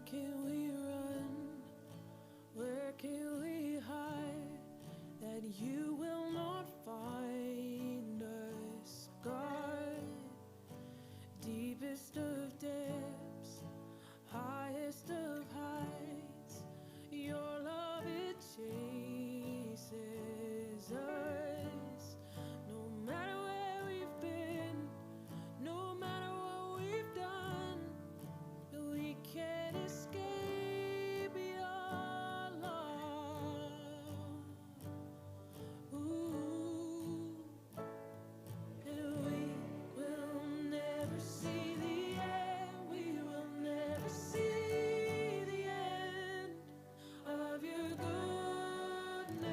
can we run? Where can we hide? That you will not find us, God. Deepest of depths, highest of heights, your love it chases us. No matter where we've been, no matter what we've done, we can't escape your love. Ooh. And we will never see the end. We will never see the end of your goodness.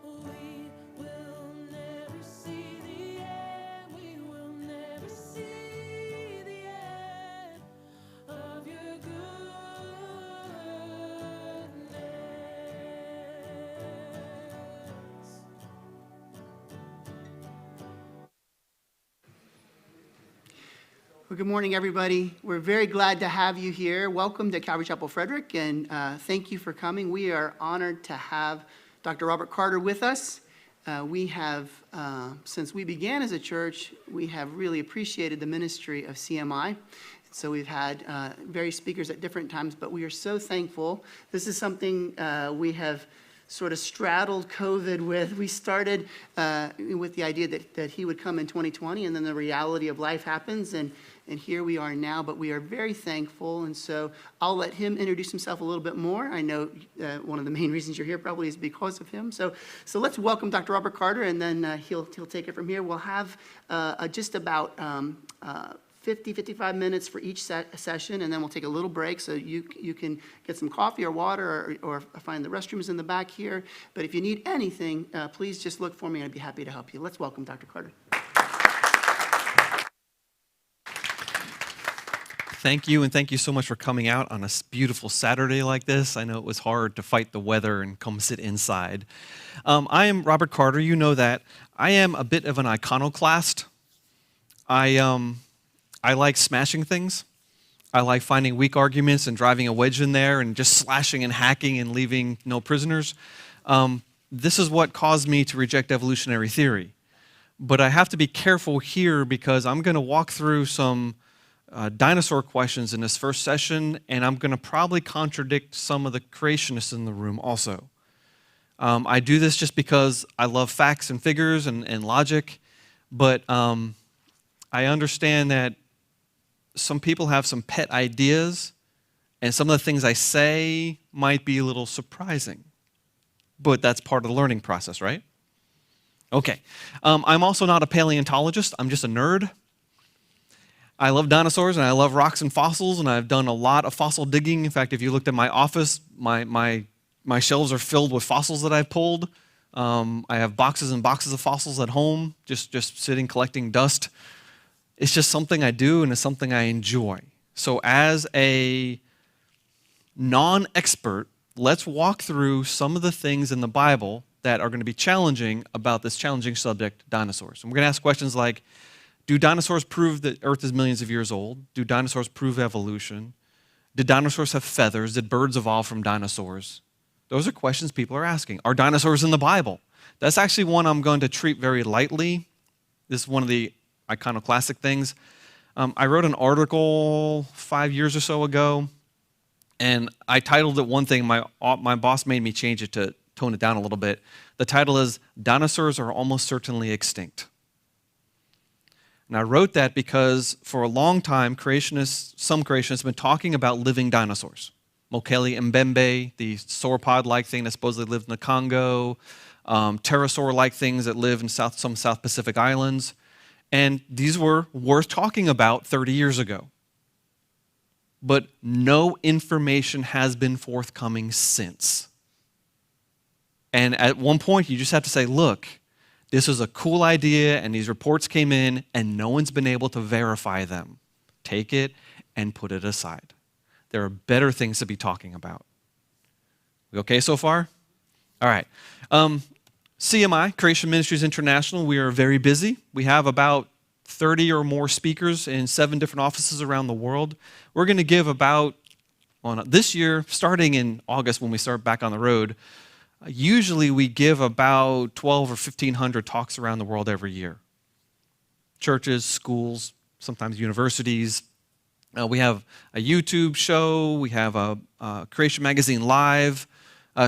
We will never see the end. We will never see the end of your goodness. Well, good morning, everybody. We're very glad to have you here. Welcome to Calvary Chapel Frederick, and thank you for coming. We are honored to have Dr. Robert Carter with us. We have, since we began as a church, we have really appreciated the ministry of CMI. So we've had various speakers at different times, but we are so thankful. This is something we have sort of straddled COVID with. We started with the idea that he would come in 2020, and then the reality of life happens, and here we are now, but we are very thankful, and so I'll let him introduce himself a little bit more. I know one of the main reasons you're here probably is because of him. So let's welcome Dr. Robert Carter, and then he'll take it from here. We'll have just about 55 minutes for each session, and then we'll take a little break so you can get some coffee or water or find the restrooms in the back here. But if you need anything, please just look for me, and I'd be happy to help you. Let's welcome Dr. Carter. Thank you, and thank you so much for coming out on a beautiful Saturday like this. I know it was hard to fight the weather and come sit inside. I am Robert Carter. You know that. I am a bit of an iconoclast. I like smashing things. I like finding weak arguments and driving a wedge in there and just slashing and hacking and leaving no prisoners. This is what caused me to reject evolutionary theory. But I have to be careful here because I'm going to walk through some dinosaur questions in this first session, and I'm going to probably contradict some of the creationists in the room also. I do this just because I love facts and figures and logic, but I understand that some people have some pet ideas, and some of the things I say might be a little surprising, but that's part of the learning process, right? Okay. I'm also not a paleontologist. I'm just a nerd. I love dinosaurs, and I love rocks and fossils, and I've done a lot of fossil digging. In fact, if you looked at my office, my shelves are filled with fossils that I've pulled. I have boxes and boxes of fossils at home, just sitting collecting dust. It's just something I do, and it's something I enjoy. So as a non-expert, let's walk through some of the things in the Bible that are going to be challenging about this challenging subject, dinosaurs. And we're going to ask questions like, do dinosaurs prove that Earth is millions of years old? Do dinosaurs prove evolution? Did dinosaurs have feathers? Did birds evolve from dinosaurs? Those are questions people are asking. Are dinosaurs in the Bible? That's actually one I'm going to treat very lightly. This is one of the iconoclastic things. I wrote an article 5 years or so ago, and I titled it one thing. My boss made me change it to tone it down a little bit. The title is, Dinosaurs Are Almost Certainly Extinct. And I wrote that because for a long time, some creationists have been talking about living dinosaurs. Mokele Mbembe, the sauropod-like thing that supposedly lived in the Congo, pterosaur-like things that live in some South Pacific islands. And these were worth talking about 30 years ago. But no information has been forthcoming since. And at one point, you just have to say, look, this is a cool idea, and these reports came in, and no one's been able to verify them. Take it and put it aside. There are better things to be talking about. We okay so far? All right. CMI, Creation Ministries International, we are very busy. We have about 30 or more speakers in 7 different offices around the world. We're going to give about Well, this year, starting in August when we start back on the road, usually we give about 12 or 1,500 talks around the world every year. Churches, schools, sometimes universities. We have a YouTube show. We have a Creation Magazine Live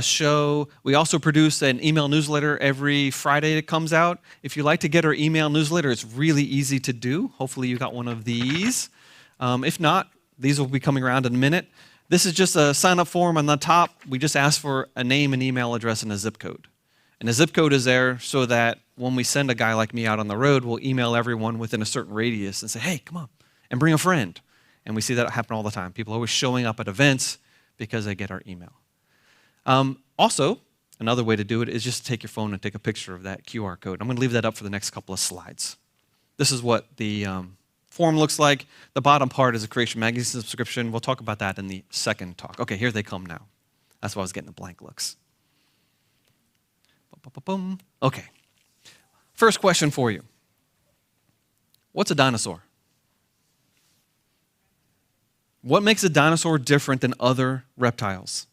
show. We also produce an email newsletter every Friday that comes out. If you like to get our email newsletter, it's really easy to do. Hopefully you got one of these. If not, these will be coming around in a minute. This is just a sign-up form on the top. We just ask for a name and email address and a zip code. And the zip code is there so that when we send a guy like me out on the road, we'll email everyone within a certain radius and say, hey, come on, and bring a friend. And we see that happen all the time. People are always showing up at events because they get our email. Also, another way to do it is just take your phone and take a picture of that QR code. I'm going to leave that up for the next couple of slides. This is what the form looks like. The bottom part is a Creation Magazine subscription. We'll talk about that in the second talk. Okay, here they come now. That's why I was getting the blank looks. Okay. First question for you. What's a dinosaur? What makes a dinosaur different than other reptiles?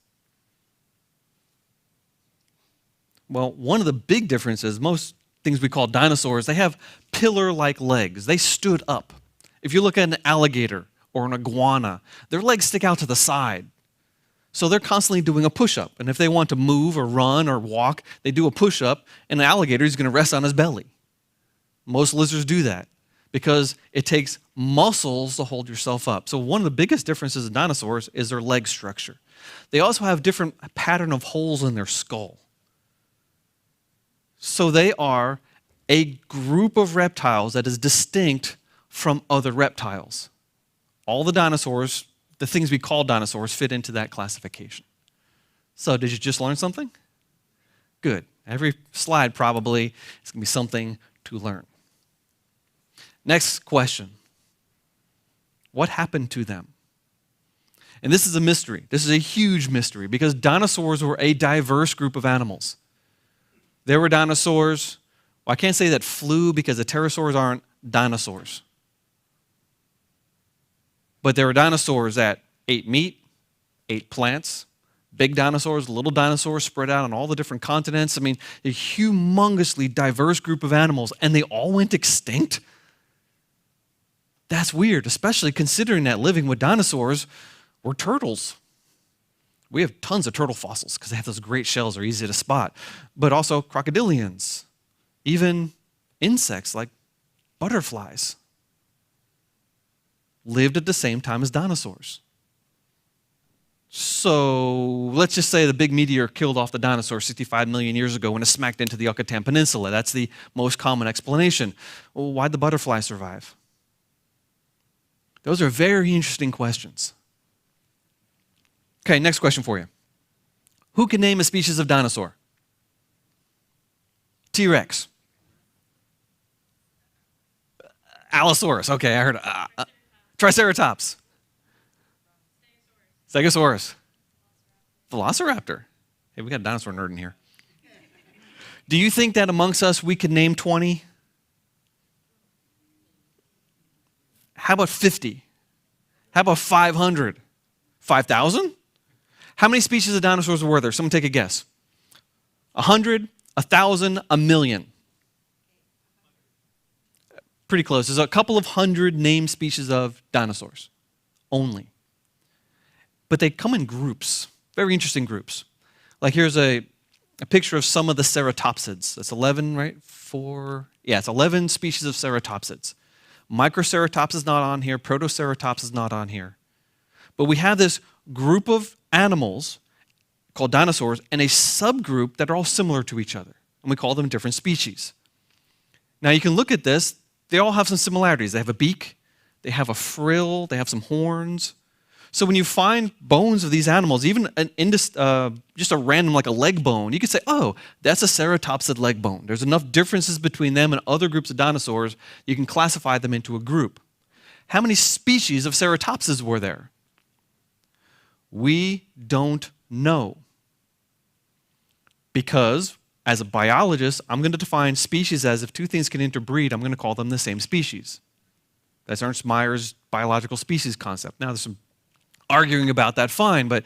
Well, one of the big differences, most things we call dinosaurs, they have pillar-like legs. They stood up. If you look at an alligator or an iguana, their legs stick out to the side. So they're constantly doing a push-up. And if they want to move or run or walk, they do a push-up, and an alligator is going to rest on his belly. Most lizards do that because it takes muscles to hold yourself up. So one of the biggest differences in dinosaurs is their leg structure. They also have different pattern of holes in their skull. So they are a group of reptiles that is distinct from other reptiles. All the dinosaurs, the things we call dinosaurs, fit into that classification. So did you just learn something? Good. Every slide probably is going to be something to learn. Next question. What happened to them? And this is a mystery. This is a huge mystery because dinosaurs were a diverse group of animals. There were dinosaurs. Well, I can't say that flew because the pterosaurs aren't dinosaurs. But there were dinosaurs that ate meat, ate plants, big dinosaurs, little dinosaurs spread out on all the different continents. I mean, a humongously diverse group of animals, and they all went extinct? That's weird, especially considering that living with dinosaurs were turtles. We have tons of turtle fossils because they have those great shells, they're easy to spot. But also crocodilians, even insects like butterflies lived at the same time as dinosaurs. So let's just say the big meteor killed off the dinosaurs 65 million years ago when it smacked into the Yucatan Peninsula. That's the most common explanation. Well, why'd the butterfly survive? Those are very interesting questions. Okay, next question for you. Who can name a species of dinosaur? T-Rex. Allosaurus. Okay, I heard. Triceratops. Stegosaurus. Velociraptor. Hey, we got a dinosaur nerd in here. Do you think that amongst us we could name 20? How about 50? How about 500? 5,000? How many species of dinosaurs were there? Someone take a guess. 100, 1,000, 1,000,000. Pretty close. There's a couple of hundred named species of dinosaurs only. But they come in groups, very interesting groups. Like here's a picture of some of the ceratopsids. That's 11, right? It's 11 species of ceratopsids. Microceratops is not on here. Protoceratops is not on here. But we have this group of animals called dinosaurs and a subgroup that are all similar to each other. And we call them different species. Now you can look at this. They all have some similarities. They have a beak. They have a frill. They have some horns. So when you find bones of these animals, even just a random, like a leg bone, you could say, oh, that's a ceratopsid leg bone. There's enough differences between them and other groups of dinosaurs, you can classify them into a group. How many species of ceratopsids were there? We don't know. Because, as a biologist, I'm going to define species as if two things can interbreed, I'm going to call them the same species. That's Ernst Mayer's biological species concept. Now, there's some arguing about that, fine, but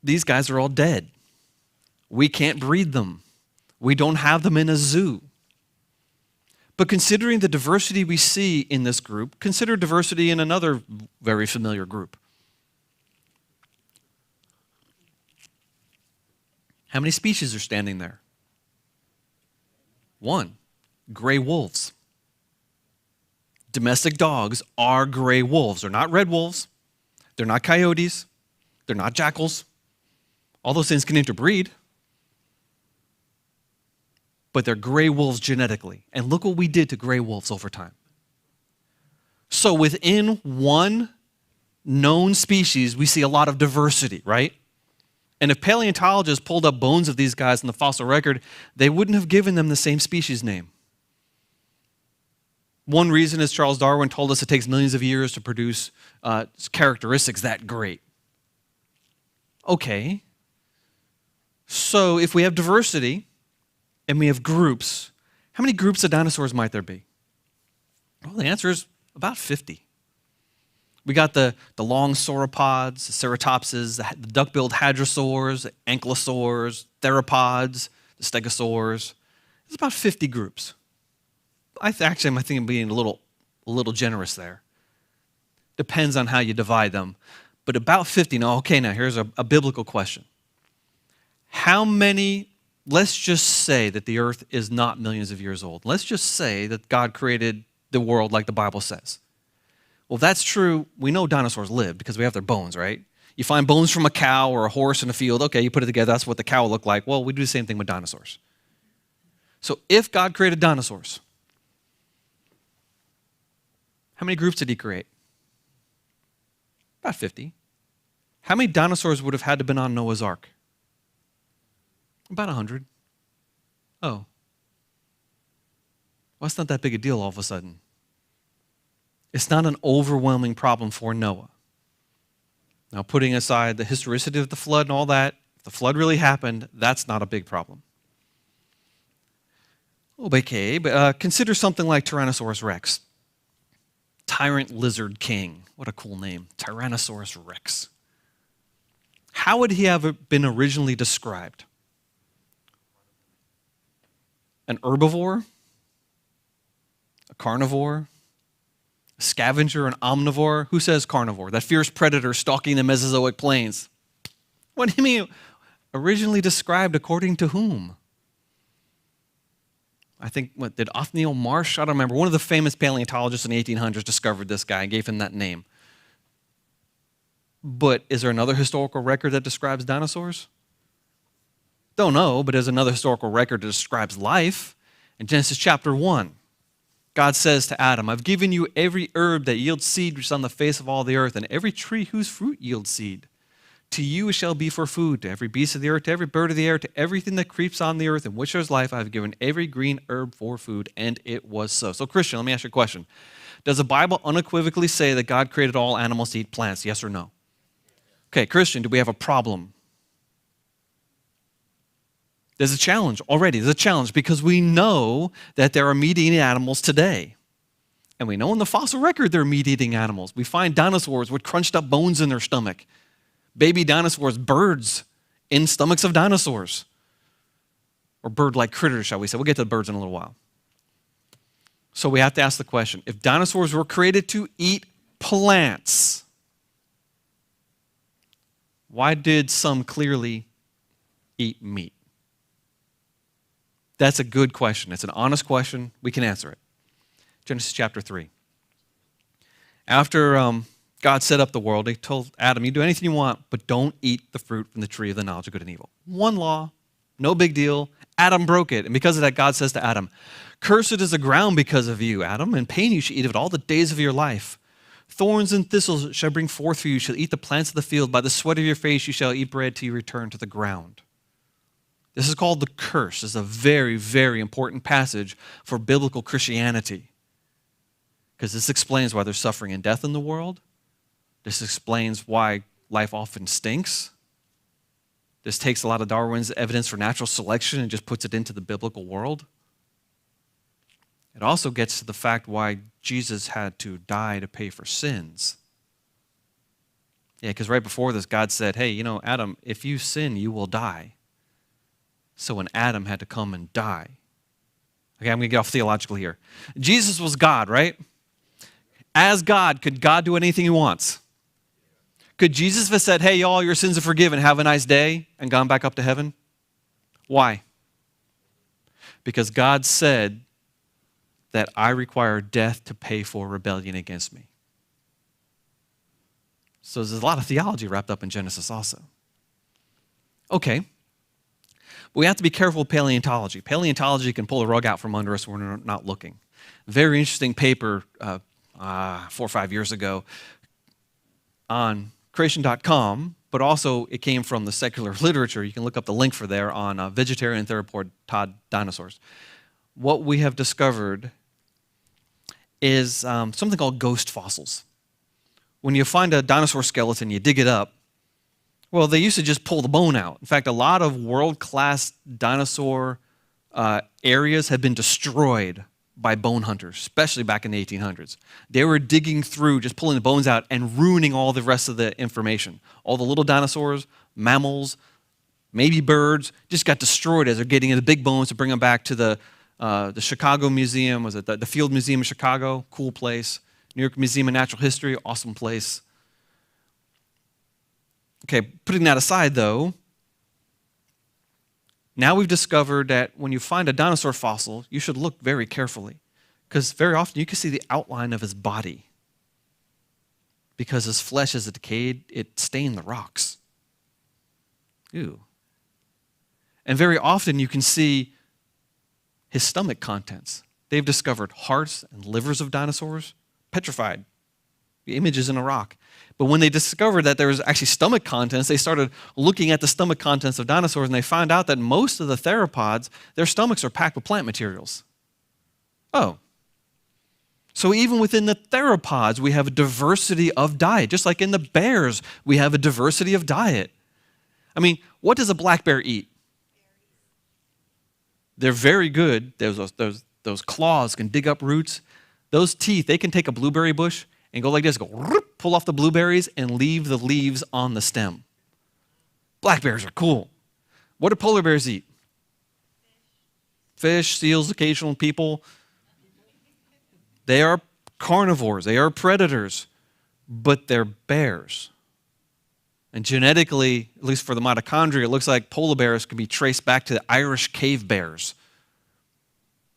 these guys are all dead. We can't breed them. We don't have them in a zoo. But considering the diversity we see in this group, consider diversity in another very familiar group. How many species are standing there? One, gray wolves. Domestic dogs are gray wolves. They're not red wolves. They're not coyotes. They're not jackals. All those things can interbreed. But they're gray wolves genetically. And look what we did to gray wolves over time. So within one known species, we see a lot of diversity, right? And if paleontologists pulled up bones of these guys in the fossil record, they wouldn't have given them the same species name. One reason is Charles Darwin told us it takes millions of years to produce characteristics that great. Okay. So if we have diversity and we have groups, how many groups of dinosaurs might there be? Well, the answer is about 50. We got the long sauropods, the ceratopses, the duck-billed hadrosaurs, the ankylosaurs, theropods, the stegosaurs. There's about 50 groups. I think I'm being a little generous there. Depends on how you divide them. But about 50. Now here's a biblical question. How many, let's just say that the earth is not millions of years old. Let's just say that God created the world like the Bible says. Well, if that's true, we know dinosaurs lived because we have their bones, right? You find bones from a cow or a horse in a field, okay, you put it together, that's what the cow looked like. Well, we do the same thing with dinosaurs. So if God created dinosaurs, how many groups did he create? About 50. How many dinosaurs would have had to have been on Noah's Ark? About 100. Oh. Well, it's not that big a deal all of a sudden. It's not an overwhelming problem for Noah. Now, putting aside the historicity of the flood and all that, if the flood really happened, that's not a big problem. Okay, but consider something like Tyrannosaurus rex. Tyrant lizard king. What a cool name. Tyrannosaurus rex. How would he have been originally described? An herbivore? A carnivore? A scavenger, an omnivore? Who says carnivore? That fierce predator stalking the Mesozoic plains. What do you mean? Originally described according to whom? I think, did Othniel Marsh? I don't remember. One of the famous paleontologists in the 1800s discovered this guy and gave him that name. But is there another historical record that describes dinosaurs? Don't know, but there's another historical record that describes life. In Genesis chapter 1, God says to Adam, I've given you every herb that yields seed which is on the face of all the earth, and every tree whose fruit yields seed. To you it shall be for food, to every beast of the earth, to every bird of the air, to everything that creeps on the earth, in which there is life, I have given every green herb for food, and it was so. So Christian, let me ask you a question. Does the Bible unequivocally say that God created all animals to eat plants, yes or no? Okay, Christian, do we have a problem? There's a challenge already. There's a challenge because we know that there are meat-eating animals today. And we know in the fossil record there are meat-eating animals. We find dinosaurs with crunched up bones in their stomach. Baby dinosaurs, birds in stomachs of dinosaurs. Or bird-like critters, shall we say. We'll get to the birds in a little while. So we have to ask the question, if dinosaurs were created to eat plants, why did some clearly eat meat? That's a good question. It's an honest question. We can answer it. Genesis chapter 3. After God set up the world, he told Adam, you do anything you want, but don't eat the fruit from the tree of the knowledge of good and evil. One law, no big deal. Adam broke it. And because of that, God says to Adam, cursed is the ground because of you, Adam. In pain you shall eat of it all the days of your life. Thorns and thistles shall bring forth for you. You shall eat the plants of the field. By the sweat of your face you shall eat bread till you return to the ground. This is called the curse. This is a very, very important passage for biblical Christianity. Because this explains why there's suffering and death in the world. This explains why life often stinks. This takes a lot of Darwin's evidence for natural selection and just puts it into the biblical world. It also gets to the fact why Jesus had to die to pay for sins. Yeah, because right before this, God said, hey, Adam, if you sin, you will die. So when Adam had to come and die. Okay, I'm going to get off theological here. Jesus was God, right? As God, could God do anything he wants? Could Jesus have said, hey, y'all, your sins are forgiven, have a nice day, and gone back up to heaven? Why? Because God said that I require death to pay for rebellion against me. So there's a lot of theology wrapped up in Genesis also. Okay. But we have to be careful with paleontology. Paleontology can pull the rug out from under us when we're not looking. Very interesting paper 4 or 5 years ago on creation.com, but also it came from the secular literature. You can look up the link for there on vegetarian theropod dinosaurs. What we have discovered is something called ghost fossils. When you find a dinosaur skeleton, you dig it up. Well, they used to just pull the bone out. In fact, a lot of world-class dinosaur areas have been destroyed by bone hunters, especially back in the 1800s. They were digging through, just pulling the bones out and ruining all the rest of the information. All the little dinosaurs, mammals, maybe birds, just got destroyed as they're getting into the big bones to bring them back to the Chicago Museum. Was it the Field Museum in Chicago? Cool place. New York Museum of Natural History, awesome place. Okay, putting that aside though, now we've discovered that when you find a dinosaur fossil, you should look very carefully because very often you can see the outline of his body because his flesh, as it decayed, it stained the rocks. Ew. And very often you can see his stomach contents. They've discovered hearts and livers of dinosaurs, petrified, the images in a rock. But when they discovered that there was actually stomach contents, they started looking at the stomach contents of dinosaurs, and they found out that most of the theropods, their stomachs are packed with plant materials. Oh. So even within the theropods, we have a diversity of diet. Just like in the bears, we have a diversity of diet. I mean, what does a black bear eat? They're very good. Those claws can dig up roots. Those teeth, they can take a blueberry bush and go like this, go pull off the blueberries and leave the leaves on the stem. Black bears are cool. What do polar bears eat? Fish, seals, occasional people. They are carnivores. They are predators, but they're bears. And genetically, at least for the mitochondria, it looks like polar bears can be traced back to the Irish cave bears.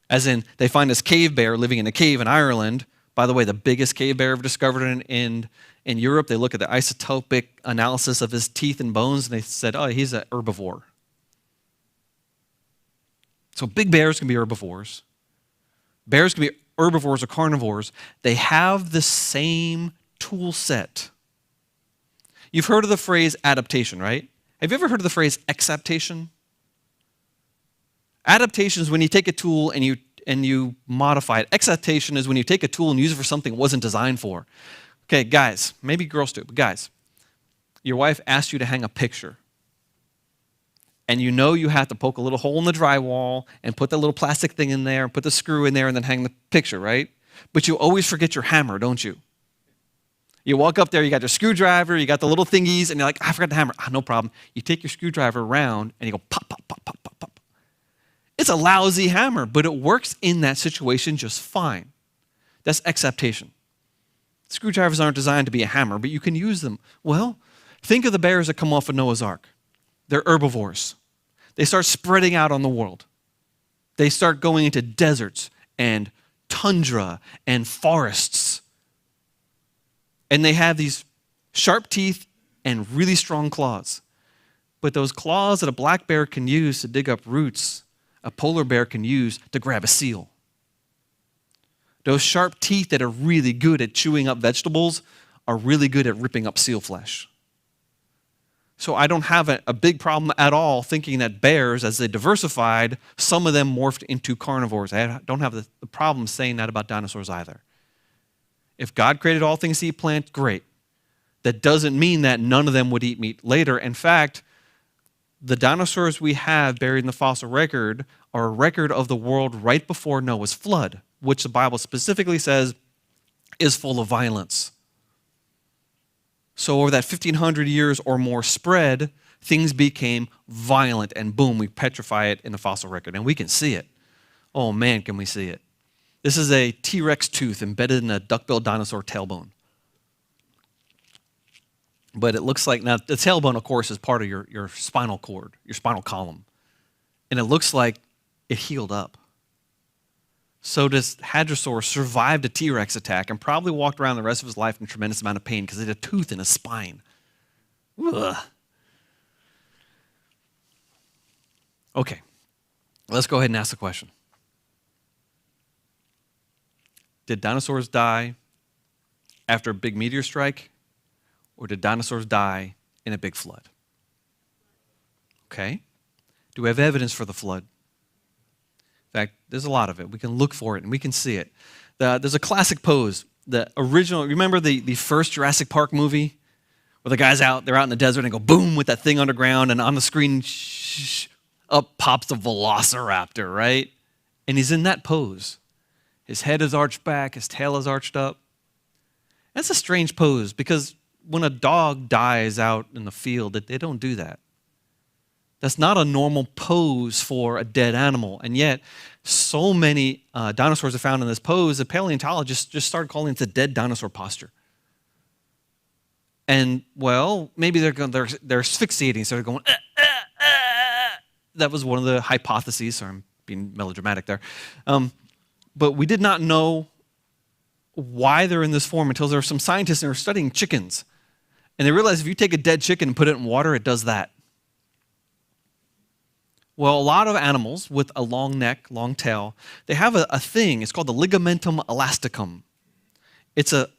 As in, they find this cave bear living in a cave in Ireland. By the way, the biggest cave bear ever discovered in Europe, they look at the isotopic analysis of his teeth and bones, and they said, oh, he's an herbivore. So big bears can be herbivores. Bears can be herbivores or carnivores. They have the same tool set. You've heard of the phrase adaptation, right? Have you ever heard of the phrase exaptation? Adaptation is when you take a tool and you modify it. Exaptation is when you take a tool and use it for something it wasn't designed for. Okay, guys, maybe girls too, but guys, your wife asked you to hang a picture. And you know you have to poke a little hole in the drywall and put that little plastic thing in there, put the screw in there, and then hang the picture, right? But you always forget your hammer, don't you? You walk up there, you got your screwdriver, you got the little thingies, and you're like, I forgot the hammer. No problem. You take your screwdriver around, and you go pop, pop, pop, pop, pop, pop. It's a lousy hammer, but it works in that situation just fine. That's exaptation. Screwdrivers aren't designed to be a hammer, but you can use them. Well, think of the bears that come off of Noah's Ark. They're herbivores. They start spreading out on the world. They start going into deserts and tundra and forests. And they have these sharp teeth and really strong claws. But those claws that a black bear can use to dig up roots, a polar bear can use to grab a seal. Those sharp teeth that are really good at chewing up vegetables are really good at ripping up seal flesh. So I don't have a big problem at all thinking that bears, as they diversified, some of them morphed into carnivores. I don't have the problem saying that about dinosaurs either. If God created all things to eat plants, great. That doesn't mean that none of them would eat meat later. In fact, the dinosaurs we have buried in the fossil record are a record of the world right before Noah's flood, which the Bible specifically says is full of violence. So over that 1,500 years or more spread, things became violent, and boom, we petrify it in the fossil record, and we can see it. Oh man, can we see it. This is a T-Rex tooth embedded in a duck-billed dinosaur tailbone. But it looks like, now the tailbone, of course, is part of your spinal cord, your spinal column. And it looks like it healed up. So this hadrosaur survived a T-Rex attack and probably walked around the rest of his life in a tremendous amount of pain because it had a tooth in his spine. Ugh. Okay, let's go ahead and ask the question. Did dinosaurs die after a big meteor strike, or did dinosaurs die in a big flood? Okay. Do we have evidence for the flood? In fact, there's a lot of it. We can look for it and we can see it. There's a classic pose. The original, remember the first Jurassic Park movie? Where the guy's out, they're out in the desert and go boom with that thing underground, and on the screen, up pops a velociraptor, right? And he's in that pose. His head is arched back, his tail is arched up. That's a strange pose because when a dog dies out in the field, they don't do that. That's not a normal pose for a dead animal. And yet, so many dinosaurs are found in this pose that paleontologists just started calling it the dead dinosaur posture. And, well, maybe they're asphyxiating, so they're going, That was one of the hypotheses. Sorry, I'm being melodramatic there. But we did not know why they're in this form until there were some scientists who were studying chickens. And they realized if you take a dead chicken and put it in water, it does that. Well, a lot of animals with a long neck, long tail, they have a thing. It's called the ligamentum elasticum. It's a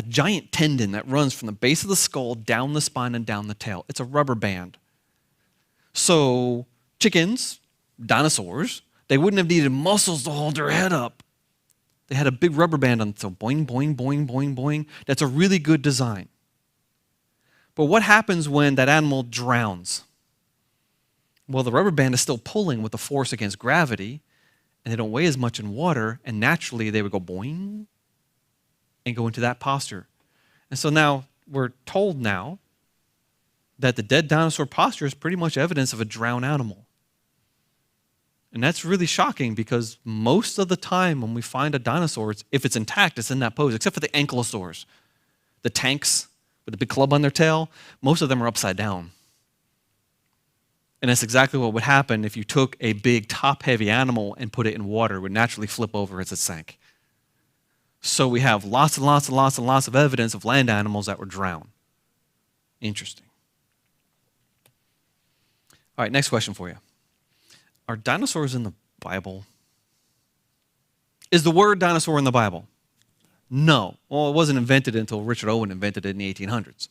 giant tendon that runs from the base of the skull down the spine and down the tail. It's a rubber band. So chickens, dinosaurs, they wouldn't have needed muscles to hold their head up. They had a big rubber band on, so boing, boing, boing, boing, boing. That's a really good design. But what happens when that animal drowns? Well, the rubber band is still pulling with the force against gravity, and they don't weigh as much in water, and naturally they would go boing and go into that posture. And so now we're told now that the dead dinosaur posture is pretty much evidence of a drowned animal. And that's really shocking because most of the time when we find a dinosaur, if it's intact, it's in that pose, except for the ankylosaurs. The tanks with the big club on their tail, most of them are upside down. And that's exactly what would happen if you took a big top-heavy animal and put it in water. It would naturally flip over as it sank. So we have lots and lots and lots and lots of evidence of land animals that were drowned. Interesting. All right, next question for you. Are dinosaurs in the Bible? Is the word dinosaur in the Bible? No. Well, it wasn't invented until Richard Owen invented it in the 1800s.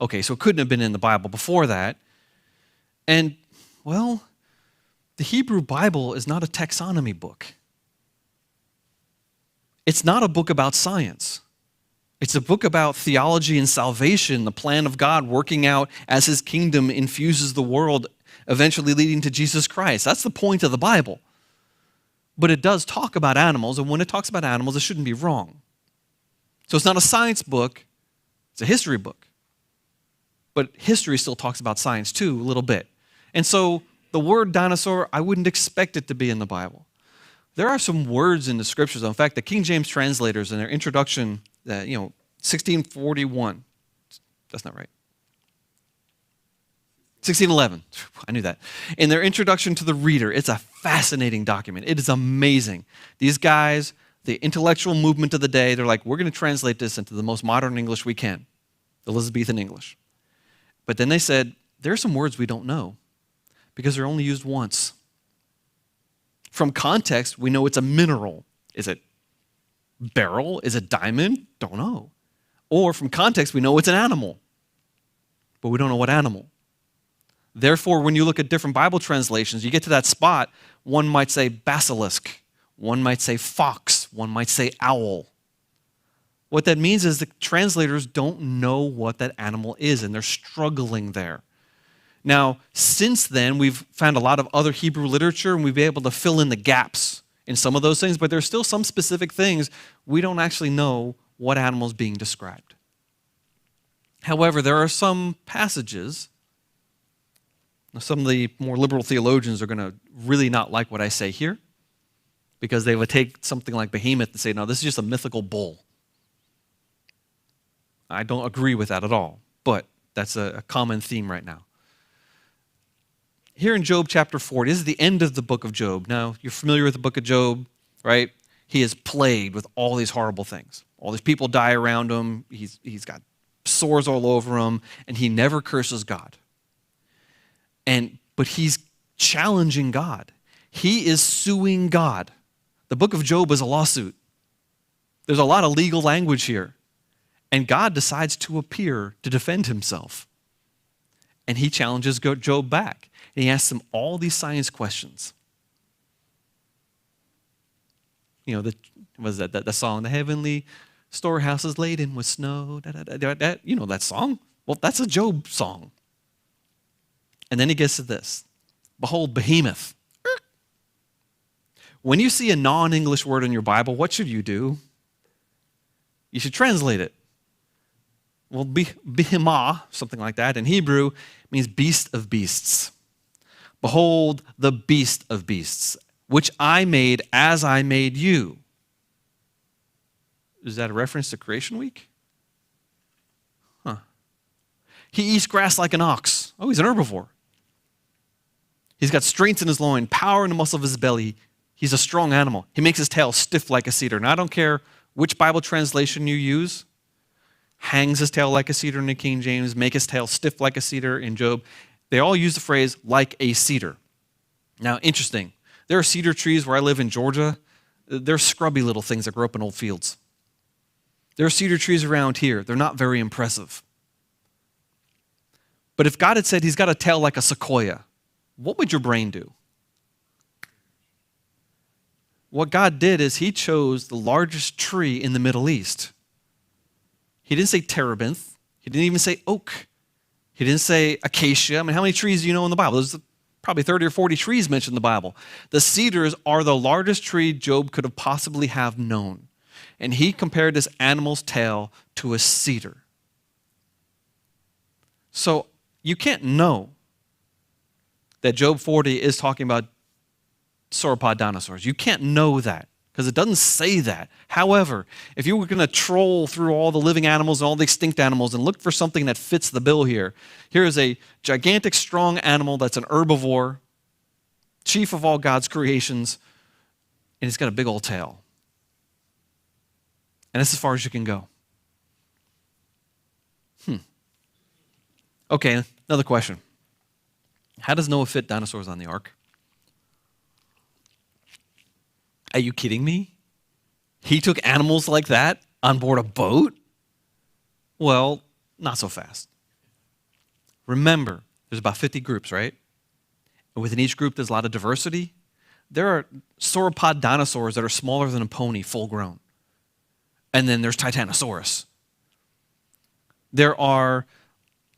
Okay, so it couldn't have been in the Bible before that. And, well, the Hebrew Bible is not a taxonomy book. It's not a book about science. It's a book about theology and salvation, the plan of God working out as his kingdom infuses the world, eventually leading to Jesus Christ. That's the point of the Bible. But it does talk about animals, and when it talks about animals, it shouldn't be wrong. So it's not a science book, it's a history book. But history still talks about science too, a little bit. And so the word dinosaur, I wouldn't expect it to be in the Bible. There are some words in the scriptures. In fact, the King James translators in their introduction, 1641, that's not right. 1611, I knew that. In their introduction to the reader, it's a fascinating document. It is amazing. These guys, the intellectual movement of the day, they're like, we're going to translate this into the most modern English we can, Elizabethan English. But then they said, there are some words we don't know because they're only used once. From context, we know it's a mineral. Is it beryl? Is it diamond? Don't know. Or from context, we know it's an animal, but we don't know what animal. Therefore, when you look at different Bible translations, you get to that spot, one might say basilisk, one might say fox, one might say owl. What that means is the translators don't know what that animal is, and they're struggling there. Now, since then, we've found a lot of other Hebrew literature, and we've been able to fill in the gaps in some of those things, but there's still some specific things we don't actually know what animal is being described. However, there are some passages, now some of the more liberal theologians are going to really not like what I say here, because they would take something like Behemoth and say, no, this is just a mythical bull. I don't agree with that at all, but that's a common theme right now. Here in Job chapter 40, this is the end of the book of Job. Now, you're familiar with the book of Job, right? He is plagued with all these horrible things. All these people die around him. He's got sores all over him, and he never curses God. But he's challenging God. He is suing God. The book of Job is a lawsuit. There's a lot of legal language here. And God decides to appear to defend himself. And he challenges Job back. And he asks him all these science questions. You know, the song, the heavenly storehouse is laden with snow. You know that song? Well, that's a Job song. And then he gets to this. Behold, Behemoth. When you see a non-English word in your Bible, what should you do? You should translate it. Well, Behemah, something like that, in Hebrew, means beast of beasts. Behold, the beast of beasts, which I made as I made you. Is that a reference to Creation Week? Huh. He eats grass like an ox. Oh, he's an herbivore. He's got strength in his loin, power in the muscle of his belly. He's a strong animal. He makes his tail stiff like a cedar. Now, I don't care which Bible translation you use. Hangs his tail like a cedar in the King James, make his tail stiff like a cedar in Job. They all use the phrase like a cedar. Now, interesting. There are cedar trees where I live in Georgia. They're scrubby little things that grow up in old fields. There are cedar trees around here. They're not very impressive. But if God had said he's got a tail like a sequoia, what would your brain do? What God did is he chose the largest tree in the Middle East. He didn't say terebinth. He didn't even say oak. He didn't say acacia. I mean, how many trees do you know in the Bible? There's probably 30 or 40 trees mentioned in the Bible. The cedars are the largest tree Job could have possibly have known. And he compared this animal's tail to a cedar. So you can't know that Job 40 is talking about sauropod dinosaurs. You can't know that because it doesn't say that. However, if you were going to troll through all the living animals and all the extinct animals and look for something that fits the bill here, here is a gigantic, strong animal that's an herbivore, chief of all God's creations, and it's got a big old tail. And that's as far as you can go. Okay, another question. How does Noah fit dinosaurs on the ark? Are you kidding me? He took animals like that on board a boat? Well, not so fast. Remember, there's about 50 groups, right? And within each group, there's a lot of diversity. There are sauropod dinosaurs that are smaller than a pony, full grown. And then there's Titanosaurus. There are,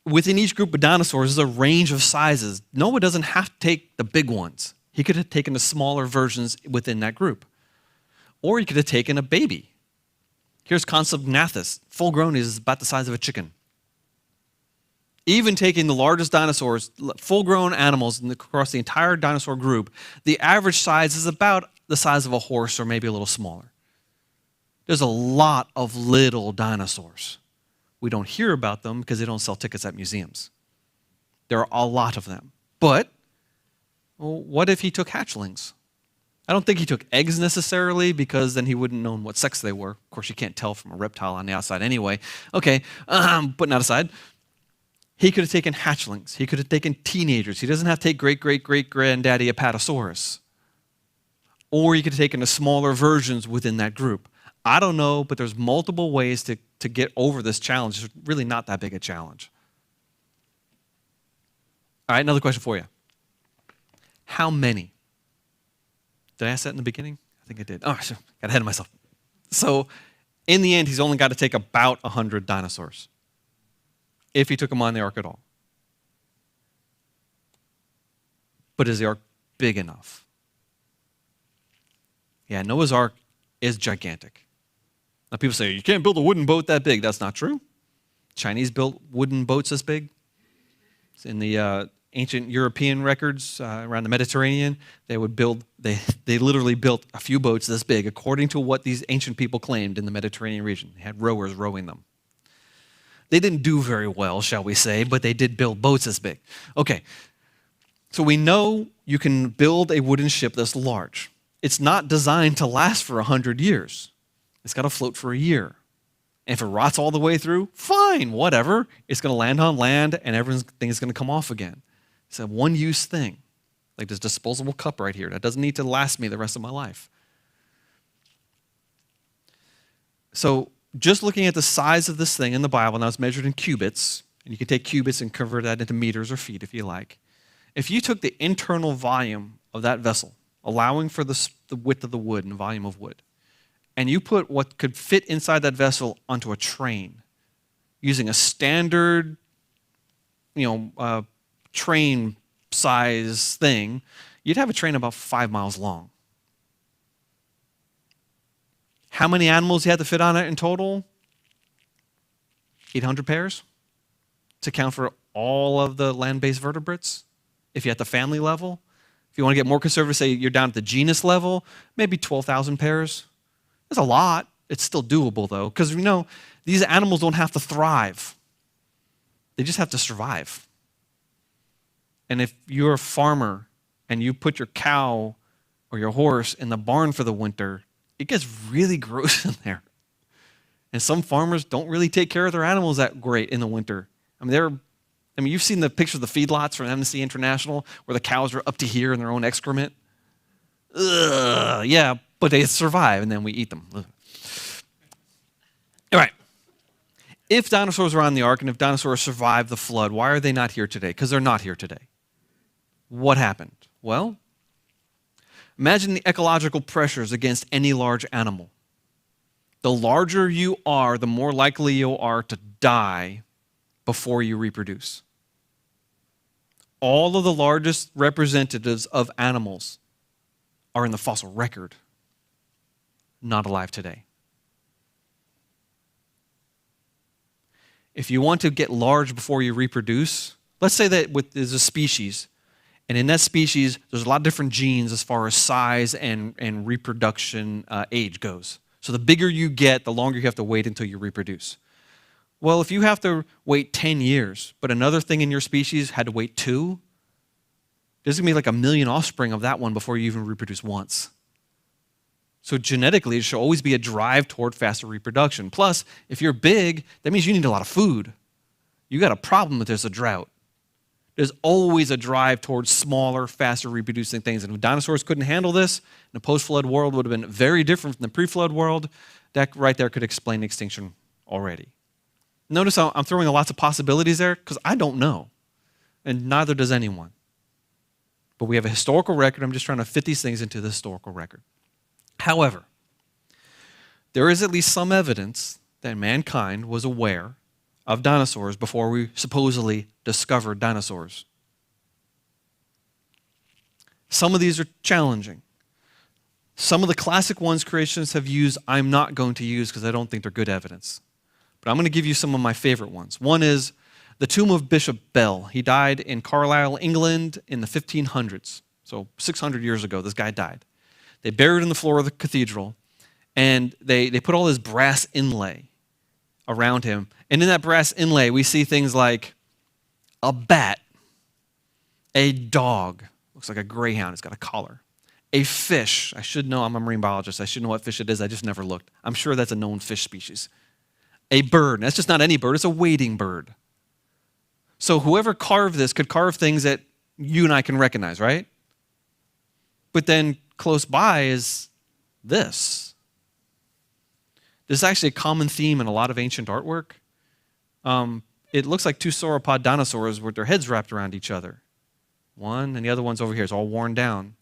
within each group of dinosaurs, there's a range of sizes. Noah doesn't have to take the big ones. He could have taken the smaller versions within that group. Or he could have taken a baby. Here's Compsognathus. Full grown is about the size of a chicken. Even taking the largest dinosaurs, full-grown animals across the entire dinosaur group, the average size is about the size of a horse or maybe a little smaller. There's a lot of little dinosaurs. We don't hear about them because they don't sell tickets at museums. There are a lot of them. But what if he took hatchlings? I don't think he took eggs necessarily because then he wouldn't know what sex they were. Of course, you can't tell from a reptile on the outside anyway. Okay, putting that aside. He could have taken hatchlings. He could have taken teenagers. He doesn't have to take great-great-great-granddaddy Apatosaurus. Or he could have taken the smaller versions within that group. I don't know, but there's multiple ways to get over this challenge. It's really not that big a challenge. All right, another question for you. How many? Did I ask that in the beginning? I think I did. Oh, got ahead of myself. So in the end, he's only got to take about 100 dinosaurs if he took them on the ark at all. But is the ark big enough? Yeah, Noah's ark is gigantic. Now people say, you can't build a wooden boat that big. That's not true. Chinese built wooden boats this big. In the ancient European records around the Mediterranean, they literally built a few boats this big, according to what these ancient people claimed in the Mediterranean region. They had rowers rowing them. They didn't do very well, shall we say, but they did build boats this big. Okay, so we know you can build a wooden ship this large. It's not designed to last for 100 years. It's got to float for a year. And if it rots all the way through, fine, whatever. It's going to land on land, and everything is going to come off again. It's a one-use thing, like this disposable cup right here. That doesn't need to last me the rest of my life. So just looking at the size of this thing in the Bible, now it's measured in cubits, and you can take cubits and convert that into meters or feet if you like. If you took the internal volume of that vessel, allowing for the width of the wood and volume of wood, and you put what could fit inside that vessel onto a train using a standard, train size thing, you'd have a train about 5 miles long. How many animals you had to fit on it in total? 800 pairs to account for all of the land-based vertebrates. If you're at the family level, if you want to get more conservative, say you're down at the genus level, maybe 12,000 pairs. That's a lot. It's still doable, though, because these animals don't have to thrive. They just have to survive. And if you're a farmer and you put your cow or your horse in the barn for the winter, it gets really gross in there. And some farmers don't really take care of their animals that great in the winter. You've seen the pictures of the feedlots from Amnesty International where the cows are up to here in their own excrement. Ugh, yeah, but they survive, and then we eat them. Ugh. All right. If dinosaurs were on the ark and if dinosaurs survived the flood, why are they not here today? Because they're not here today. What happened? Well, imagine the ecological pressures against any large animal. The larger you are, the more likely you are to die before you reproduce. All of the largest representatives of animals are in the fossil record, not alive today. If you want to get large before you reproduce, let's say that there's a species, and in that species, there's a lot of different genes as far as size and reproduction age goes. So the bigger you get, the longer you have to wait until you reproduce. Well, if you have to wait 10 years, but another thing in your species had to wait 2, there's going to be like 1 million offspring of that one before you even reproduce once. So genetically, it should always be a drive toward faster reproduction. Plus, if you're big, that means you need a lot of food. You got a problem if there's a drought. There's always a drive towards smaller, faster reproducing things. And if dinosaurs couldn't handle this, the post-flood world would have been very different from the pre-flood world. That right there could explain extinction already. Notice how I'm throwing lots of possibilities there because I don't know, and neither does anyone. But we have a historical record. I'm just trying to fit these things into the historical record. However, there is at least some evidence that mankind was aware of dinosaurs before we supposedly discovered dinosaurs. Some of these are challenging. Some of the classic ones creationists have used, I'm not going to use because I don't think they're good evidence. But I'm going to give you some of my favorite ones. One is the tomb of Bishop Bell. He died in Carlisle, England in the 1500s. So 600 years ago, this guy died. They buried in the floor of the cathedral, and they put all this brass inlay around him. And in that brass inlay, we see things like a bat, a dog, looks like a greyhound, it's got a collar, a fish. I should know, I'm a marine biologist, I should know what fish it is, I just never looked. I'm sure that's a known fish species. A bird, that's just not any bird, it's a wading bird. So whoever carved this could carve things that you and I can recognize, right? But then close by is this. This is actually a common theme in a lot of ancient artwork. It looks like 2 sauropod dinosaurs with their heads wrapped around each other. One, and the other one's over here. It's all worn down.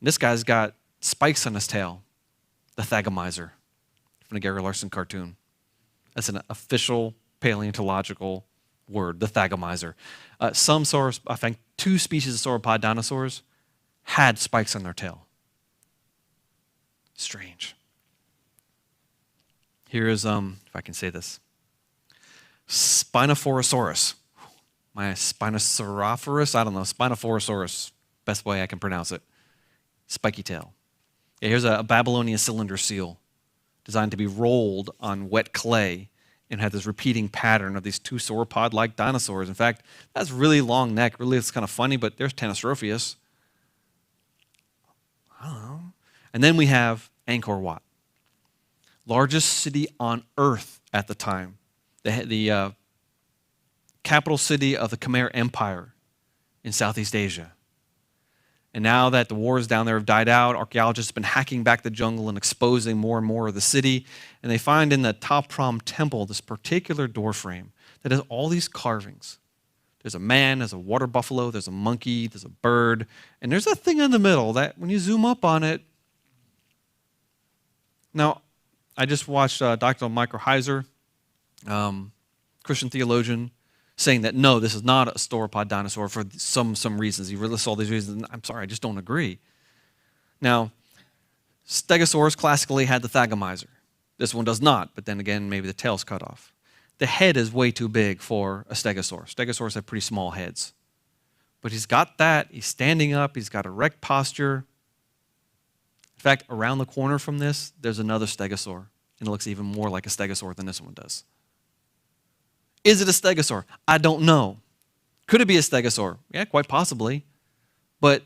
And this guy's got spikes on his tail. The Thagomizer from the Gary Larson cartoon. That's an official paleontological word, the Thagomizer. I think 2 species of sauropod dinosaurs had spikes on their tail. Strange. Here is, if I can say this. Spinosaurus. My Spinosaurus, I don't know, Spinosaurus, best way I can pronounce it. Spiky tail. Yeah, here's a Babylonian cylinder seal designed to be rolled on wet clay and had this repeating pattern of these two sauropod-like dinosaurs. In fact, that's really long neck. Really, it's kind of funny, but there's Tanystropheus. I don't know. And then we have Angkor Wat, largest city on earth at the time. The capital city of the Khmer Empire in Southeast Asia. And now that the wars down there have died out, archaeologists have been hacking back the jungle and exposing more and more of the city. And they find in the Ta Prohm temple this particular doorframe that has all these carvings. There's a man, there's a water buffalo, there's a monkey, there's a bird, and there's a thing in the middle that when you zoom up on it. Now, I just watched Dr. Michael Heiser, Christian theologian, saying that no, this is not a sauropod dinosaur for some reasons. He lists all these reasons, and I'm sorry, I just don't agree. Now, Stegosaurus classically had the thagomizer. This one does not, but then again, maybe the tail's cut off. The head is way too big for a stegosaur. Stegosaurs have pretty small heads. But he's got that, he's standing up, he's got erect posture. In fact, around the corner from this, there's another stegosaur, and it looks even more like a stegosaur than this one does. Is it a stegosaur? I don't know. Could it be a stegosaur? Yeah, quite possibly. But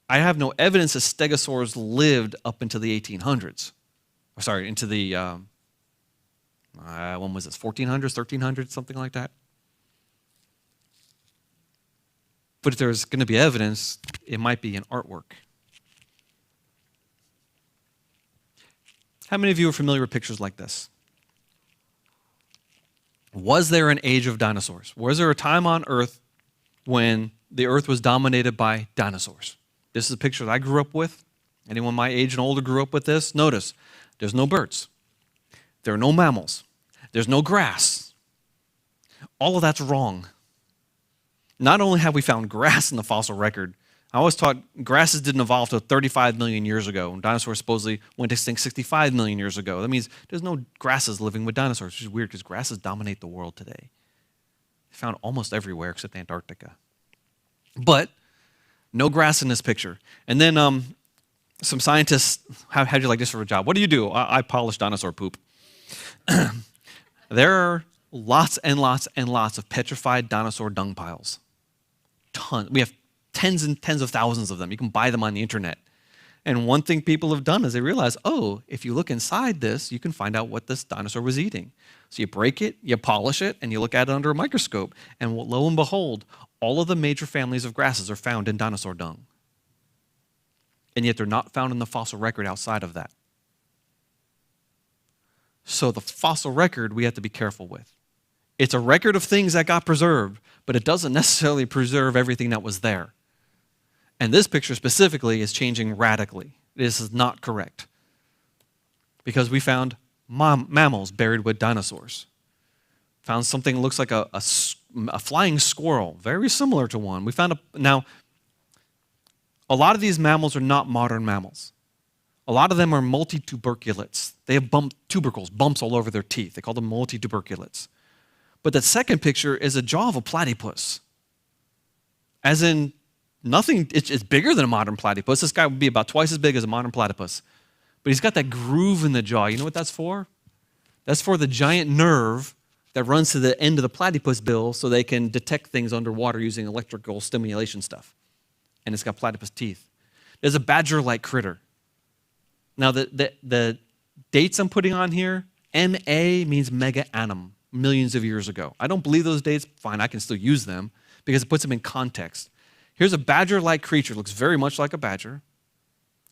I have no evidence that stegosaurs lived up into the 1800s. Or sorry, into the, when was this, 1400s, 1300s, something like that. But if there's going to be evidence, it might be in artwork. How many of you are familiar with pictures like this? Was there an age of dinosaurs? Was there a time on Earth when the Earth was dominated by dinosaurs? This is a picture that I grew up with. Anyone my age and older grew up with this? Notice, there's no birds. There are no mammals. There's no grass. All of that's wrong. Not only have we found grass in the fossil record, I always thought grasses didn't evolve until 35 million years ago, and dinosaurs supposedly went extinct 65 million years ago. That means there's no grasses living with dinosaurs, which is weird because grasses dominate the world today. Found almost everywhere except Antarctica. But no grass in this picture. And then some scientists, how'd you like this for a job? What do? I polish dinosaur poop. There are lots and lots and lots of petrified dinosaur dung piles. Tons. We have tens and tens of thousands of them. You can buy them on the internet. And one thing people have done is they realize, oh, if you look inside this, you can find out what this dinosaur was eating. So you break it, you polish it, and you look at it under a microscope. And lo and behold, all of the major families of grasses are found in dinosaur dung. And yet they're not found in the fossil record outside of that. So the fossil record we have to be careful with. It's a record of things that got preserved, but it doesn't necessarily preserve everything that was there. And this picture specifically is changing radically. This is not correct. Because we found mammals buried with dinosaurs. Found something that looks like a flying squirrel, very similar to one. We found now, a lot of these mammals are not modern mammals. A lot of them are multituberculates. They have tubercles, bumps all over their teeth. They call them multituberculates. But that second picture is a jaw of a platypus. As in, nothing, it's bigger than a modern platypus. This guy would be about twice as big as a modern platypus. But he's got that groove in the jaw. You know what that's for? That's for the giant nerve that runs to the end of the platypus bill so they can detect things underwater using electrical stimulation stuff. And it's got platypus teeth. There's a badger-like critter. Now, the dates I'm putting on here, MA means mega annum, millions of years ago. I don't believe those dates. Fine, I can still use them because it puts them in context. Here's a badger-like creature. Looks very much like a badger.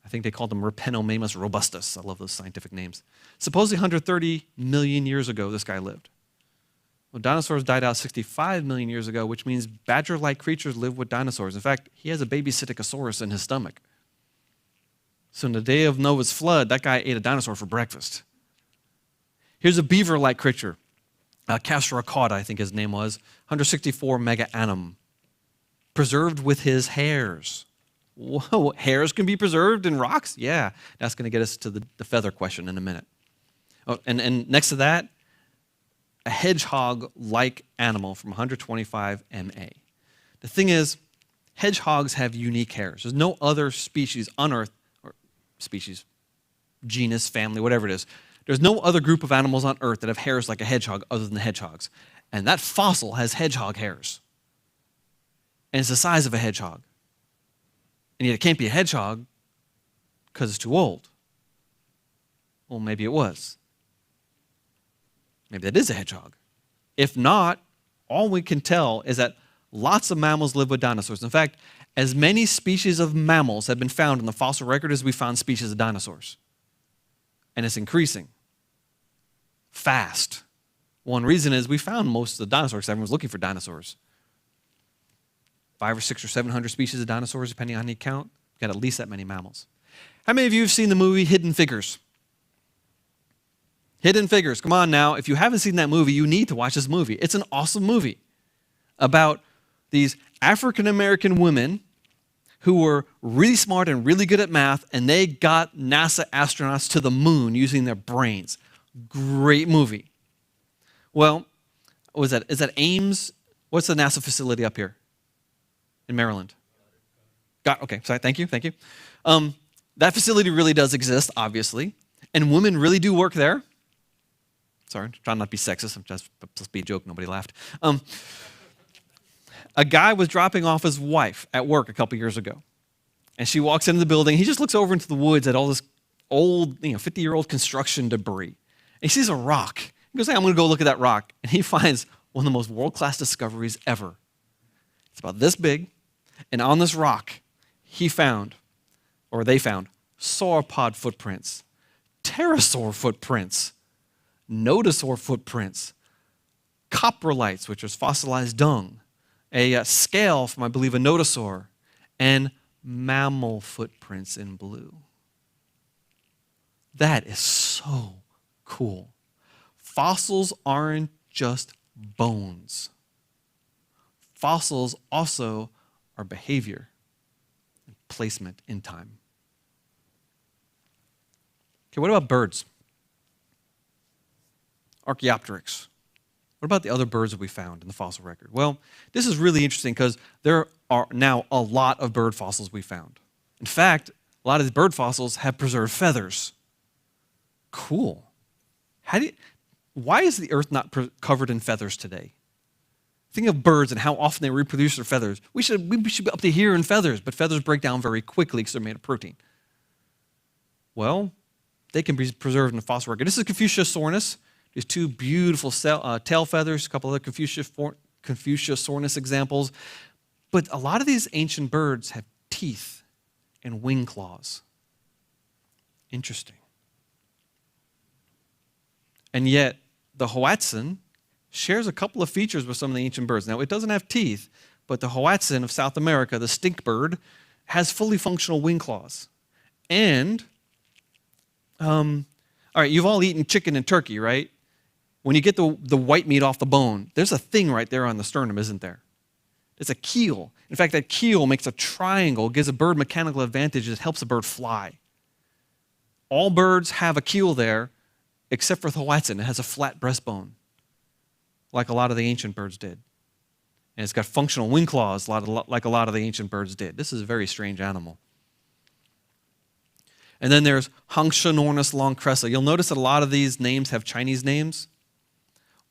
I think they called them Rhipenomamus robustus. I love those scientific names. Supposedly 130 million years ago, this guy lived. Well, dinosaurs died out 65 million years ago, which means badger-like creatures live with dinosaurs. In fact, he has a baby Psittacosaurus in his stomach. So in the day of Noah's flood, that guy ate a dinosaur for breakfast. Here's a beaver-like creature. Castoracauda, I think his name was. 164 mega annum. Preserved with his hairs. Whoa, hairs can be preserved in rocks? Yeah, that's going to get us to the feather question in a minute. Oh, and next to that, a hedgehog-like animal from 125 MA. The thing is, hedgehogs have unique hairs. There's no other species on Earth, or species, genus, family, whatever it is. There's no other group of animals on Earth that have hairs like a hedgehog other than the hedgehogs. And that fossil has hedgehog hairs. And it's the size of a hedgehog. And yet it can't be a hedgehog because it's too old. Well, maybe it was. Maybe that is a hedgehog. If not, all we can tell is that lots of mammals live with dinosaurs. In fact, as many species of mammals have been found in the fossil record as we found species of dinosaurs. And it's increasing fast. One reason is we found most of the dinosaurs. Everyone's looking for dinosaurs. 500 or 600 or 700 species of dinosaurs, depending on how you count. You've got at least that many mammals. How many of you have seen the movie Hidden Figures? Hidden Figures. Come on now. If you haven't seen that movie, you need to watch this movie. It's an awesome movie about these African-American women who were really smart and really good at math, and they got NASA astronauts to the moon using their brains. Great movie. Well, what is that? Is that Ames? What's the NASA facility up here in Maryland? Okay, sorry, thank you. That facility really does exist, obviously, and women really do work there. Sorry, trying not to be sexist. I'm just supposed to be a joke. Nobody laughed. A guy was dropping off his wife at work a couple years ago, and she walks into the building. He just looks over into the woods at all this old, 50-year-old construction debris. And he sees a rock. He goes, hey, I'm going to go look at that rock. And he finds one of the most world-class discoveries ever. It's about this big, and on this rock, they found sauropod footprints, pterosaur footprints, nodosaur footprints, coprolites, which is fossilized dung, a scale from, I believe, a nodosaur, and mammal footprints in blue. That is so cool. Fossils aren't just bones. Fossils also are behavior and placement in time. Okay, what about birds? Archaeopteryx. What about the other birds that we found in the fossil record? Well, this is really interesting because there are now a lot of bird fossils we found. In fact, a lot of these bird fossils have preserved feathers. Cool. Why is the earth not covered in feathers today? Think of birds and how often they reproduce their feathers. We should be up to here in feathers, but feathers break down very quickly because they're made of protein. Well, they can be preserved in the fossil record. This is Confuciusornis. There's two beautiful tail feathers, a couple of Confuciusornis examples. But a lot of these ancient birds have teeth and wing claws. Interesting. And yet, the Hoatzin shares a couple of features with some of the ancient birds. Now, it doesn't have teeth, but the Hoatzin of South America, the stink bird, has fully functional wing claws. And, all right, you've all eaten chicken and turkey, right? When you get the white meat off the bone, there's a thing right there on the sternum, isn't there? It's a keel. In fact, that keel makes a triangle, gives a bird mechanical advantage that helps a bird fly. All birds have a keel there, except for the Hoatzin. It has a flat breastbone, like a lot of the ancient birds did. And it's got functional wing claws, like a lot of the ancient birds did. This is a very strange animal. And then there's Hongshonornis longcressa. You'll notice that a lot of these names have Chinese names.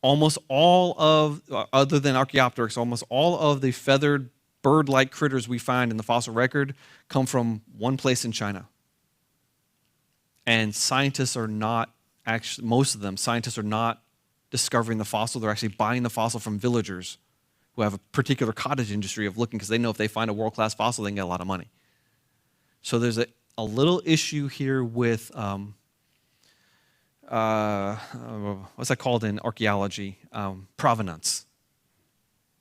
Almost all of, other than Archaeopteryx, almost all of the feathered bird-like critters we find in the fossil record come from one place in China. And scientists are not actually, most of them, scientists are not discovering the fossil. They're actually buying the fossil from villagers who have a particular cottage industry of looking because they know if they find a world-class fossil, they can get a lot of money. So there's a little issue here with what's that called in archaeology? Provenance.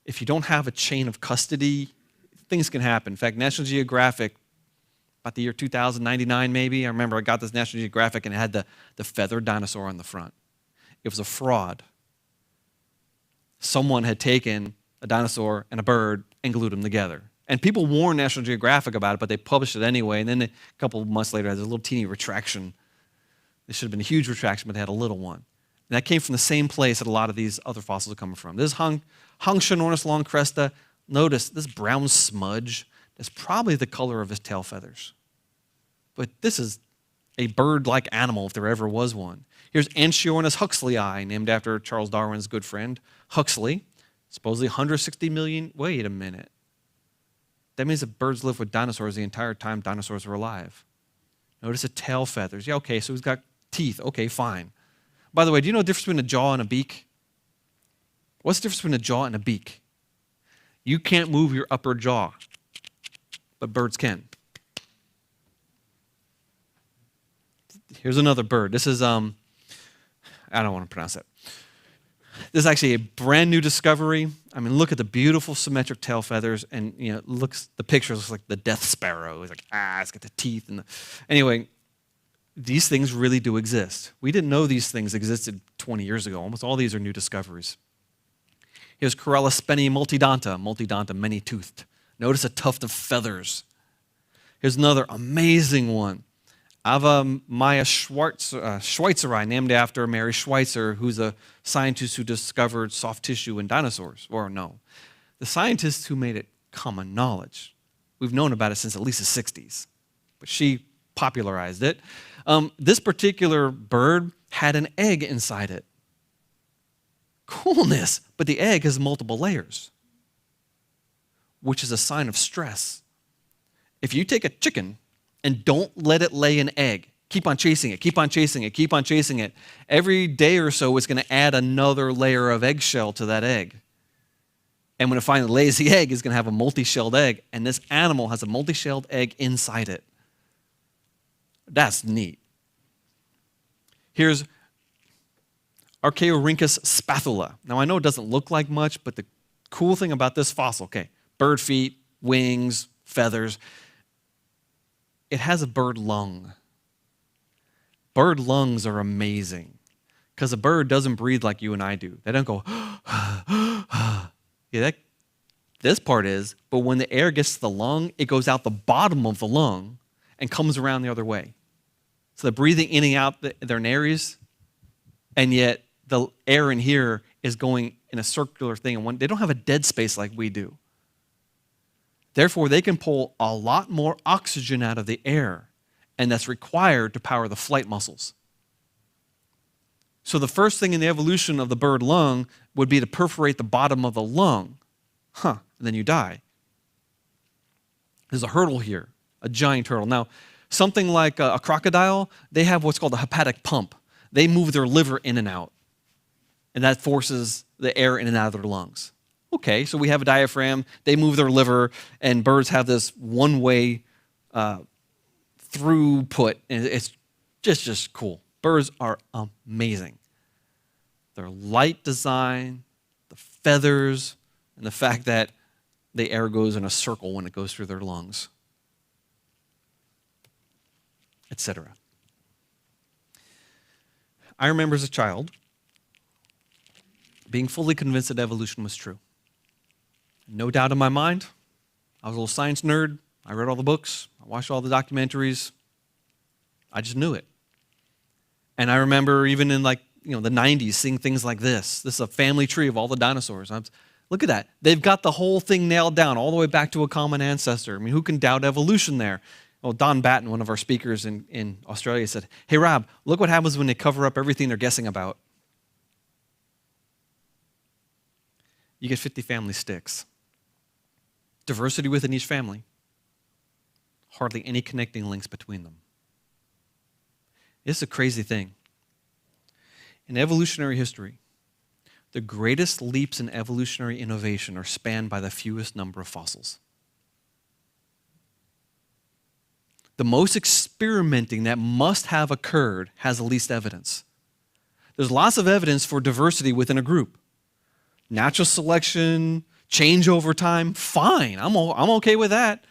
If you don't have a chain of custody, things can happen. In fact, National Geographic, about the year 2099 maybe, I remember I got this National Geographic and it had the feathered dinosaur on the front. It was a fraud. Someone had taken a dinosaur and a bird and glued them together. And people warned National Geographic about it, but they published it anyway. And then a couple of months later, there's a little teeny retraction. This should have been a huge retraction, but they had a little one. And that came from the same place that a lot of these other fossils are coming from. This is Hongshonornis long cresta. Notice this brown smudge is probably the color of his tail feathers. But this is a bird-like animal if there ever was one. Here's Anschiornis huxleyi, named after Charles Darwin's good friend, Huxley. Supposedly 160 million. Wait a minute. That means that birds lived with dinosaurs the entire time dinosaurs were alive. Notice the tail feathers. Yeah, okay, so he's got teeth. Okay, fine. By the way, do you know the difference between a jaw and a beak? What's the difference between a jaw and a beak? You can't move your upper jaw, but birds can. Here's another bird. This is, I don't want to pronounce it. This is actually a brand new discovery. I mean, look at the beautiful symmetric tail feathers, and the picture looks like the death sparrow. It's like, it's got the teeth. Anyway, these things really do exist. We didn't know these things existed 20 years ago. Almost all these are new discoveries. Here's Corella spenni multidonta, many-toothed. Notice a tuft of feathers. Here's another amazing one. Ava Maya Schweitzeri, named after Mary Schweitzer, who's a scientist who discovered soft tissue in dinosaurs. Or no, the scientist who made it common knowledge. We've known about it since at least the 60s, but she popularized it. This particular bird had an egg inside it. Coolness, but the egg has multiple layers, which is a sign of stress. If you take a chicken and don't let it lay an egg, keep on chasing it, keep on chasing it, keep on chasing it, every day or so it's going to add another layer of eggshell to that egg. And when it finally lays the egg, it's going to have a multi-shelled egg, and this animal has a multi-shelled egg inside it. That's neat. Here's Archaeorhynchus spathula. Now, I know it doesn't look like much, but the cool thing about this fossil, okay, bird feet, wings, feathers, it has a bird lung. Bird lungs are amazing because a bird doesn't breathe like you and I do. They don't go, yeah, this part is, but when the air gets to the lung, it goes out the bottom of the lung and comes around the other way. So they're breathing in and out their nares, and yet the air in here is going in a circular thing, and they don't have a dead space like we do. Therefore, they can pull a lot more oxygen out of the air, and that's required to power the flight muscles. So the first thing in the evolution of the bird lung would be to perforate the bottom of the lung. And then you die. There's a hurdle here, a giant hurdle. Now, something like a crocodile, they have what's called a hepatic pump. They move their liver in and out, and that forces the air in and out of their lungs. Okay, so we have a diaphragm, they move their liver, and birds have this one-way throughput, and it's just cool. Birds are amazing. Their light design, the feathers, and the fact that the air goes in a circle when it goes through their lungs, etc. I remember as a child being fully convinced that evolution was true. No doubt in my mind. I was a little science nerd. I read all the books. I watched all the documentaries. I just knew it. And I remember even in the 90s seeing things like this. This is a family tree of all the dinosaurs. Look at that. They've got the whole thing nailed down all the way back to a common ancestor. I mean, who can doubt evolution there? Well, Don Batten, one of our speakers in Australia, said, "Hey, Rob, look what happens when they cover up everything they're guessing about. You get 50 family sticks. Diversity within each family. Hardly any connecting links between them." It's a crazy thing. In evolutionary history, the greatest leaps in evolutionary innovation are spanned by the fewest number of fossils. The most experimenting that must have occurred has the least evidence. There's lots of evidence for diversity within a group. Natural selection, change over time, fine. I'm okay with that.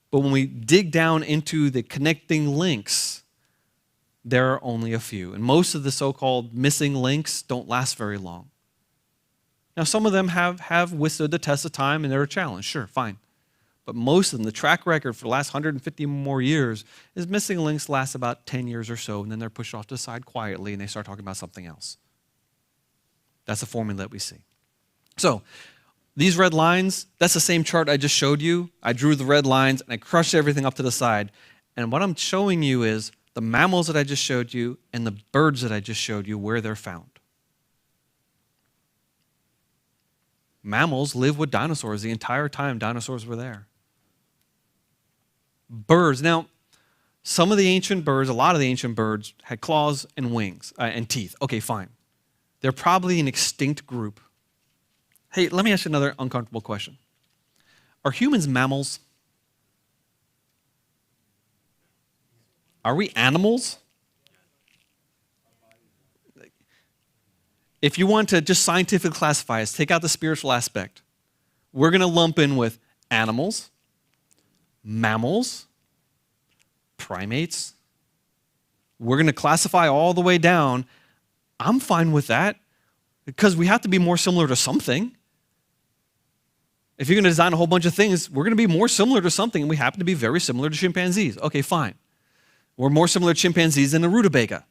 But when we dig down into the connecting links, there are only a few. And most of the so-called missing links don't last very long. Now, some of them have withstood the test of time and they're a challenge. Sure, fine. but most of them, the track record for the last 150 more years, is missing links last about 10 years or so, and then they're pushed off to the side quietly, and they start talking about something else. That's the formula that we see. So these red lines, that's the same chart I just showed you. I drew the red lines, and I crushed everything up to the side. And what I'm showing you is the mammals that I just showed you and the birds that I just showed you, where they're found. Mammals live with dinosaurs the entire time dinosaurs were there. Birds, now, some of the ancient birds, a lot of the ancient birds had claws and wings and teeth. Okay, fine. They're probably an extinct group. Hey, let me ask you another uncomfortable question. Are humans mammals? Are we animals? If you want to just scientifically classify us, take out the spiritual aspect, we're going to lump in with animals, mammals, primates. We're going to classify all the way down. I'm fine with that because we have to be more similar to something. If you're going to design a whole bunch of things, we're going to be more similar to something, and we happen to be very similar to chimpanzees. Okay, fine. We're more similar to chimpanzees than a rutabaga.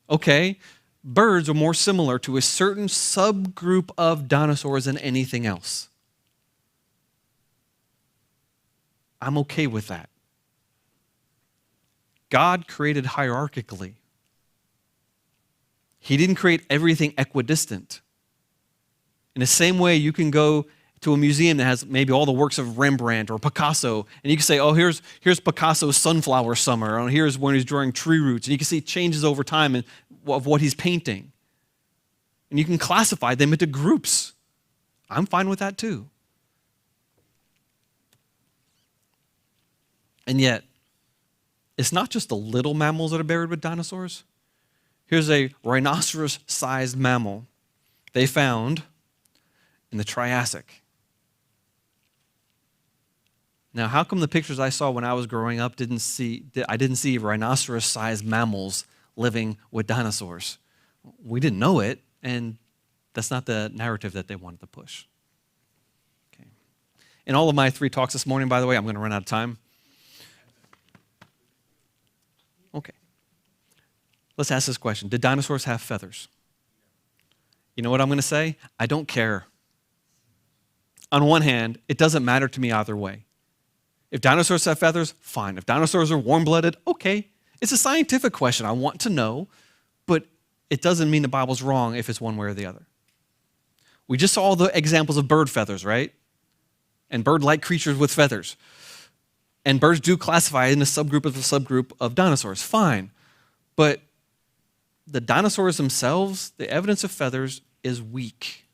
Okay, birds are more similar to a certain subgroup of dinosaurs than anything else. I'm okay with that. God created hierarchically. He didn't create everything equidistant. In the same way, you can go to a museum that has maybe all the works of Rembrandt or Picasso, and you can say, oh, here's Picasso's Sunflower Summer, or here's when he's drawing tree roots, and you can see changes over time of what he's painting. And you can classify them into groups. I'm fine with that too. And yet, it's not just the little mammals that are buried with dinosaurs. Here's a rhinoceros-sized mammal they found in the Triassic. Now, how come the pictures I saw when I was growing up I didn't see rhinoceros-sized mammals living with dinosaurs? We didn't know it, and that's not the narrative that they wanted to push. Okay. In all of my 3 talks this morning, by the way, I'm going to run out of time. Okay. Let's ask this question. Did dinosaurs have feathers? You know what I'm going to say? I don't care. On one hand, it doesn't matter to me either way. If dinosaurs have feathers, fine. If dinosaurs are warm-blooded, okay. It's a scientific question. I want to know, but it doesn't mean the Bible's wrong if it's one way or the other. We just saw the examples of bird feathers, right? And bird-like creatures with feathers. And birds do classify in a subgroup of dinosaurs, fine. But the dinosaurs themselves, the evidence of feathers is weak.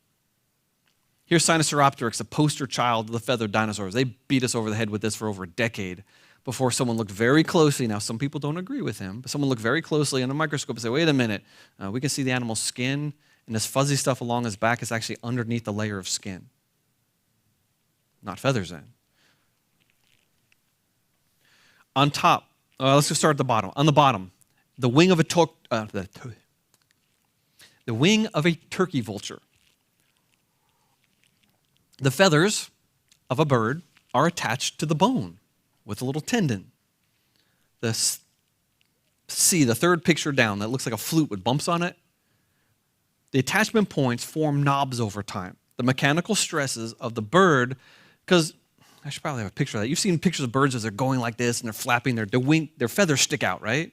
Here's Sinosauropteryx, a poster child of the feathered dinosaurs. They beat us over the head with this for over a decade before someone looked very closely. Now, some people don't agree with him, but someone looked very closely under a microscope and said, wait a minute, we can see the animal's skin, and this fuzzy stuff along his back is actually underneath the layer of skin. Not feathers then. On top, let's just start at the bottom. On the bottom, the wing of a turkey vulture. The feathers of a bird are attached to the bone with a little tendon. See the third picture down that looks like a flute with bumps on it? The attachment points form knobs over time. The mechanical stresses of the bird, because I should probably have a picture of that. You've seen pictures of birds as they're going like this and they're flapping, their feathers stick out, right?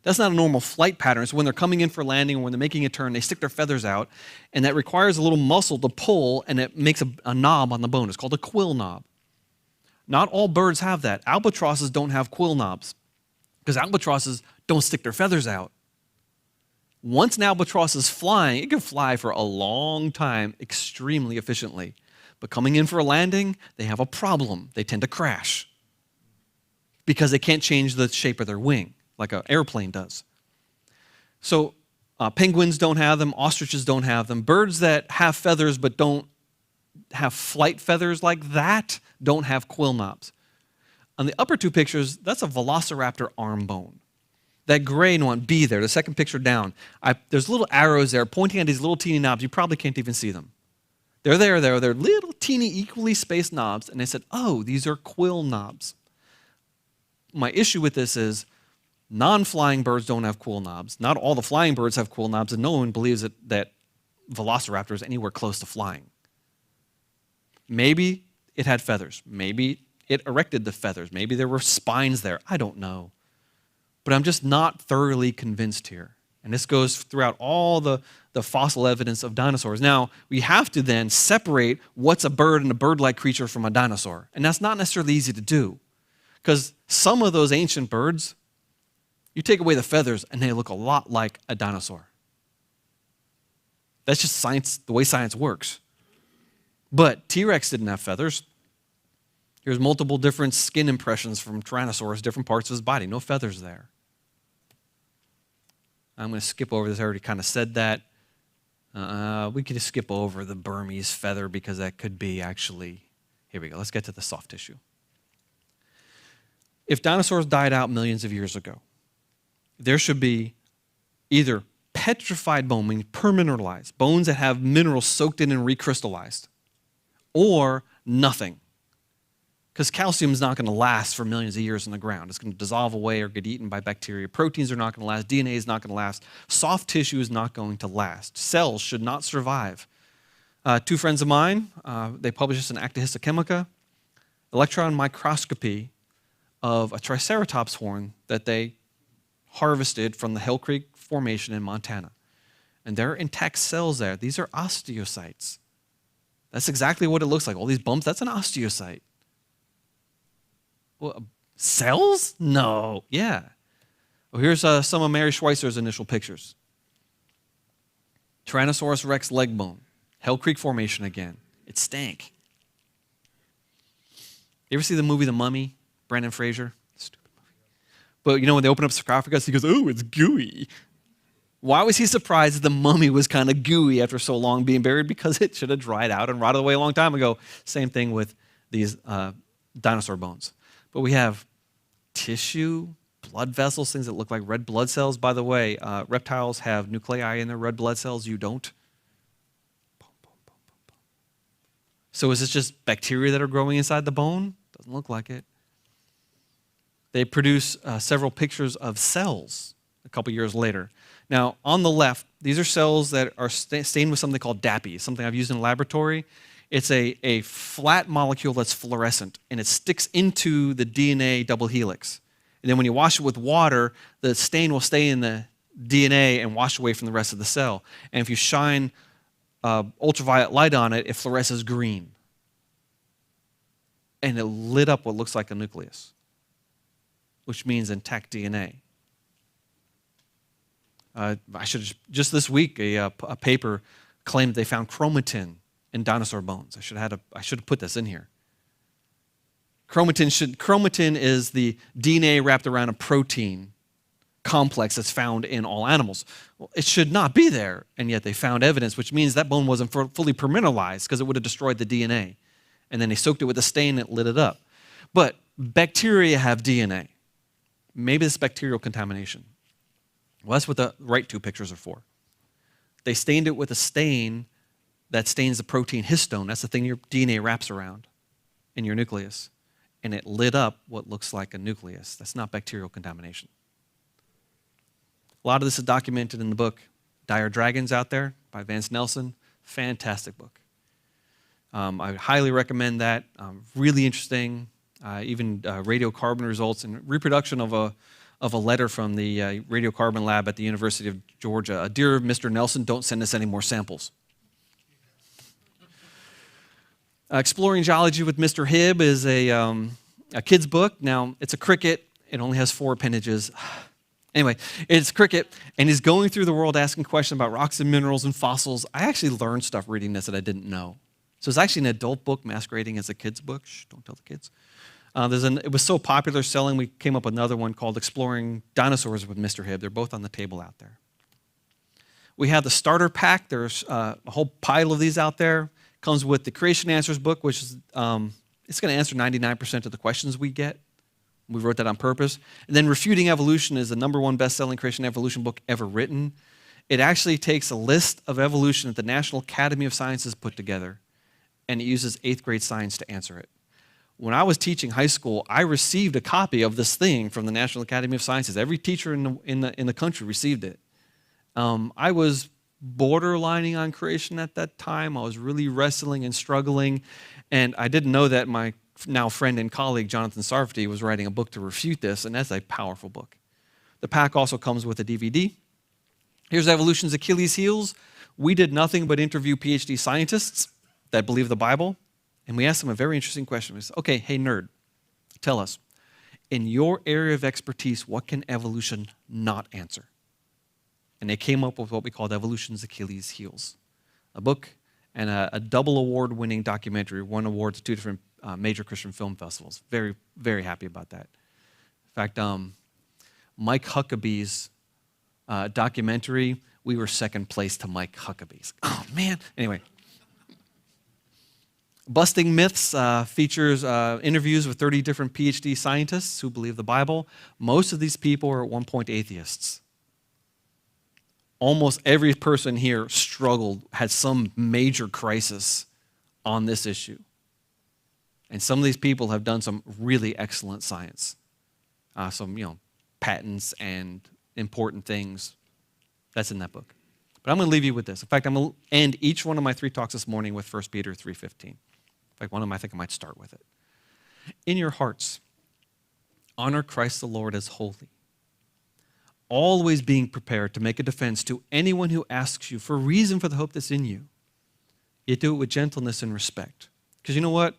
That's not a normal flight pattern. So when they're coming in for landing or when they're making a turn, they stick their feathers out, and that requires a little muscle to pull, and it makes a knob on the bone. It's called a quill knob. Not all birds have that. Albatrosses don't have quill knobs because albatrosses don't stick their feathers out. Once an albatross is flying, it can fly for a long time extremely efficiently. But coming in for a landing, they have a problem. They tend to crash because they can't change the shape of their wing like an airplane does. So penguins don't have them, ostriches don't have them. Birds that have feathers but don't have flight feathers like that don't have quill knobs. On the upper 2 pictures, that's a velociraptor arm bone. That gray one, B there, the second picture down, there's little arrows there pointing at these little teeny knobs. You probably can't even see them. They're little teeny equally spaced knobs, and they said, oh, these are quill knobs. My issue with this is non-flying birds don't have quill knobs. Not all the flying birds have quill knobs, and no one believes that Velociraptor is anywhere close to flying. Maybe it had feathers. Maybe it erected the feathers. Maybe there were spines there. I don't know. But I'm just not thoroughly convinced here. And this goes throughout all the fossil evidence of dinosaurs. Now, we have to then separate what's a bird and a bird-like creature from a dinosaur. And that's not necessarily easy to do. Because some of those ancient birds, you take away the feathers and they look a lot like a dinosaur. That's just science, the way science works. But T-Rex didn't have feathers. Here's multiple different skin impressions from Tyrannosaurus, different parts of his body, no feathers there. I'm going to skip over this. I already kind of said that. We could just skip over the Burmese feather because that could be actually, here we go. Let's get to the soft tissue. If dinosaurs died out millions of years ago, there should be either petrified bone, meaning permineralized, bones that have minerals soaked in and recrystallized, or nothing. Because calcium is not going to last for millions of years in the ground. It's going to dissolve away or get eaten by bacteria. Proteins are not going to last. DNA is not going to last. Soft tissue is not going to last. Cells should not survive. Two friends of mine, they published this in Acta Histochemica, electron microscopy of a Triceratops horn that they harvested from the Hell Creek Formation in Montana. And there are intact cells there. These are osteocytes. That's exactly what it looks like. All these bumps, that's an osteocyte. Well, cells? No. Yeah. Well, here's some of Mary Schweitzer initial pictures. Tyrannosaurus rex leg bone. Hell Creek Formation again. It stank. You ever see the movie The Mummy? Brendan Fraser? Stupid movie. But you know when they open up sarcophagus, he goes, oh, it's gooey. Why was he surprised that the mummy was kind of gooey after so long being buried? Because it should have dried out and rotted away a long time ago. Same thing with these dinosaur bones. But we have tissue, blood vessels, things that look like red blood cells. By the way, reptiles have nuclei in their red blood cells. You don't. So is this just bacteria that are growing inside the bone? Doesn't look like it. They produce several pictures of cells a couple years later. Now, on the left, these are cells that are stained with something called DAPI, something I've used in the laboratory. It's a flat molecule that's fluorescent, and it sticks into the DNA double helix. And then when you wash it with water, the stain will stay in the DNA and wash away from the rest of the cell. And if you shine ultraviolet light on it, it fluoresces green. And it lit up what looks like a nucleus, which means intact DNA. Just this week, a paper claimed they found chromatin in dinosaur bones. I should have put this in here. Chromatin is the DNA wrapped around a protein complex that's found in all animals. Well, it should not be there, and yet they found evidence, which means that bone wasn't fully permineralized because it would have destroyed the DNA. And then they soaked it with a stain and it lit it up. But bacteria have DNA. Maybe it's bacterial contamination. Well, that's what the right two pictures are for. They stained it with a stain that stains the protein histone. That's the thing your DNA wraps around in your nucleus. And it lit up what looks like a nucleus. That's not bacterial contamination. A lot of this is documented in the book Dire Dragons out there by Vance Nelson. Fantastic book. I highly recommend that. Really interesting. Even radiocarbon results and reproduction of a letter from the radiocarbon lab at the University of Georgia. Dear Mr. Nelson, don't send us any more samples. Exploring Geology with Mr. Hibb is a kid's book. Now, it's a cricket. It only has 4 appendages. Anyway, it's cricket, and he's going through the world asking questions about rocks and minerals and fossils. I actually learned stuff reading this that I didn't know. So it's actually an adult book masquerading as a kid's book. Shh, don't tell the kids. It was so popular selling, we came up with another one called Exploring Dinosaurs with Mr. Hibb. They're both on the table out there. We have the starter pack. There's a whole pile of these out there. Comes with the Creation Answers book, which is it's going to answer 99% of the questions we get. We wrote that on purpose. And then Refuting Evolution is the #1 best-selling creation evolution book ever written. It actually takes a list of evolution that the National Academy of Sciences put together, and it uses 8th grade science to answer it. When I was teaching high school, I received a copy of this thing from the National Academy of Sciences. Every teacher in the country received it. I was borderlining on creation at that time. I was really wrestling and struggling, and I didn't know that my now friend and colleague, Jonathan Sarfati, was writing a book to refute this, and that's a powerful book. The pack also comes with a DVD. Here's Evolution's Achilles heels. We did nothing but interview PhD scientists that believe the Bible, and we asked them a very interesting question. We said, okay, hey, nerd, tell us, in your area of expertise, what can evolution not answer? And they came up with what we called Evolution's Achilles heels, a book and a double award-winning documentary, won awards at 2 different major Christian film festivals. Very, very happy about that. In fact, Mike Huckabee's documentary, we were second place to Mike Huckabee's. Oh, man. Anyway. Busting Myths features interviews with 30 different PhD scientists who believe the Bible. Most of these people are at one point atheists. Almost every person here struggled, had some major crisis on this issue. And some of these people have done some really excellent science. Some, patents and important things. That's in that book. But I'm going to leave you with this. In fact, I'm going to end each one of my 3 talks this morning with 1 Peter 3:15. In fact, one of them I think I might start with it. In your hearts, honor Christ the Lord as holy, always being prepared to make a defense to anyone who asks you for a reason for the hope that's in you. Yet do it with gentleness and respect. Because you know what?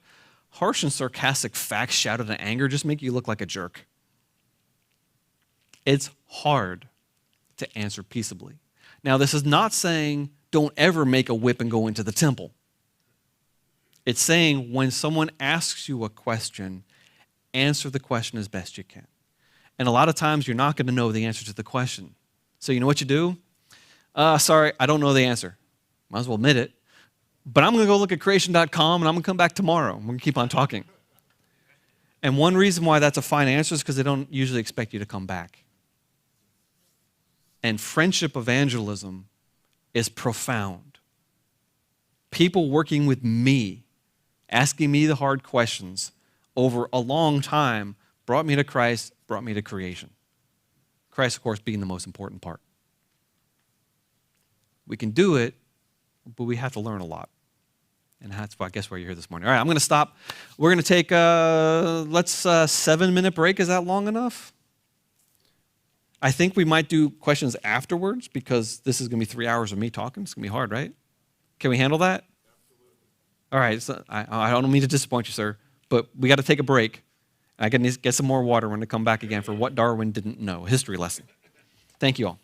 Harsh and sarcastic facts shouted in anger just make you look like a jerk. It's hard to answer peaceably. Now, this is not saying don't ever make a whip and go into the temple. It's saying when someone asks you a question, answer the question as best you can. And a lot of times you're not going to know the answer to the question. So you know what you do? Sorry, I don't know the answer. Might as well admit it. But I'm going to go look at creation.com and I'm going to come back tomorrow. I'm going to keep on talking. And one reason why that's a fine answer is because they don't usually expect you to come back. And friendship evangelism is profound. People working with me, asking me the hard questions over a long time brought me to Christ, brought me to creation. Christ, of course, being the most important part. We can do it, but we have to learn a lot. And that's why I guess why you're here this morning. All right, I'm going to stop. We're going to take a 7-minute break. Is that long enough? I think we might do questions afterwards because this is going to be 3 hours of me talking. It's going to be hard, right? Can we handle that? Absolutely. All right. So I don't mean to disappoint you, sir, but we got to take a break. I can get some more water when I come back again for what Darwin didn't know, a history lesson. Thank you all.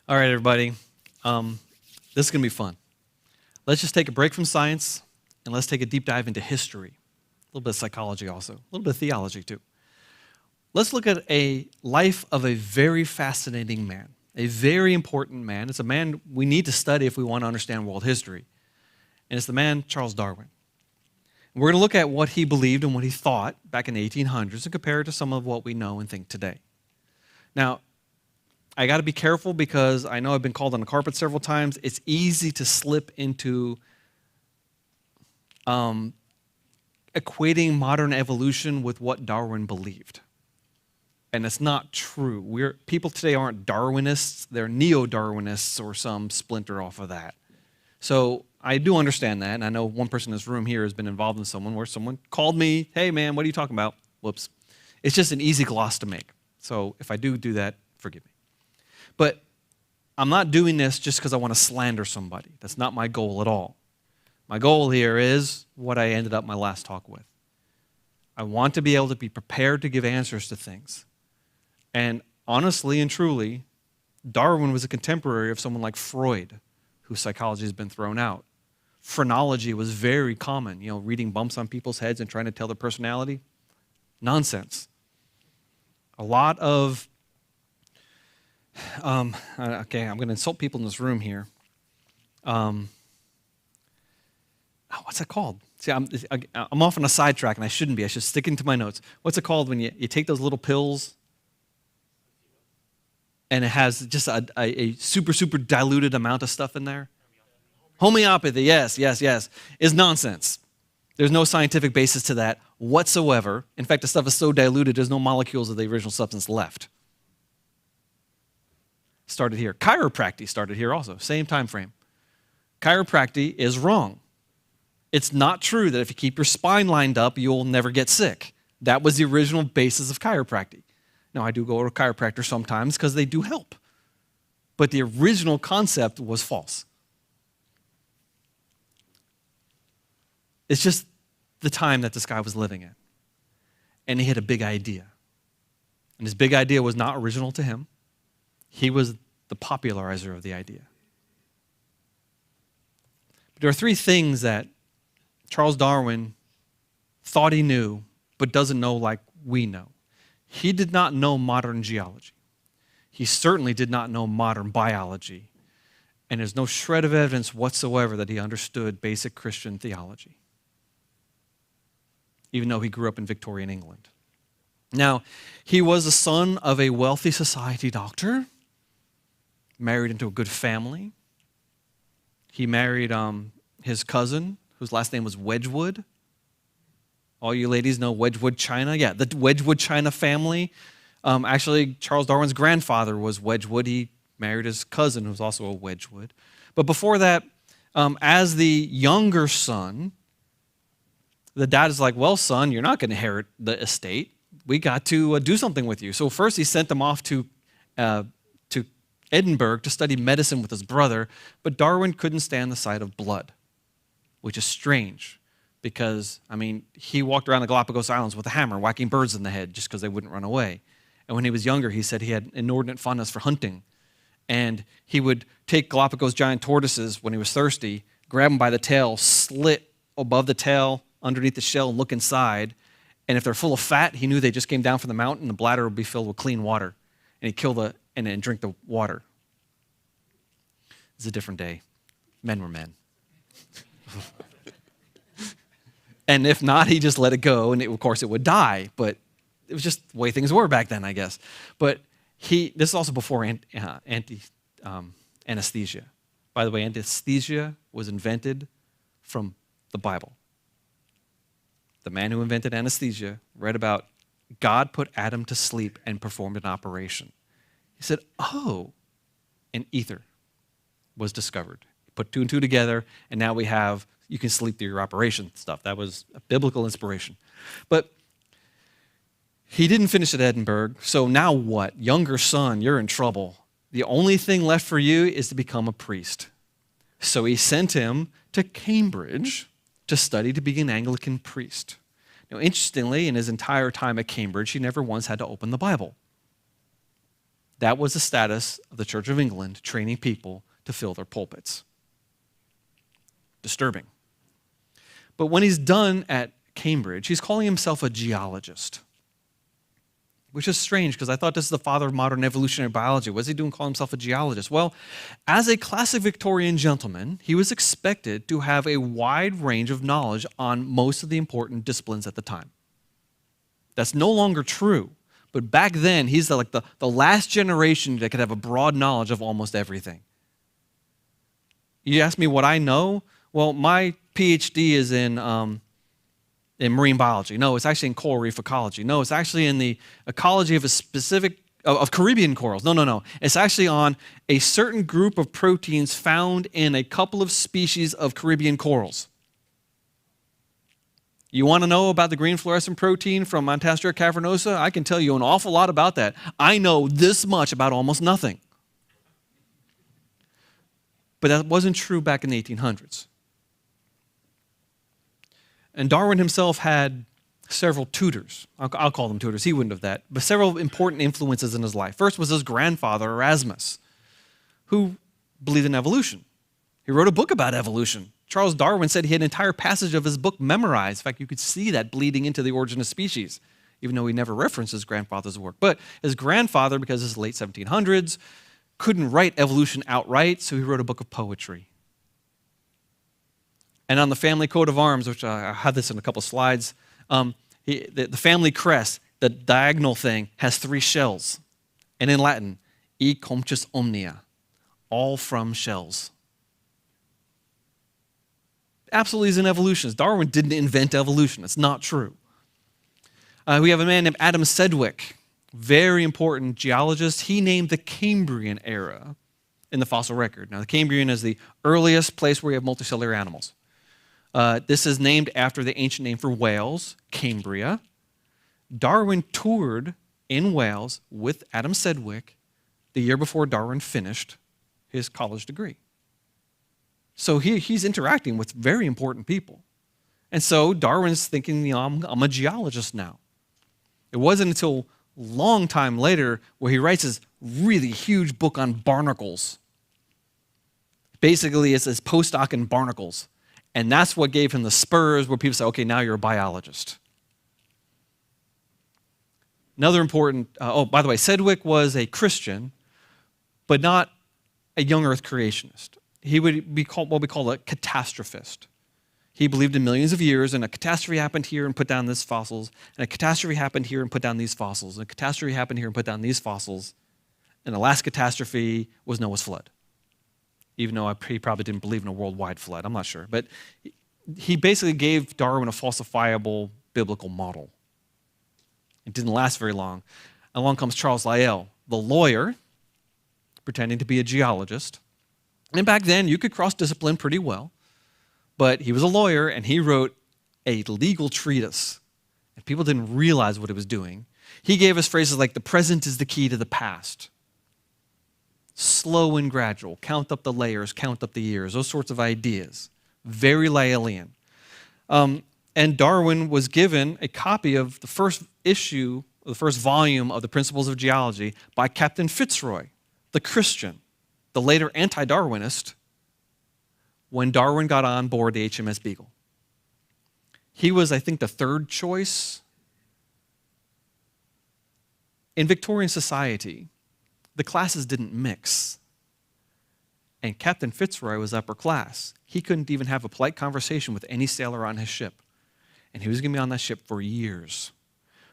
All right, everybody. This is going to be fun. Let's just take a break from science and let's take a deep dive into history. A little bit of psychology also, a little bit of theology too. Let's look at a life of a very fascinating man, a very important man. It's a man we need to study if we want to understand world history. And it's the man Charles Darwin. And we're going to look at what he believed and what he thought back in the 1800s and compare it to some of what we know and think today. Now, I got to be careful because I know I've been called on the carpet several times. It's easy to slip into equating modern evolution with what Darwin believed. And it's not true. People today aren't Darwinists, they're neo-Darwinists or some splinter off of that. So I do understand that, and I know one person in this room here has been involved in someone where someone called me, hey man, what are you talking about? Whoops. It's just an easy gloss to make. So if I do that, forgive me. But I'm not doing this just because I want to slander somebody. That's not my goal at all. My goal here is what I ended up my last talk with. I want to be able to be prepared to give answers to things. And honestly and truly, Darwin was a contemporary of someone like Freud, whose psychology has been thrown out. Phrenology was very common, reading bumps on people's heads and trying to tell their personality. Nonsense. A lot of okay, I'm going to insult people in this room here. What's it called? See, I'm off on a sidetrack, and I shouldn't be. I should stick into my notes. What's it called when you take those little pills, and it has just a super, super diluted amount of stuff in there? Homeopathy, yes, is nonsense. There's no scientific basis to that whatsoever. In fact, the stuff is so diluted, there's no molecules of the original substance left. Started here. Chiropractic started here also, same time frame. Chiropractic is wrong. It's not true that if you keep your spine lined up, you'll never get sick. That was the original basis of chiropractic. Now, I do go to a chiropractor sometimes because they do help. But the original concept was false. It's just the time that this guy was living in. And he had a big idea. And his big idea was not original to him. He was the popularizer of the idea. But there are three things that Charles Darwin thought he knew, but doesn't know like we know. He did not know modern geology. He certainly did not know modern biology. And there's no shred of evidence whatsoever that he understood basic Christian theology, even though he grew up in Victorian England. Now, he was the son of a wealthy society doctor, married into a good family. He married his cousin, whose last name was Wedgwood. All you ladies know Wedgwood, China. Yeah, the Wedgwood, China family. Actually, Charles Darwin's grandfather was Wedgwood. He married his cousin, who was also a Wedgwood. But before that, as the younger son, the dad is like, well, son, you're not going to inherit the estate. We got to do something with you. So first he sent them off to Edinburgh to study medicine with his brother, but Darwin couldn't stand the sight of blood, which is strange because, he walked around the Galapagos Islands with a hammer, whacking birds in the head just because they wouldn't run away. And when he was younger, he said he had inordinate fondness for hunting. And he would take Galapagos giant tortoises when he was thirsty, grab them by the tail, slit above the tail, underneath the shell, and look inside. And if they're full of fat, he knew they just came down from the mountain, the bladder would be filled with clean water. And he'd kill and then drink the water. It's a different day. Men were men. And if not, he just let it go, and of course it would die. But it was just the way things were back then, I guess. But this is also before anesthesia. By the way, anesthesia was invented from the Bible. The man who invented anesthesia read about God put Adam to sleep and performed an operation. He said, an ether was discovered. Put two and two together, and now you can sleep through your operation stuff. That was a biblical inspiration. But he didn't finish at Edinburgh, so now what? Younger son, you're in trouble. The only thing left for you is to become a priest. So he sent him to Cambridge to study to be an Anglican priest. Now, interestingly, in his entire time at Cambridge, he never once had to open the Bible. That was the status of the Church of England, training people to fill their pulpits. Disturbing. But when he's done at Cambridge, he's calling himself a geologist, which is strange because I thought this is the father of modern evolutionary biology. What is he doing calling himself a geologist? Well, as a classic Victorian gentleman, he was expected to have a wide range of knowledge on most of the important disciplines at the time. That's no longer true. But back then, he's the last generation that could have a broad knowledge of almost everything. You ask me what I know? Well, my PhD is in marine biology. No, it's actually in coral reef ecology. No, it's actually in the ecology of a specific, of Caribbean corals. No. It's actually on a certain group of proteins found in a couple of species of Caribbean corals. You want to know about the green fluorescent protein from Montastraea cavernosa? I can tell you an awful lot about that. I know this much about almost nothing. But that wasn't true back in the 1800s. And Darwin himself had several tutors. I'll call them tutors. He wouldn't have that. But several important influences in his life. First was his grandfather, Erasmus, who believed in evolution. He wrote a book about evolution. Charles Darwin said he had an entire passage of his book memorized. In fact, you could see that bleeding into The Origin of Species, even though he never referenced his grandfather's work. But his grandfather, because it's the late 1700s, couldn't write evolution outright, so he wrote a book of poetry. And on the family coat of arms, which I had this in a couple slides, the family crest, the diagonal thing, has 3 shells. And in Latin, e comcis omnia, all from shells. Absolutely is an evolutionist. Darwin didn't invent evolution. It's not true. We have a man named Adam Sedgwick, very important geologist. He named the Cambrian era in the fossil record. Now, the Cambrian is the earliest place where we have multicellular animals. This is named after the ancient name for Wales, Cambria. Darwin toured in Wales with Adam Sedgwick the year before Darwin finished his college degree. So he's interacting with very important people. And so Darwin's thinking, I'm a geologist now. It wasn't until a long time later where he writes his really huge book on barnacles. Basically, it's his postdoc in barnacles. And that's what gave him the spurs where people say, okay, now you're a biologist. Another important, by the way, Sedgwick was a Christian, but not a young earth creationist. He would be called what we call a catastrophist. He believed in millions of years, and a catastrophe happened here and put down these fossils, and a catastrophe happened here and put down these fossils, and a catastrophe happened here and put down these fossils, and the last catastrophe was Noah's flood. Even though he probably didn't believe in a worldwide flood, I'm not sure. But he basically gave Darwin a falsifiable biblical model. It didn't last very long. Along comes Charles Lyell, the lawyer, pretending to be a geologist. And back then, you could cross-discipline pretty well. But he was a lawyer, and he wrote a legal treatise. And people didn't realize what he was doing. He gave us phrases like, the present is the key to the past. Slow and gradual. Count up the layers, count up the years. Those sorts of ideas. Very Lyellian. And Darwin was given a copy of the first issue, the first volume of the Principles of Geology by Captain Fitzroy, the Christian, the later anti-Darwinist, when Darwin got on board the HMS Beagle. He was, I think, the 3rd choice. In Victorian society, the classes didn't mix. And Captain Fitzroy was upper class. He couldn't even have a polite conversation with any sailor on his ship. And he was going to be on that ship for years.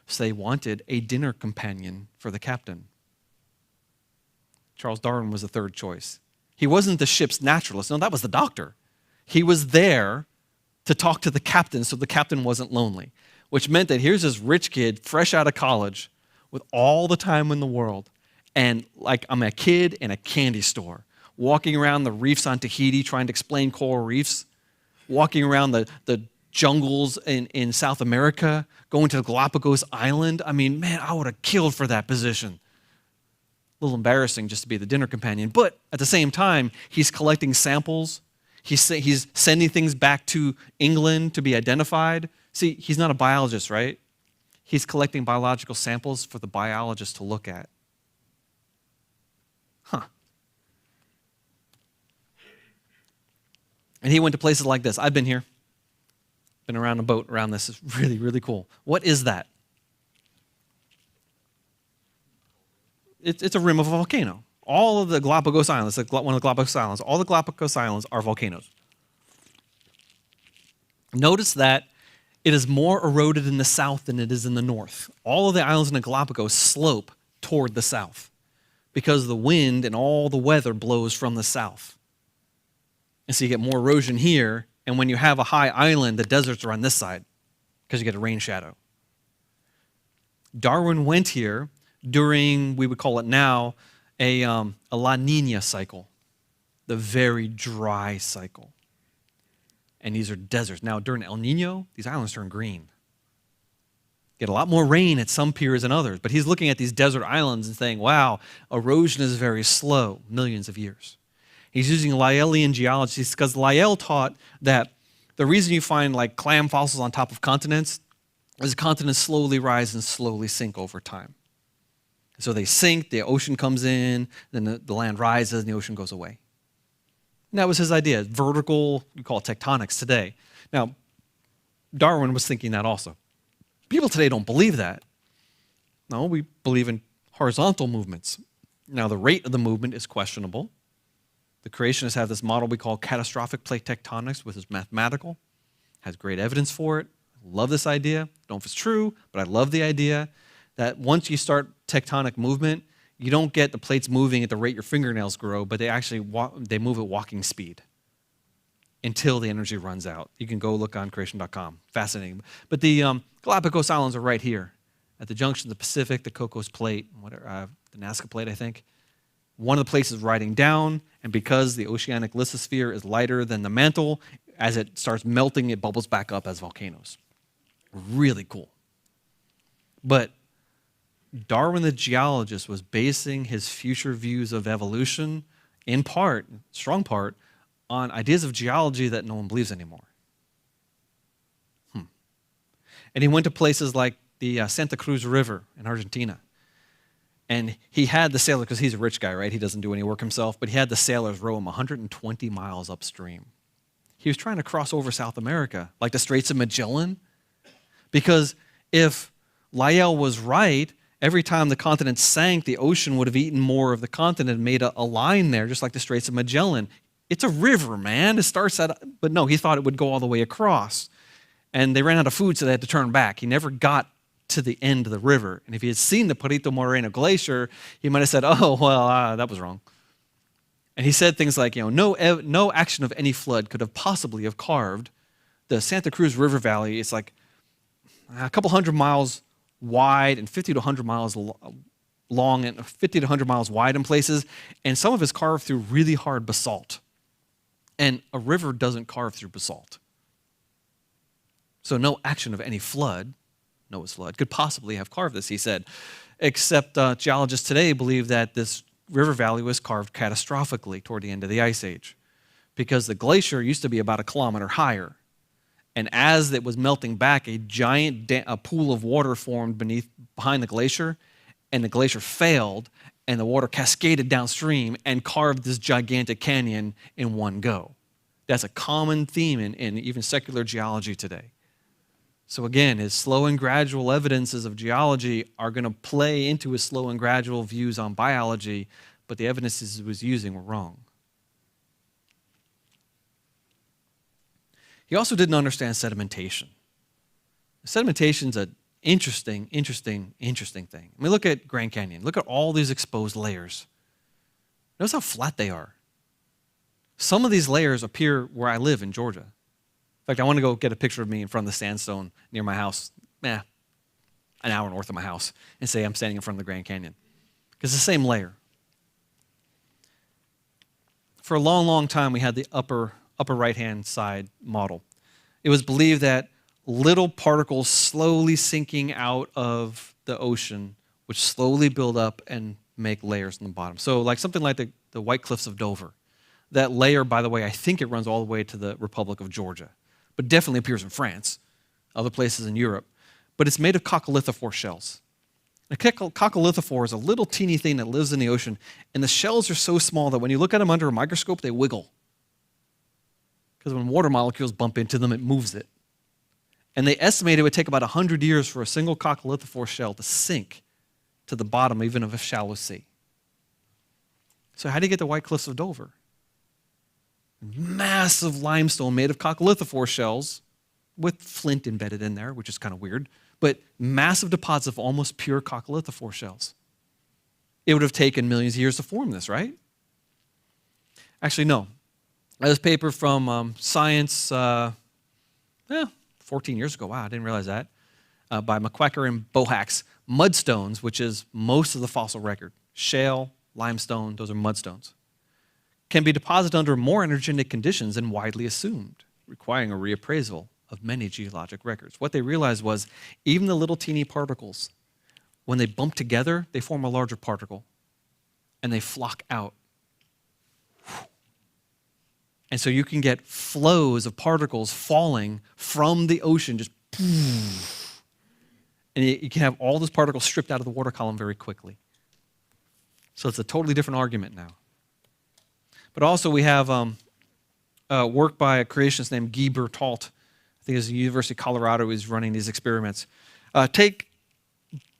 So they wanted a dinner companion for the captain. Charles Darwin was the 3rd choice. He wasn't the ship's naturalist. No, that was the doctor. He was there to talk to the captain so the captain wasn't lonely, which meant that here's this rich kid fresh out of college with all the time in the world. And like I'm a kid in a candy store, walking around the reefs on Tahiti trying to explain coral reefs, walking around the jungles in South America, going to the Galapagos Island. I mean, man, I would have killed for that position. A little embarrassing just to be the dinner companion. But at the same time, he's collecting samples. He's sending things back to England to be identified. See, he's not a biologist, right? He's collecting biological samples for the biologist to look at. And he went to places like this. I've been here, been around a boat around this. It's really, really cool. What is that? It's a rim of a volcano. All of the Galapagos Islands, like one of the Galapagos Islands, all the Galapagos Islands are volcanoes. Notice that it is more eroded in the south than it is in the north. All of the islands in the Galapagos slope toward the south because the wind and all the weather blows from the south. And so you get more erosion here, and when you have a high island, the deserts are on this side because you get a rain shadow. Darwin went here during, we would call it now, a La Nina cycle, the very dry cycle. And these are deserts. Now, during El Nino, these islands turn green. Get a lot more rain at some periods than others. But he's looking at these desert islands and saying, wow, erosion is very slow, millions of years. He's using Lyellian geology because Lyell taught that the reason you find like clam fossils on top of continents is the continents slowly rise and slowly sink over time. So they sink, the ocean comes in, then the land rises, and the ocean goes away. And that was his idea, vertical, we call it tectonics today. Now, Darwin was thinking that also. People today don't believe that. No, we believe in horizontal movements. Now, the rate of the movement is questionable. The creationists have this model we call catastrophic plate tectonics, which is mathematical, has great evidence for it. Love this idea. Don't know if it's true, but I love the idea that once you start tectonic movement, you don't get the plates moving at the rate your fingernails grow, but they move at walking speed until the energy runs out. You can go look on creation.com. Fascinating. But the Galapagos Islands are right here at the junction of the Pacific, the Cocos Plate, the Nazca Plate, I think. One of the places riding down, and because the oceanic lithosphere is lighter than the mantle, as it starts melting, it bubbles back up as volcanoes. Really cool. But Darwin the geologist was basing his future views of evolution, in part, strong part, on ideas of geology that no one believes anymore. And he went to places like the Santa Cruz River in Argentina. And he had the sailor, because he's a rich guy, right? He doesn't do any work himself, but he had the sailors row him 120 miles upstream. He was trying to cross over South America, like the Straits of Magellan. Because if Lyell was right, every time the continent sank, the ocean would have eaten more of the continent and made a line there, just like the Straits of Magellan. It's a river, man. It starts at, but no, he thought it would go all the way across. And they ran out of food, so they had to turn back. He never got to the end of the river. And if he had seen the Perito Moreno Glacier, he might have said, oh, well, that was wrong. And he said things like, no action of any flood could have possibly have carved the Santa Cruz River Valley. It's like a couple hundred miles wide and 50 to 100 miles long and 50 to 100 miles wide in places. And some of it's carved through really hard basalt. And a river doesn't carve through basalt. So no action of any flood, Noah's flood, could possibly have carved this, he said. Except geologists today believe that this river valley was carved catastrophically toward the end of the Ice Age because the glacier used to be about 1 kilometer higher. And as it was melting back, a giant a pool of water formed behind the glacier, and the glacier failed, and the water cascaded downstream and carved this gigantic canyon in one go. That's a common theme in even secular geology today. So again, his slow and gradual evidences of geology are going to play into his slow and gradual views on biology, but the evidences he was using were wrong. He also didn't understand sedimentation. Sedimentation is an interesting thing. I mean, look at Grand Canyon. Look at all these exposed layers. Notice how flat they are. Some of these layers appear where I live in Georgia. In fact, I want to go get a picture of me in front of the sandstone near my house, an hour north of my house, and say I'm standing in front of the Grand Canyon. Because it's the same layer. For a long, long time, we had the upper right-hand side model. It was believed that little particles slowly sinking out of the ocean would slowly build up and make layers in the bottom. So like something like the White Cliffs of Dover. That layer, by the way, I think it runs all the way to the Republic of Georgia, but definitely appears in France, other places in Europe. But it's made of coccolithophore shells. A coccolithophore is a little teeny thing that lives in the ocean, and the shells are so small that when you look at them under a microscope, they wiggle. Because when water molecules bump into them, it moves it. And they estimate it would take about 100 years for a single coccolithophore shell to sink to the bottom even of a shallow sea. So how do you get the White Cliffs of Dover? Massive limestone made of coccolithophore shells with flint embedded in there, which is kind of weird, but massive deposits of almost pure coccolithophore shells. It would have taken millions of years to form this, right? Actually, no. This paper from Science, 14 years ago. Wow, I didn't realize that. By McQuacker and Bohax. Mudstones, which is most of the fossil record. Shale, limestone, those are mudstones. Can be deposited under more energetic conditions than widely assumed, requiring a reappraisal of many geologic records. What they realized was even the little teeny particles, when they bump together, they form a larger particle, and they flock out. And so you can get flows of particles falling from the ocean, just poof. And you can have all those particles stripped out of the water column very quickly. So it's a totally different argument now. But also we have work by a creationist named Guy Bertalt. I think it's the University of Colorado who's running these experiments. Take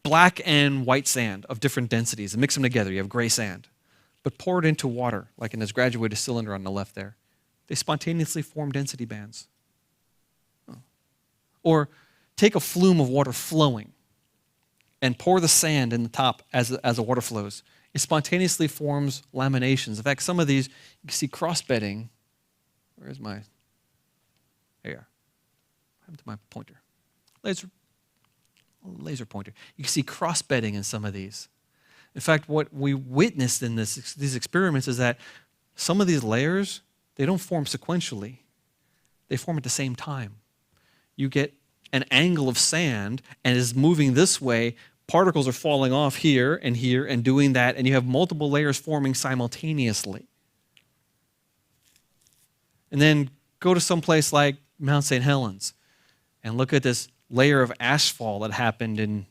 black and white sand of different densities and mix them together. You have gray sand. But pour it into water, like in this graduated cylinder on the left there. They spontaneously form density bands. Oh. Or take a flume of water flowing and pour the sand in the top as the water flows. It spontaneously forms laminations. In fact, some of these, you can see cross-bedding. Where's my, there you are. What happened to my pointer? Laser pointer. You can see cross-bedding in some of these. In fact, what we witnessed in these experiments is that some of these layers, they don't form sequentially. They form at the same time. You get an angle of sand and is moving this way. Particles are falling off here and doing that, and you have multiple layers forming simultaneously. And then go to some place like Mount St. Helens and look at this layer of ashfall that happened in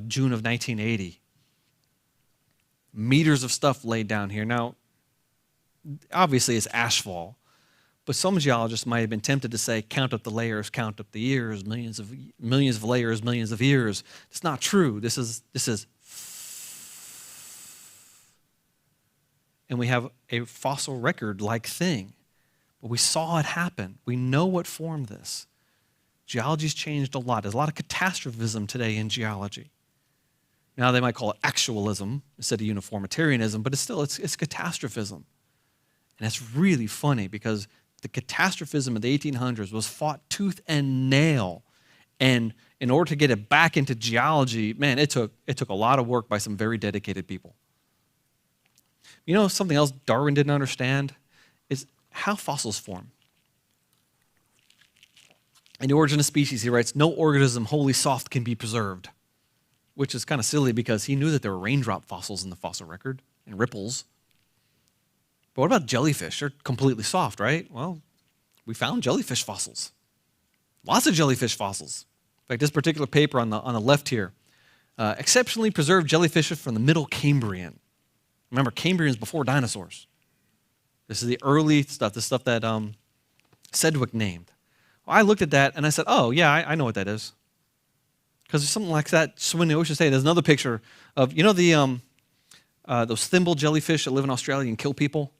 June of 1980. Meters of stuff laid down here. Now, obviously it's ashfall, but some geologists might have been tempted to say, count up the layers, count up the years, millions of layers, millions of years. It's not true. This is, and we have a fossil record-like thing, but we saw it happen. We know what formed this. Geology's changed a lot. There's a lot of catastrophism today in geology. Now they might call it actualism instead of uniformitarianism, but it's catastrophism. And it's really funny because the catastrophism of the 1800s was fought tooth and nail. And in order to get it back into geology, man, it took a lot of work by some very dedicated people. You know, something else Darwin didn't understand is how fossils form. In The Origin of Species, he writes, no organism wholly soft can be preserved, which is kind of silly because he knew that there were raindrop fossils in the fossil record and ripples. But what about jellyfish? They're completely soft, right? Well, we found jellyfish fossils. Lots of jellyfish fossils. In fact, this particular paper on the left here, exceptionally preserved jellyfish from the Middle Cambrian. Remember, Cambrian is before dinosaurs. This is the early stuff, the stuff that Sedgwick named. Well, I looked at that and I said, oh, yeah, I know what that is. Because there's something like that swimming in the ocean today. There's another picture of, you know, those thimble jellyfish that live in Australia and kill people?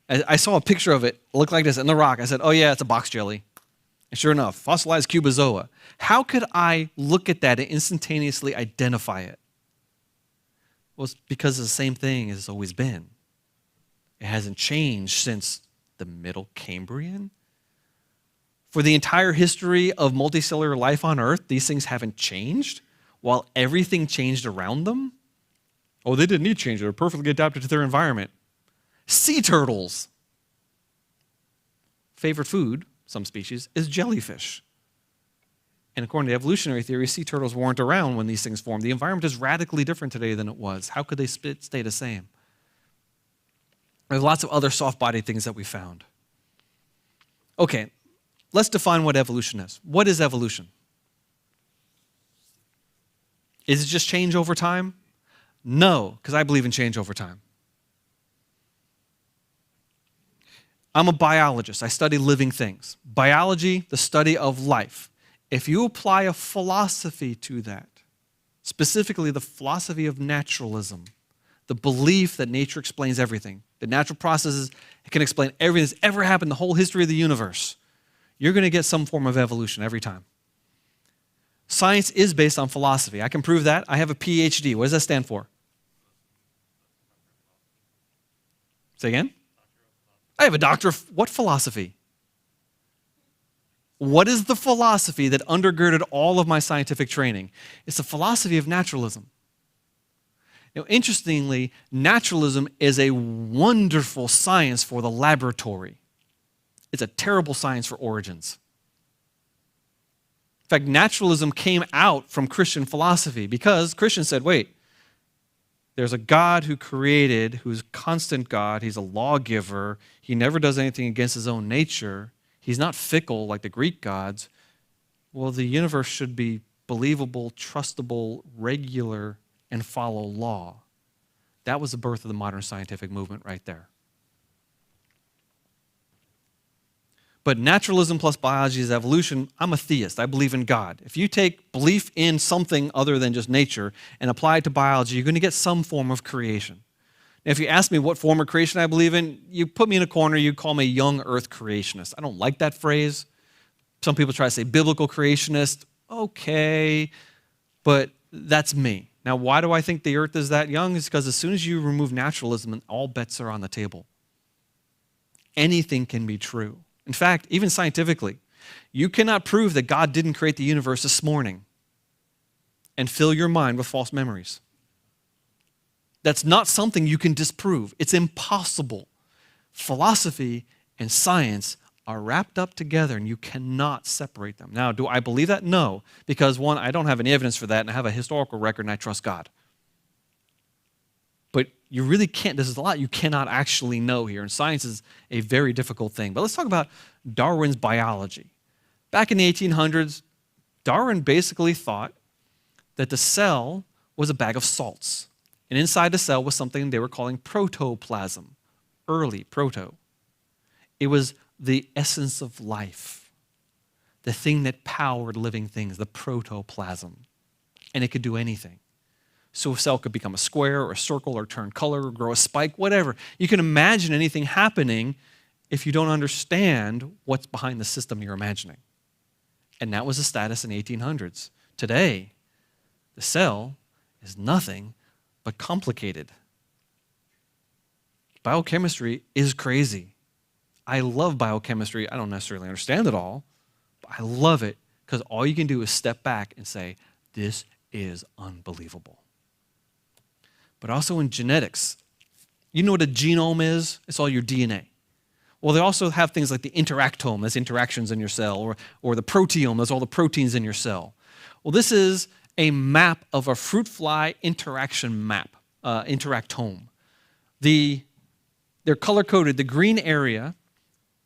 I saw a picture of it. It looked like this in the rock. I said, oh, yeah, it's a box jelly. And sure enough, fossilized cubozoa. How could I look at that and instantaneously identify it? Well, it's because it's the same thing as it's always been. It hasn't changed since the Middle Cambrian. For the entire history of multicellular life on Earth, these things haven't changed, while everything changed around them. Oh, they didn't need change. They were perfectly adapted to their environment. Sea turtles. Favorite food, some species, is jellyfish. And according to evolutionary theory, sea turtles weren't around when these things formed. The environment is radically different today than it was. How could they stay the same? There's lots of other soft-bodied things that we found. Okay, let's define what evolution is. What is evolution? Is it just change over time? No, because I believe in change over time. I'm a biologist. I study living things. Biology, the study of life. If you apply a philosophy to that, specifically the philosophy of naturalism, the belief that nature explains everything, that natural processes can explain everything that's ever happened in the whole history of the universe, you're going to get some form of evolution every time. Science is based on philosophy. I can prove that. I have a PhD. What does that stand for? Say again? I have a doctor of what philosophy? What is the philosophy that undergirded all of my scientific training? It's the philosophy of naturalism. Now, interestingly, naturalism is a wonderful science for the laboratory. It's a terrible science for origins. In fact, naturalism came out from Christian philosophy because Christians said, wait, there's a God who created, who's a constant God. He's a lawgiver. He never does anything against his own nature. He's not fickle like the Greek gods. Well, the universe should be believable, trustable, regular, and follow law. That was the birth of the modern scientific movement right there. But naturalism plus biology is evolution. I'm a theist. I believe in God. If you take belief in something other than just nature and apply it to biology, you're going to get some form of creation. Now, if you ask me what form of creation I believe in, you put me in a corner, you call me a young earth creationist. I don't like that phrase. Some people try to say biblical creationist. Okay, but that's me. Now, why do I think the earth is that young? It's because as soon as you remove naturalism, all bets are on the table. Anything can be true. In fact, even scientifically, you cannot prove that God didn't create the universe this morning and fill your mind with false memories. That's not something you can disprove. It's impossible. Philosophy and science are wrapped up together and you cannot separate them. Now, do I believe that? No, because one, I don't have any evidence for that and I have a historical record and I trust God. But you really can't, this is a lot you cannot actually know here, and science is a very difficult thing. But let's talk about Darwin's biology. Back in the 1800s, Darwin basically thought that the cell was a bag of salts. And inside the cell was something they were calling protoplasm, early proto. It was the essence of life, the thing that powered living things, the protoplasm. And it could do anything. So a cell could become a square or a circle or turn color or grow a spike, whatever. You can imagine anything happening if you don't understand what's behind the system you're imagining. And that was the status in the 1800s. Today, the cell is nothing but complicated. Biochemistry is crazy. I love biochemistry. I don't necessarily understand it all, but I love it because all you can do is step back and say, this is unbelievable. But also in genetics, you know what a genome is? It's all your DNA. Well, they also have things like the interactome, that's interactions in your cell, or the proteome, that's all the proteins in your cell. Well, this is a map of a fruit fly interaction map, interactome. They're color-coded. The green area,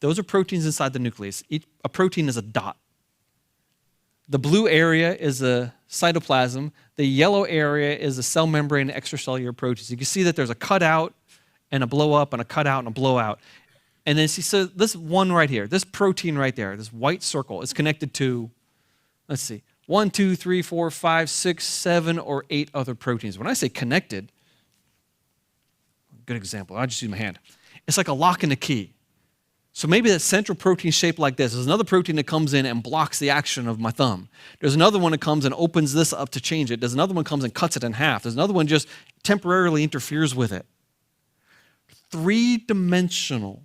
those are proteins inside the nucleus. A protein is a dot. The blue area is a cytoplasm. The yellow area is the cell membrane and extracellular proteins. You can see that there's a cutout and a blow up and a cutout and a blowout. And then see, so this one right here, this protein right there, this white circle is connected to, let's see, 1, 2, 3, 4, 5, 6, 7, or 8 other proteins. When I say connected, good example, I'll just use my hand. It's like a lock and a key. So maybe that central protein shaped like this. There's another protein that comes in and blocks the action of my thumb. There's another one that comes and opens this up to change it. There's another one that comes and cuts it in half. There's another one just temporarily interferes with it. 3-dimensional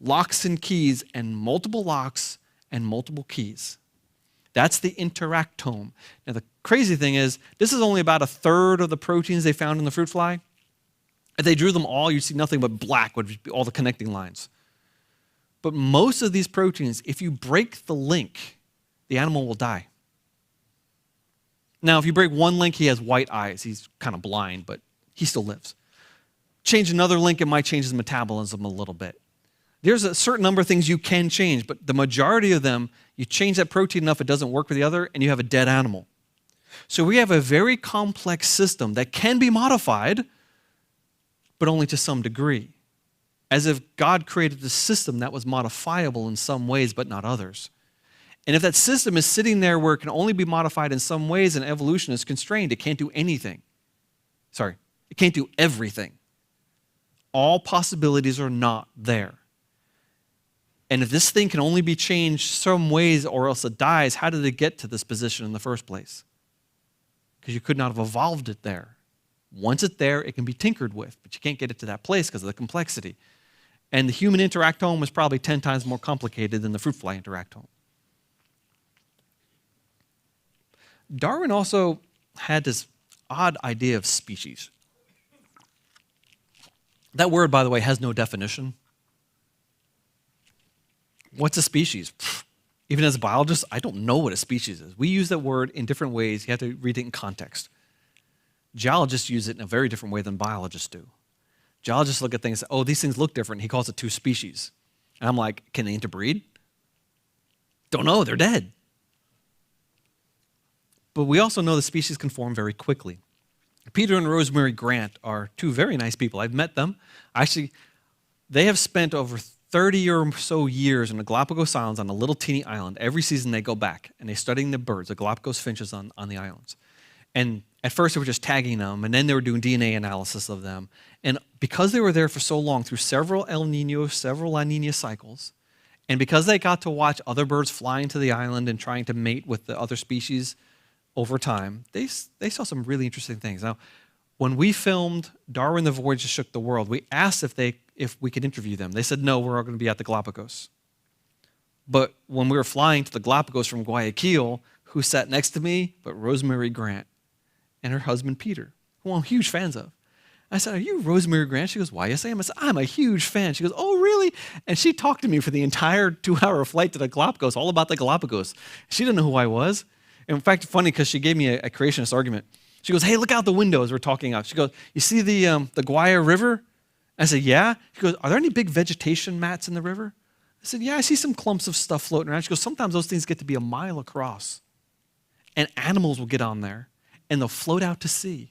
locks and keys and multiple locks and multiple keys. That's the interactome. Now the crazy thing is, this is only about 1/3 of the proteins they found in the fruit fly. If they drew them all, you'd see nothing but black, would be all the connecting lines. But most of these proteins, if you break the link, the animal will die. Now, if you break one link, he has white eyes. He's kind of blind, but he still lives. Change another link, it might change his metabolism a little bit. There's a certain number of things you can change, but the majority of them, you change that protein enough, it doesn't work with the other, and you have a dead animal. So we have a very complex system that can be modified, but only to some degree. as if God created a system that was modifiable in some ways but not others. And if that system is sitting there where it can only be modified in some ways and evolution is constrained, it can't do anything. Sorry, it can't do everything. All possibilities are not there. And if this thing can only be changed some ways or else it dies, how did it get to this position in the first place? Because you could not have evolved it there. Once it's there, it can be tinkered with, but you can't get it to that place because of the complexity. And the human interactome was probably 10 times more complicated than the fruit fly interactome. Darwin also had this odd idea of species. That word, by the way, has no definition. What's a species? Even as a biologist, I don't know what a species is. We use that word in different ways. You have to read it in context. Geologists use it in a very different way than biologists do. Geologists look at things and say, oh, these things look different. He calls it two species. And I'm like, can they interbreed? Don't know, they're dead. But we also know the species can form very quickly. Peter and Rosemary Grant are two very nice people. I've met them. Actually, they have spent over 30 or so years in the Galapagos Islands on a little teeny island. Every season they go back and they're studying the birds, the Galapagos finches on the islands. And at first they were just tagging them, and then they were doing DNA analysis of them. And because they were there for so long, through several El Nino, several La Nina cycles, and because they got to watch other birds flying to the island and trying to mate with the other species over time, they saw some really interesting things. Now, when we filmed Darwin, the Voyage That Shook the World, we asked if we could interview them. They said, no, we're all going to be at the Galapagos. But when we were flying to the Galapagos from Guayaquil, who sat next to me but Rosemary Grant and her husband, Peter, who I'm huge fans of. I said, are you Rosemary Grant? She goes, why, yes, I am. I said, I'm a huge fan. She goes, oh, really? And she talked to me for the entire 2-hour flight to the Galapagos, all about the Galapagos. She didn't know who I was. In fact, funny, because she gave me a creationist argument. She goes, hey, look out the window as we're talking out. She goes, you see the Guaya River? I said, yeah. She goes, are there any big vegetation mats in the river? I said, yeah, I see some clumps of stuff floating around. She goes, sometimes those things get to be a mile across. And animals will get on there, and they'll float out to sea.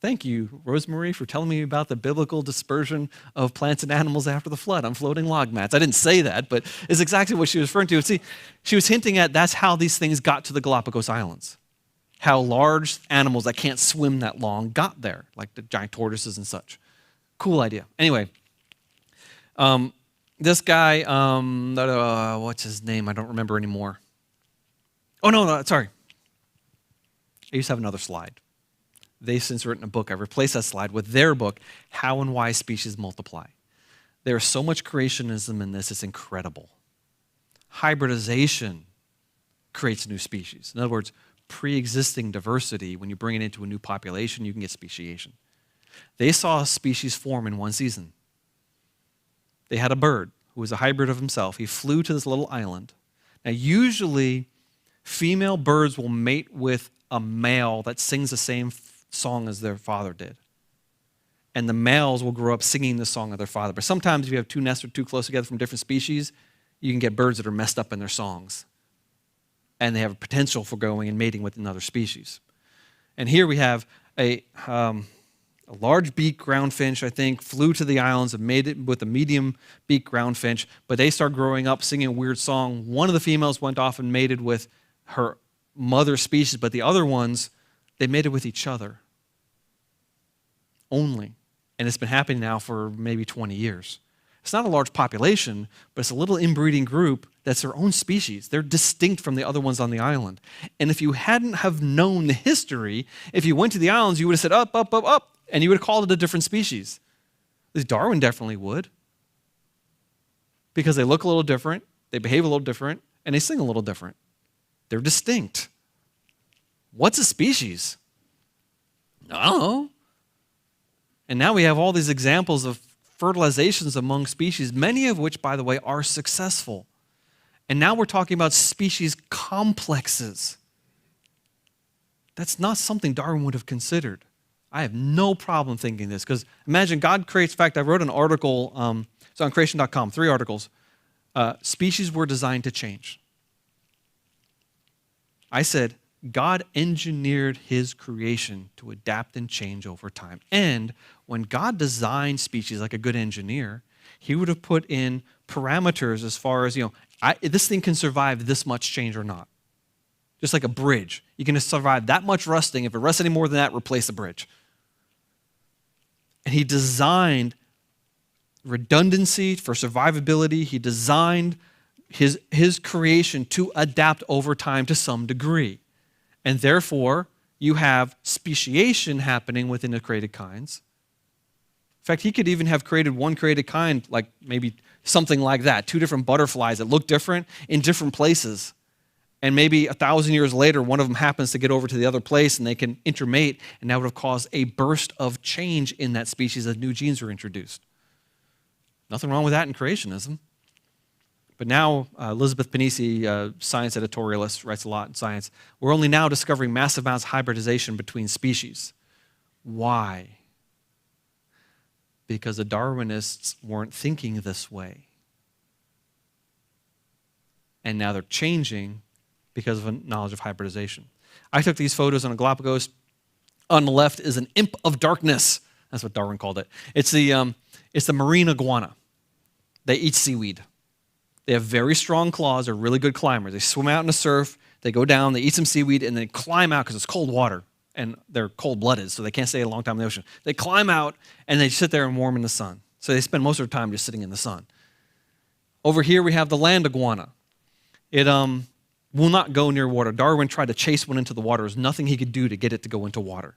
Thank you, Rosemary, for telling me about the biblical dispersion of plants and animals after the flood on floating log mats. I didn't say that, but it's exactly what she was referring to. See, she was hinting at that's how these things got to the Galapagos Islands. How large animals that can't swim that long got there, like the giant tortoises and such. Cool idea. Anyway, this guy, what's his name? I don't remember anymore. Oh, no, sorry. I used to have another slide. They've since written a book. I replaced that slide with their book, How and Why Species Multiply. There is so much creationism in this, it's incredible. Hybridization creates new species. In other words, pre-existing diversity, when you bring it into a new population, you can get speciation. They saw a species form in one season. They had a bird who was a hybrid of himself. He flew to this little island. Now, usually, female birds will mate with a male that sings the same song as their father did. And the males will grow up singing the song of their father. But sometimes if you have two nests or too close together from different species, you can get birds that are messed up in their songs. And they have a potential for going and mating with another species. And here we have a large beaked groundfinch, I think, flew to the islands and mated with a medium beaked groundfinch, but they start growing up singing a weird song. One of the females went off and mated with her mother species, but the other ones, they mated with each other only. And it's been happening now for maybe 20 years. It's not a large population, but it's a little inbreeding group that's their own species. They're distinct from the other ones on the island. And if you hadn't have known the history, if you went to the islands, you would have said up, up, up, up, and you would have called it a different species. Darwin definitely would. Because they look a little different, they behave a little different, and they sing a little different. They're distinct. What's a species? I don't know. And now we have all these examples of fertilizations among species, many of which, by the way, are successful. And now we're talking about species complexes. That's not something Darwin would have considered. I have no problem thinking this, because imagine God creates, in fact, I wrote an article, it's on creation.com, 3 articles. Species were designed to change. I said, God engineered his creation to adapt and change over time. And when God designed species like a good engineer, he would have put in parameters as far as, this thing can survive this much change or not. Just like a bridge. You can survive that much rusting. If it rusts any more than that, replace the bridge. And he designed redundancy for survivability. He designed his creation to adapt over time to some degree. And therefore, you have speciation happening within the created kinds. In fact, he could even have created one created kind, like maybe something like that, 2 different butterflies that look different in different places. And maybe 1,000 years later, one of them happens to get over to the other place and they can intermate, and that would have caused a burst of change in that species as new genes were introduced. Nothing wrong with that in creationism. But now, Elizabeth Pennisi, science editorialist, writes a lot in Science. We're only now discovering massive amounts of hybridization between species. Why? Because the Darwinists weren't thinking this way. And now they're changing because of a knowledge of hybridization. I took these photos on a Galapagos. On the left is an imp of darkness. That's what Darwin called it. It's the marine iguana. They eat seaweed. They have very strong claws. They're really good climbers. They swim out in the surf. They go down. They eat some seaweed, and they climb out because it's cold water. And they're cold-blooded, so they can't stay a long time in the ocean. They climb out, and they sit there and warm in the sun. So they spend most of their time just sitting in the sun. Over here, we have the land iguana. It will not go near water. Darwin tried to chase one into the water. There's nothing he could do to get it to go into water.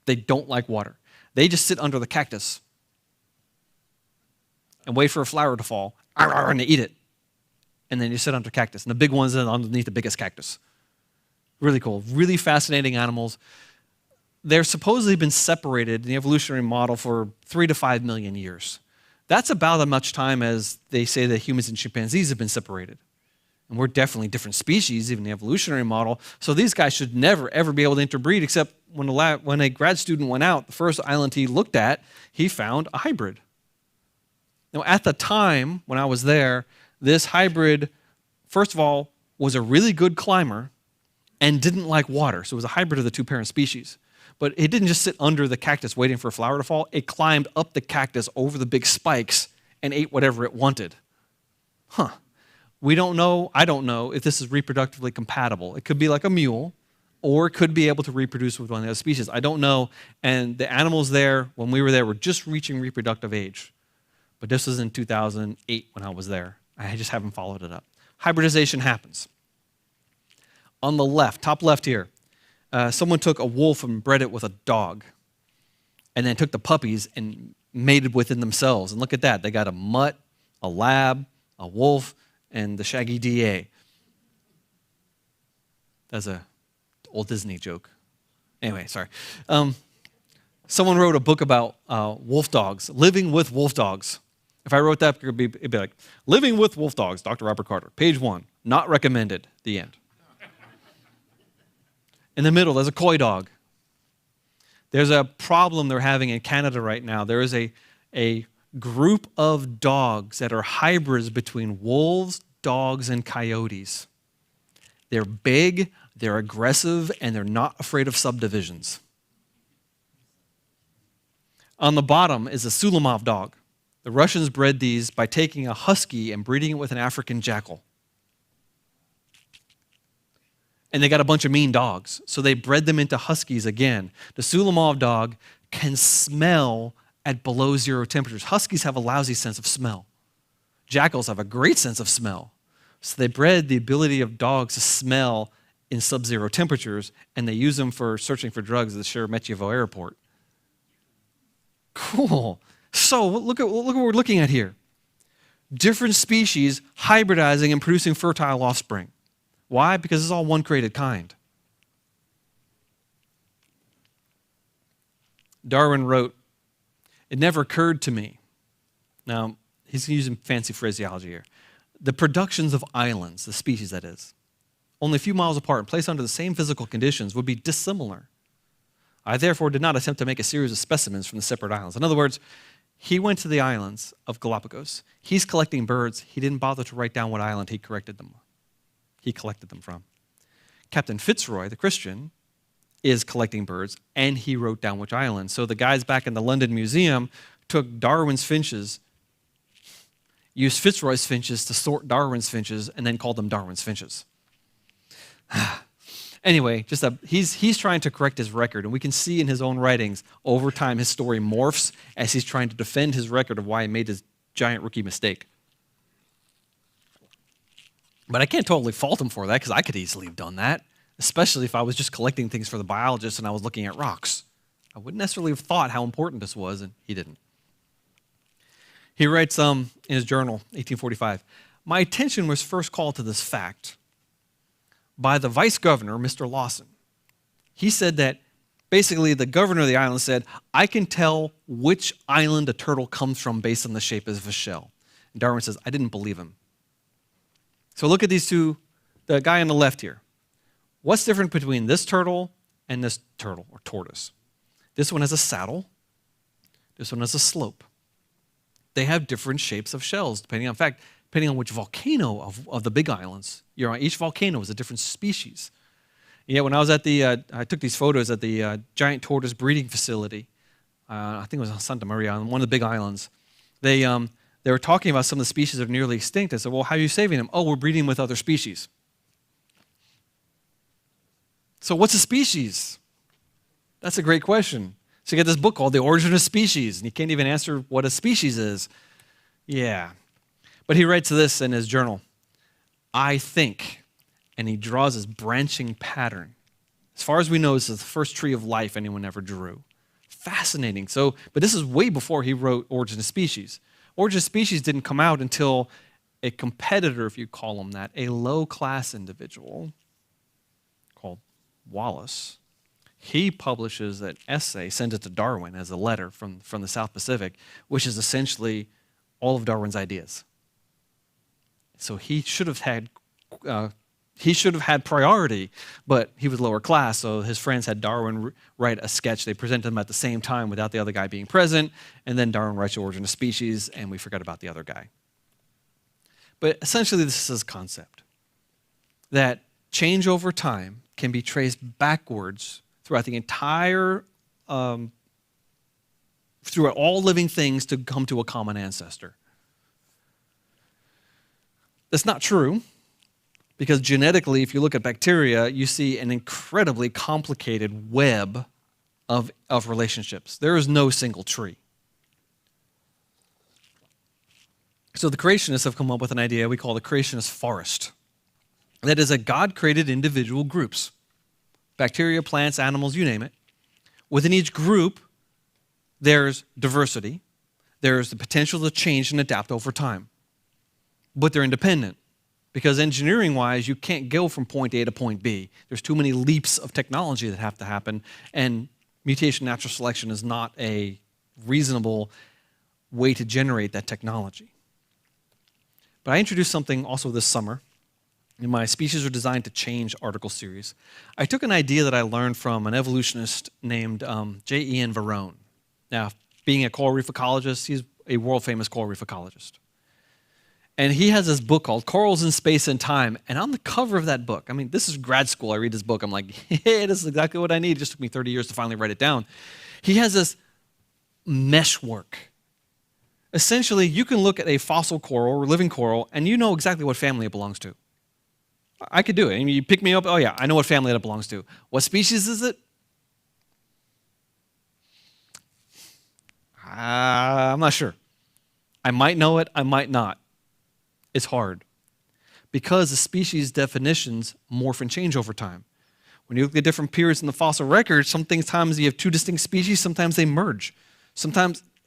They don't like water. They just sit under the cactus and wait for a flower to fall, and they eat it. And then you sit under cactus. And the big one's underneath the biggest cactus. Really cool. Really fascinating animals. They're supposedly been separated in the evolutionary model for 3 to 5 million years. That's about as much time as they say that humans and chimpanzees have been separated. And we're definitely different species, even the evolutionary model. So these guys should never, ever be able to interbreed, except when a grad student went out, the first island he looked at, he found a hybrid. Now, at the time when I was there, this hybrid, first of all, was a really good climber and didn't like water. So it was a hybrid of the 2 parent species. But it didn't just sit under the cactus waiting for a flower to fall. It climbed up the cactus over the big spikes and ate whatever it wanted. We don't know, I don't know if this is reproductively compatible. It could be like a mule, or it could be able to reproduce with one of the other species. I don't know. And the animals there, when we were there, were just reaching reproductive age. But this was in 2008 when I was there. I just haven't followed it up. Hybridization happens. On the left, top left here, someone took a wolf and bred it with a dog, and then took the puppies and mated within themselves. And look at that. They got a mutt, a lab, a wolf, and the shaggy DA. That's an old Disney joke. Anyway, sorry. Someone wrote a book about wolf dogs, living with wolf dogs. If I wrote that, it'd be like, Living with Wolf Dogs, Dr. Robert Carter, page 1, not recommended, the end. In the middle, there's a coy dog. There's a problem they're having in Canada right now. There is a group of dogs that are hybrids between wolves, dogs, and coyotes. They're big, they're aggressive, and they're not afraid of subdivisions. On the bottom is a Sulamov dog. The Russians bred these by taking a husky and breeding it with an African jackal. And they got a bunch of mean dogs, so they bred them into huskies again. The Sulamov dog can smell at below 0 temperatures. Huskies have a lousy sense of smell. Jackals have a great sense of smell. So they bred the ability of dogs to smell in sub-zero temperatures, and they use them for searching for drugs at the Sheremetyevo airport. Cool. So look at what we're looking at here. Different species hybridizing and producing fertile offspring. Why? Because it's all one created kind. Darwin wrote, "It never occurred to me." Now, he's using fancy phraseology here. The productions of islands, the species that is, only a few miles apart and placed under the same physical conditions would be dissimilar. I therefore did not attempt to make a series of specimens from the separate islands. In other words, he went to the islands of Galapagos. He's collecting birds. He didn't bother to write down what island he collected them from. Captain Fitzroy, the Christian, is collecting birds, and he wrote down which island. So the guys back in the London Museum took Darwin's finches, used Fitzroy's finches to sort Darwin's finches, and then called them Darwin's finches. Anyway, he's trying to correct his record, and we can see in his own writings, over time, his story morphs as he's trying to defend his record of why he made this giant rookie mistake. But I can't totally fault him for that, because I could easily have done that, especially if I was just collecting things for the biologist and I was looking at rocks. I wouldn't necessarily have thought how important this was, and he didn't. He writes in his journal, 1845, "My attention was first called to this fact by the vice governor, Mr. Lawson. He said that basically the governor of the island said, I can tell which island a turtle comes from based on the shape of his shell. And Darwin says, I didn't believe him. So look at these two, the guy on the left here. What's different between this turtle and this turtle or tortoise? This one has a saddle. This one has a slope. They have different shapes of shells, depending on which volcano of the big islands you're on. Each volcano is a different species. Yeah, when I was at I took these photos at the giant tortoise breeding facility. I think it was on Santa Maria, on one of the big islands. They were talking about some of the species that are nearly extinct. I said, well, how are you saving them? Oh, we're breeding with other species. So what's a species? That's a great question. So you get this book called The Origin of Species, and you can't even answer what a species is. Yeah. But he writes this in his journal. I think, and he draws this branching pattern. As far as we know, this is the first tree of life anyone ever drew. Fascinating. But this is way before he wrote Origin of Species. Origin of Species didn't come out until a competitor, if you call him that, a low-class individual called Wallace. He publishes an essay, sends it to Darwin as a letter from the South Pacific, which is essentially all of Darwin's ideas. So he should have had priority, but he was lower class, so his friends had Darwin write a sketch. They presented him at the same time without the other guy being present, and then Darwin writes The Origin of Species, and we forget about the other guy. But essentially, this is his concept, that change over time can be traced backwards throughout the entire, throughout all living things to come to a common ancestor. That's not true, because genetically, if you look at bacteria, you see an incredibly complicated web of relationships. There is no single tree. So the creationists have come up with an idea we call the creationist forest. That is, that God created individual groups. Bacteria, plants, animals, you name it. Within each group, there's diversity. There's the potential to change and adapt over time. But they're independent. Because engineering-wise, you can't go from point A to point B. There's too many leaps of technology that have to happen, and mutation natural selection is not a reasonable way to generate that technology. But I introduced something also this summer in my Species Are Designed to Change article series. I took an idea that I learned from an evolutionist named J. Ian Varone. Now, being a coral reef ecologist, he's a world-famous coral reef ecologist. And he has this book called Corals in Space and Time. And on the cover of that book, I mean, this is grad school. I read this book. I'm like, hey, this is exactly what I need. It just took me 30 years to finally write it down. He has this meshwork. Essentially, you can look at a fossil coral or living coral, and you know exactly what family it belongs to. I could do it. I mean, you pick me up, oh yeah, I know what family that it belongs to. What species is it? I'm not sure. I might know it, I might not. It's hard because the species definitions morph and change over time. When you look at different periods in the fossil record, sometimes you have two distinct species, sometimes they merge.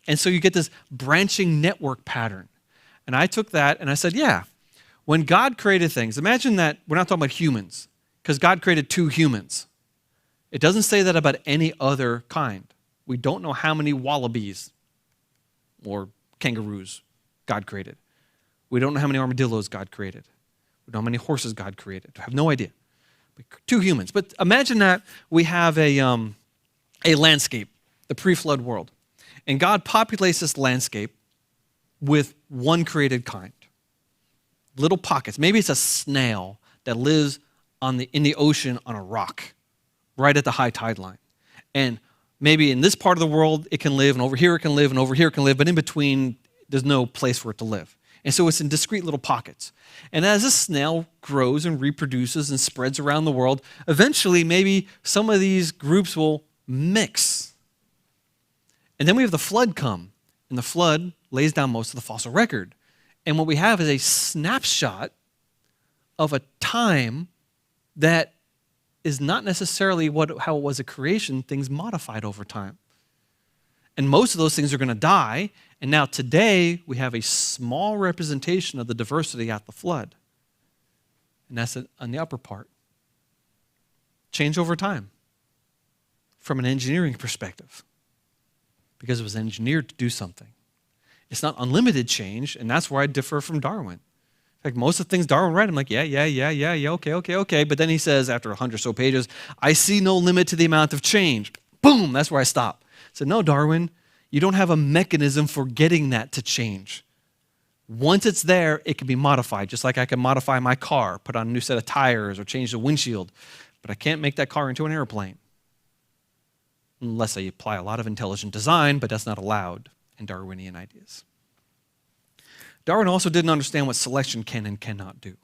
And so you get this branching network pattern. And I took that and I said, yeah, when God created things, imagine that we're not talking about humans, because God created two humans. It doesn't say that about any other kind. We don't know how many wallabies or kangaroos God created. We don't know how many armadillos God created. We don't know how many horses God created. I have no idea. Two humans. But imagine that we have a landscape, the pre-flood world. And God populates this landscape with one created kind. Little pockets. Maybe it's a snail that lives in the ocean on a rock, right at the high tide line. And maybe in this part of the world it can live, and over here it can live, and over here it can live, but in between there's no place for it to live. And so it's in discrete little pockets. And as a snail grows and reproduces and spreads around the world, eventually maybe some of these groups will mix. And then we have the flood come, and the flood lays down most of the fossil record. And what we have is a snapshot of a time that is not necessarily how it was at creation. Things modified over time. And most of those things are going to die. And now today, we have a small representation of the diversity at the flood. And that's on the upper part. Change over time from an engineering perspective, because it was engineered to do something. It's not unlimited change, and that's where I differ from Darwin. In fact, most of the things Darwin read, I'm like, yeah, okay. But then he says, after 100 or so pages, I see no limit to the amount of change. Boom, that's where I stop. I said, no, Darwin, you don't have a mechanism for getting that to change. Once it's there, it can be modified, just like I can modify my car, put on a new set of tires or change the windshield. But I can't make that car into an airplane. Unless I apply a lot of intelligent design, but that's not allowed in Darwinian ideas. Darwin also didn't understand what selection can and cannot do.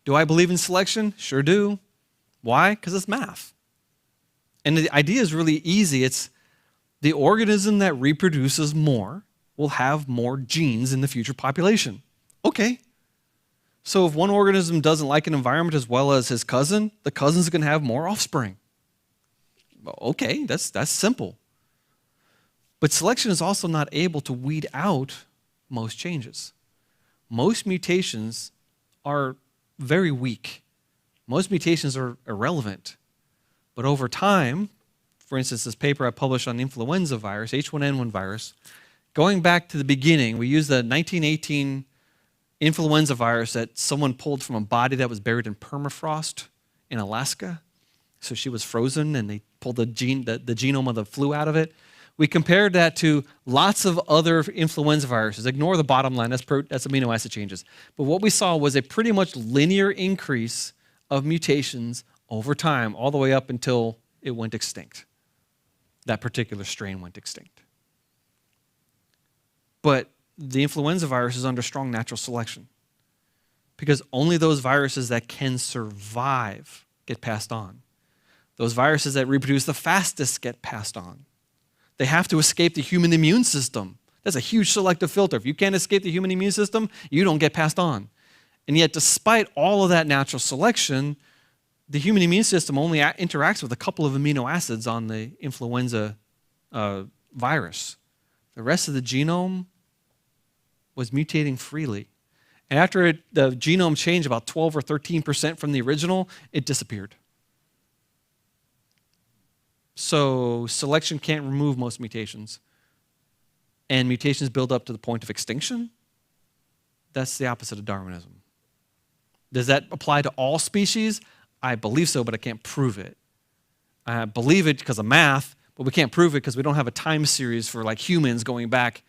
Do I believe in selection? Sure do. Why? Because it's math. And the idea is really easy. It's the organism that reproduces more will have more genes in the future population. Okay. So if one organism doesn't like an environment as well as his cousin, the cousin's going to have more offspring. Okay, that's simple. But selection is also not able to weed out most changes. Most mutations are very weak. Most mutations are irrelevant. But over time, for instance, this paper I published on influenza virus, H1N1 virus, going back to the beginning, we used the 1918 influenza virus that someone pulled from a body that was buried in permafrost in Alaska. So she was frozen, and they pulled the genome of the flu out of it. We compared that to lots of other influenza viruses. Ignore the bottom line, that's amino acid changes. But what we saw was a pretty much linear increase of mutations over time, all the way up until it went extinct. That particular strain went extinct. But the influenza virus is under strong natural selection, because only those viruses that can survive get passed on. Those viruses that reproduce the fastest get passed on. They have to escape the human immune system. That's a huge selective filter. If you can't escape the human immune system, you don't get passed on. And yet, despite all of that natural selection, the human immune system only interacts with a couple of amino acids on the influenza virus. The rest of the genome was mutating freely. And after the genome changed about 12 or 13% from the original, it disappeared. So selection can't remove most mutations. And mutations build up to the point of extinction. That's the opposite of Darwinism. Does that apply to all species? I believe so, but I can't prove it. I believe it because of math, but we can't prove it because we don't have a time series for like humans going back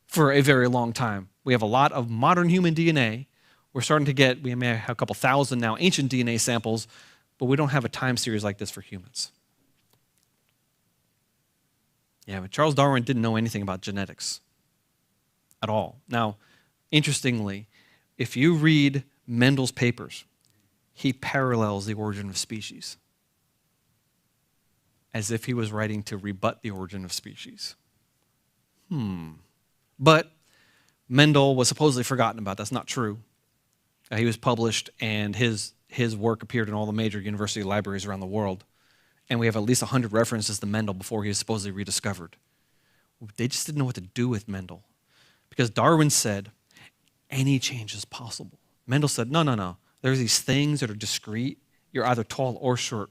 for a very long time. We have a lot of modern human DNA. We're starting to get, we may have a couple thousand now ancient DNA samples, but we don't have a time series like this for humans. Yeah, but Charles Darwin didn't know anything about genetics at all. Now, interestingly, if you read Mendel's papers, he parallels the origin of species as if he was writing to rebut the origin of species. But Mendel was supposedly forgotten about. That's not true. He was published, and his work appeared in all the major university libraries around the world. And we have at least 100 references to Mendel before he was supposedly rediscovered. They just didn't know what to do with Mendel, because Darwin said any change is possible. Mendel said, no. There's these things that are discrete. You're either tall or short,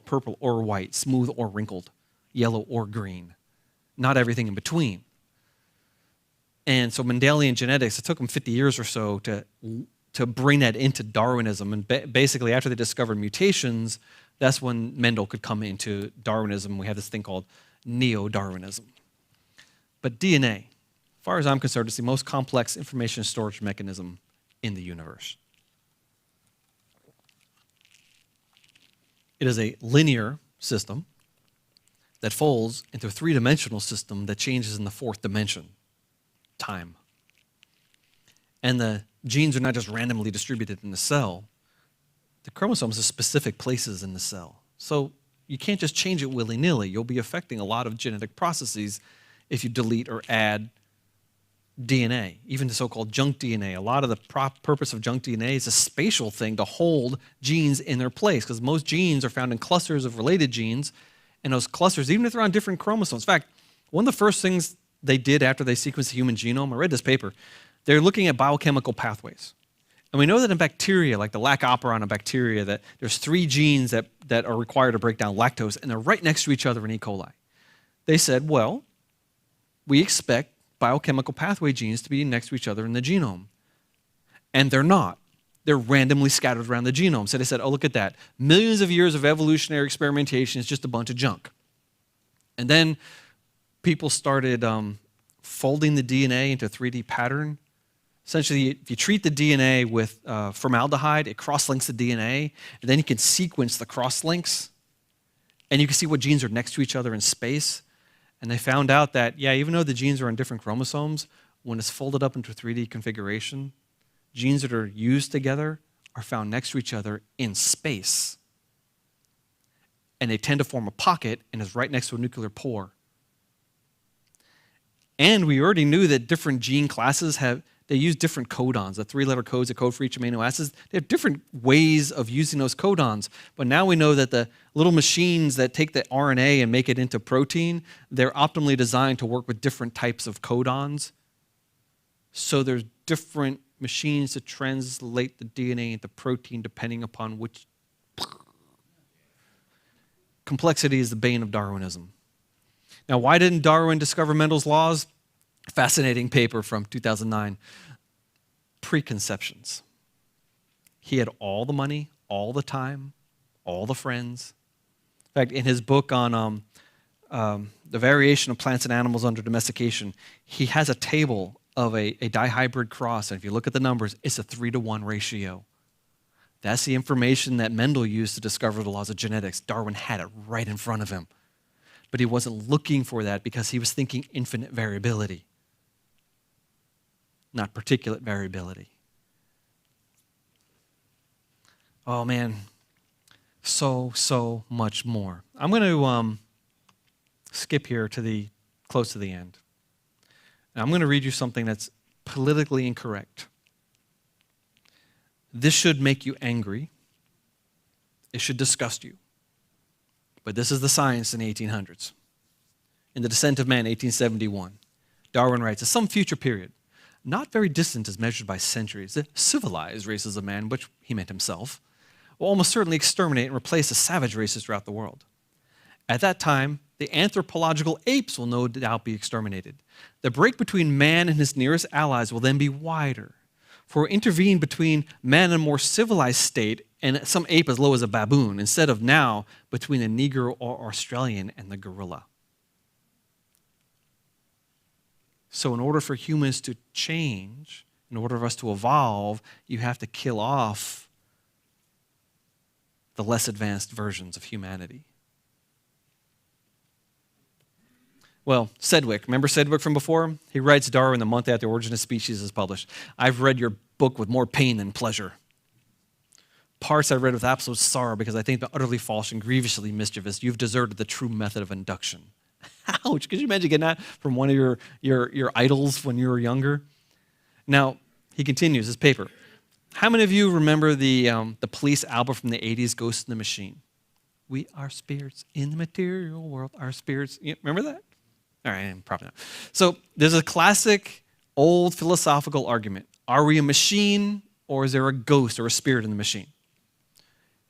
purple or white, smooth or wrinkled, yellow or green. Not everything in between. And so Mendelian genetics, it took them 50 years or so to bring that into Darwinism. And basically, after they discovered mutations, that's when Mendel could come into Darwinism. We have this thing called neo-Darwinism. But DNA, as far as I'm concerned, is the most complex information storage mechanism in the universe. It is a linear system that folds into a three-dimensional system that changes in the fourth dimension, time. And the genes are not just randomly distributed in the cell. The chromosomes are specific places in the cell. So you can't just change it willy-nilly. You'll be affecting a lot of genetic processes if you delete or add DNA, even the so-called junk DNA. A lot of the purpose of junk DNA is a spatial thing to hold genes in their place, because most genes are found in clusters of related genes, and those clusters, even if they're on different chromosomes. In fact, one of the first things they did after they sequenced the human genome, I read this paper, they're looking at biochemical pathways. And we know that in bacteria, like the lac operon of bacteria, that there's 3 genes that are required to break down lactose, and they're right next to each other in E. coli. They said, well, we expect biochemical pathway genes to be next to each other in the genome. And they're not. They're randomly scattered around the genome. So they said, oh, look at that. Millions of years of evolutionary experimentation is just a bunch of junk. And then people started folding the DNA into a 3D pattern. Essentially, if you treat the DNA with formaldehyde, it cross-links the DNA, and then you can sequence the cross-links, and you can see what genes are next to each other in space. And they found out that, yeah, even though the genes are on different chromosomes, when it's folded up into a 3D configuration, genes that are used together are found next to each other in space. And they tend to form a pocket and is right next to a nuclear pore. And we already knew that different gene classes they use different codons, the 3-letter codes that code for each amino acids. They have different ways of using those codons. But now we know that the little machines that take the RNA and make it into protein, they're optimally designed to work with different types of codons. So there's different machines to translate the DNA into protein depending upon which. Complexity is the bane of Darwinism. Now, why didn't Darwin discover Mendel's laws? Fascinating paper from 2009. Preconceptions. He had all the money, all the time, all the friends. In fact, in his book on the variation of plants and animals under domestication, he has a table of a dihybrid cross, and if you look at the numbers, it's a 3-to-1 ratio. That's the information that Mendel used to discover the laws of genetics. Darwin had it right in front of him. But he wasn't looking for that because he was thinking infinite variability, not particulate variability. Oh man, so much more. I'm going to skip here to close to the end. And I'm going to read you something that's politically incorrect. This should make you angry. It should disgust you. But this is the science in the 1800s. In The Descent of Man, 1871, Darwin writes, at some future period, not very distant as measured by centuries, the civilized races of man, which he meant himself, will almost certainly exterminate and replace the savage races throughout the world. At that time, the anthropological apes will no doubt be exterminated. The break between man and his nearest allies will then be wider. For intervene between man and a more civilized state and some ape as low as a baboon, instead of now between the Negro or Australian and the gorilla. So in order for humans to change, in order for us to evolve, you have to kill off the less advanced versions of humanity. Well, Sedgwick, remember Sedgwick from before? He writes Darwin the month after Origin of Species is published. I've read your book with more pain than pleasure. Parts I read with absolute sorrow because I think they're utterly false and grievously mischievous. You've deserted the true method of induction. Ouch, could you imagine getting that from one of your idols when you were younger? Now, he continues his paper. How many of you remember the Police album from the 80s, Ghost in the Machine? We are spirits in the material world, our spirits. You remember that? All right, probably not. So there's a classic old philosophical argument. Are we a machine or is there a ghost or a spirit in the machine?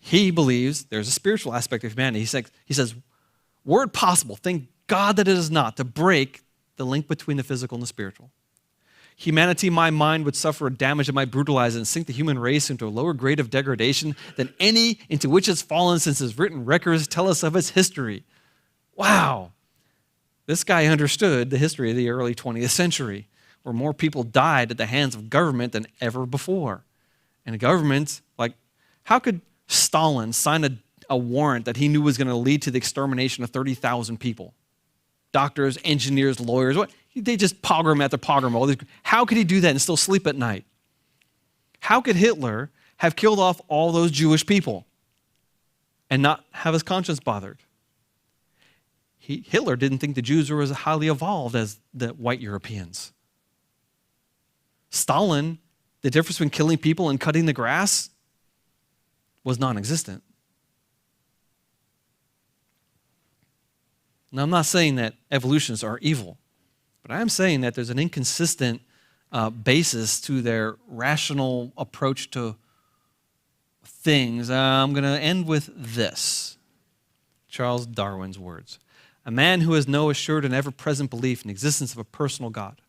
He believes there's a spiritual aspect of humanity. He says, were it possible, thank God that it is not, to break the link between the physical and the spiritual. Humanity, my mind, would suffer a damage that might brutalize and sink the human race into a lower grade of degradation than any into which it's fallen since its written records tell us of its history. Wow. This guy understood the history of the early 20th century, where more people died at the hands of government than ever before. And the government, how could Stalin sign a warrant that he knew was going to lead to the extermination of 30,000 people. Doctors, engineers, lawyers, they just pogrom after pogrom. How could he do that and still sleep at night? How could Hitler have killed off all those Jewish people and not have his conscience bothered? Hitler didn't think the Jews were as highly evolved as the white Europeans. Stalin, the difference between killing people and cutting the grass was non-existent. Now, I'm not saying that evolutionists are evil, but I am saying that there's an inconsistent basis to their rational approach to things. I'm going to end with this. Charles Darwin's words. A man who has no assured and ever-present belief in the existence of a personal God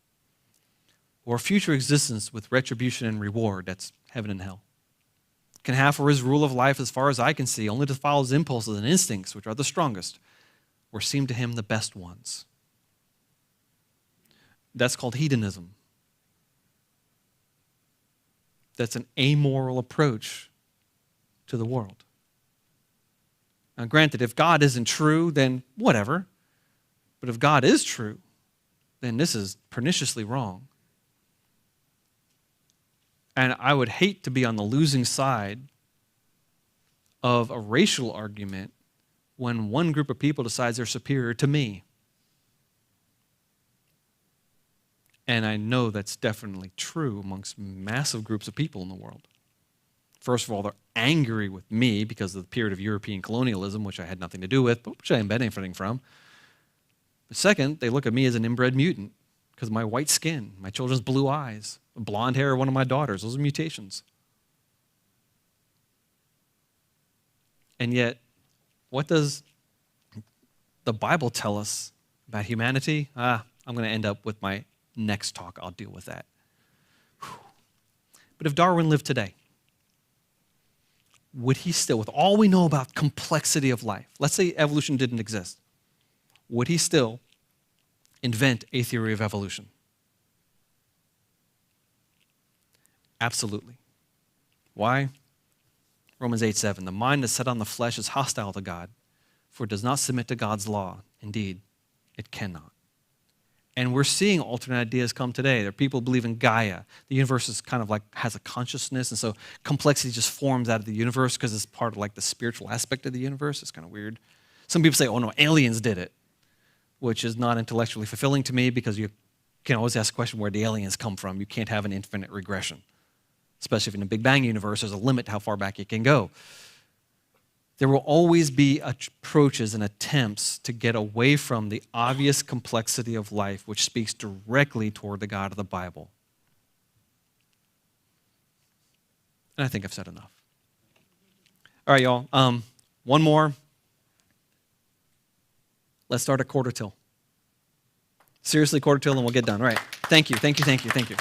or a future existence with retribution and reward, that's heaven and hell, can have for his rule of life, as far as I can see, only to follow his impulses and instincts, which are the strongest, or seem to him the best ones. That's called hedonism. That's an amoral approach to the world. Now, granted, if God isn't true, then whatever. But if God is true, then this is perniciously wrong. And I would hate to be on the losing side of a racial argument when one group of people decides they're superior to me. And I know that's definitely true amongst massive groups of people in the world. First of all, they're angry with me because of the period of European colonialism, which I had nothing to do with, but which I didn't benefit anything from. But second, they look at me as an inbred mutant because of my white skin, my children's blue eyes, blonde hair of one of my daughters. Those are mutations. And yet, what does the Bible tell us about humanity? I'm going to end up with my next talk. I'll deal with that. But if Darwin lived today, would he still, with all we know about complexity of life, let's say evolution didn't exist, would he still invent a theory of evolution? Absolutely. Why? Romans 8:7, the mind that's set on the flesh is hostile to God, for it does not submit to God's law. Indeed, it cannot. And we're seeing alternate ideas come today. There are people who believe in Gaia. The universe is kind of like has a consciousness, and so complexity just forms out of the universe because it's part of like the spiritual aspect of the universe. It's kind of weird. Some people say, oh no, aliens did it, which is not intellectually fulfilling to me because you can always ask the question where the aliens come from. You can't have an infinite regression, especially if in the Big Bang universe there's a limit to how far back you can go. There will always be approaches and attempts to get away from the obvious complexity of life, which speaks directly toward the God of the Bible. And I think I've said enough. All right, y'all. One more. Let's start at quarter till. Seriously, quarter till, and we'll get done. All right. Thank you, thank you, thank you, thank you.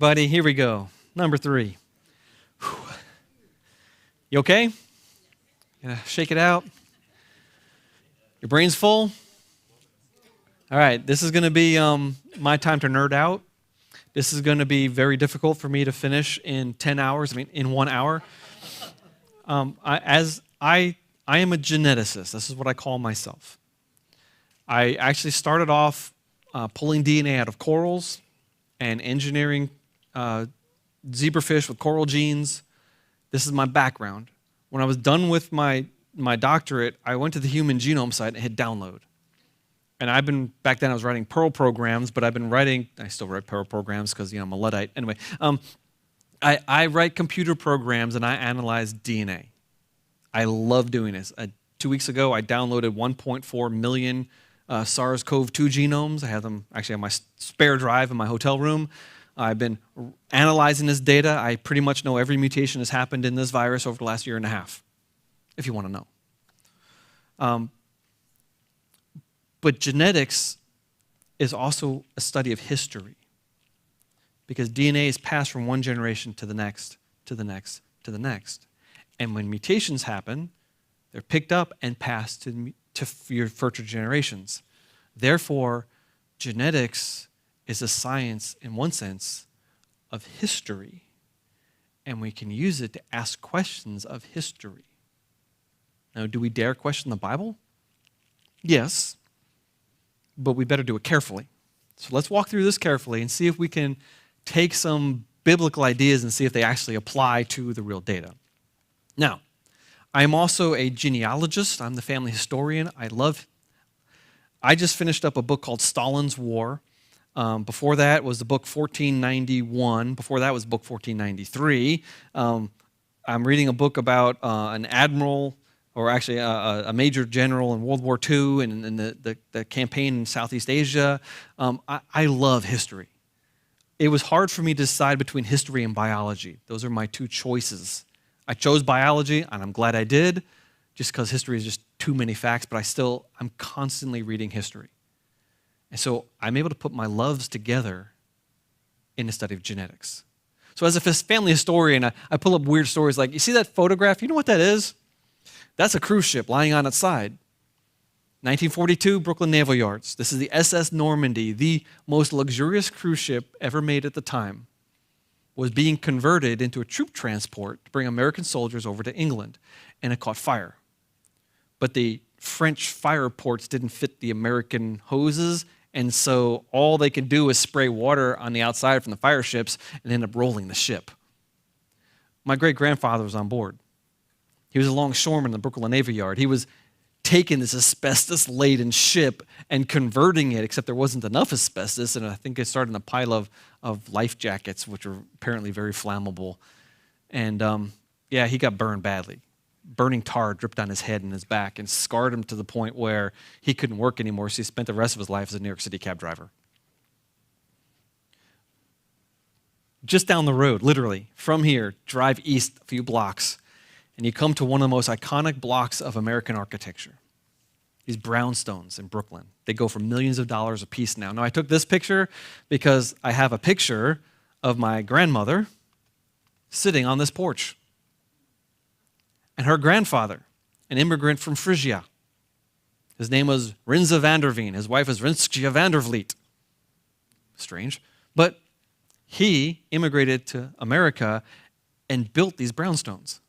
Buddy, here we go. Number 3. Whew. You okay? Gonna shake it out? Your brain's full? All right, this is going to be my time to nerd out. This is going to be very difficult for me to finish in 10 hours, in 1 hour. I am a geneticist. This is what I call myself. I actually started off pulling DNA out of corals and engineering zebrafish with coral genes. This is my background. When I was done with my doctorate, I went to the Human Genome site and hit download. And back then I was writing Perl programs, but I still write Perl programs because, I'm a Luddite. Anyway, I write computer programs and I analyze DNA. I love doing this. 2 weeks ago, I downloaded 1.4 million SARS-CoV-2 genomes. I have them actually on my spare drive in my hotel room. I've been analyzing this data. I pretty much know every mutation has happened in this virus over the last year and a half, if you want to know. But genetics is also a study of history, because DNA is passed from one generation to the next, to the next, to the next. And when mutations happen, they're picked up and passed to your future generations. Therefore, genetics is a science, in one sense, of history. And we can use it to ask questions of history. Now, do we dare question the Bible? Yes, but we better do it carefully. So let's walk through this carefully and see if we can take some biblical ideas and see if they actually apply to the real data. Now, I'm also a genealogist. I'm the family historian. I just finished up a book called Stalin's War. Before that was the book 1491. Before that was book 1493. I'm reading a book about an admiral, or actually a major general in World War II and the campaign in Southeast Asia. I love history. It was hard for me to decide between history and biology. Those are my two choices. I chose biology, and I'm glad I did, just because history is just too many facts, but I'm constantly reading history. And so I'm able to put my loves together in the study of genetics. So as a family historian, I pull up weird stories like, you see that photograph? You know what that is? That's a cruise ship lying on its side. 1942, Brooklyn Naval Yards. This is the SS Normandy, the most luxurious cruise ship ever made at the time, was being converted into a troop transport to bring American soldiers over to England, and it caught fire. But the French fire ports didn't fit the American hoses, and so all they could do was spray water on the outside from the fire ships and end up rolling the ship. My great-grandfather was on board. He was a longshoreman in the Brooklyn Navy Yard. He was taking this asbestos-laden ship and converting it, except there wasn't enough asbestos, and I think it started in a pile of life jackets, which were apparently very flammable. And he got burned badly. Burning tar dripped on his head and his back and scarred him to the point where he couldn't work anymore, so he spent the rest of his life as a New York City cab driver. Just down the road, literally, from here, drive east a few blocks, and you come to one of the most iconic blocks of American architecture. These brownstones in Brooklyn. They go for millions of dollars a piece now. Now, I took this picture because I have a picture of my grandmother sitting on this porch. And her grandfather, an immigrant from Phrygia. His name was Rinza van der Veen. His wife was Rinskja van der Vliet. Strange. But he immigrated to America and built these brownstones.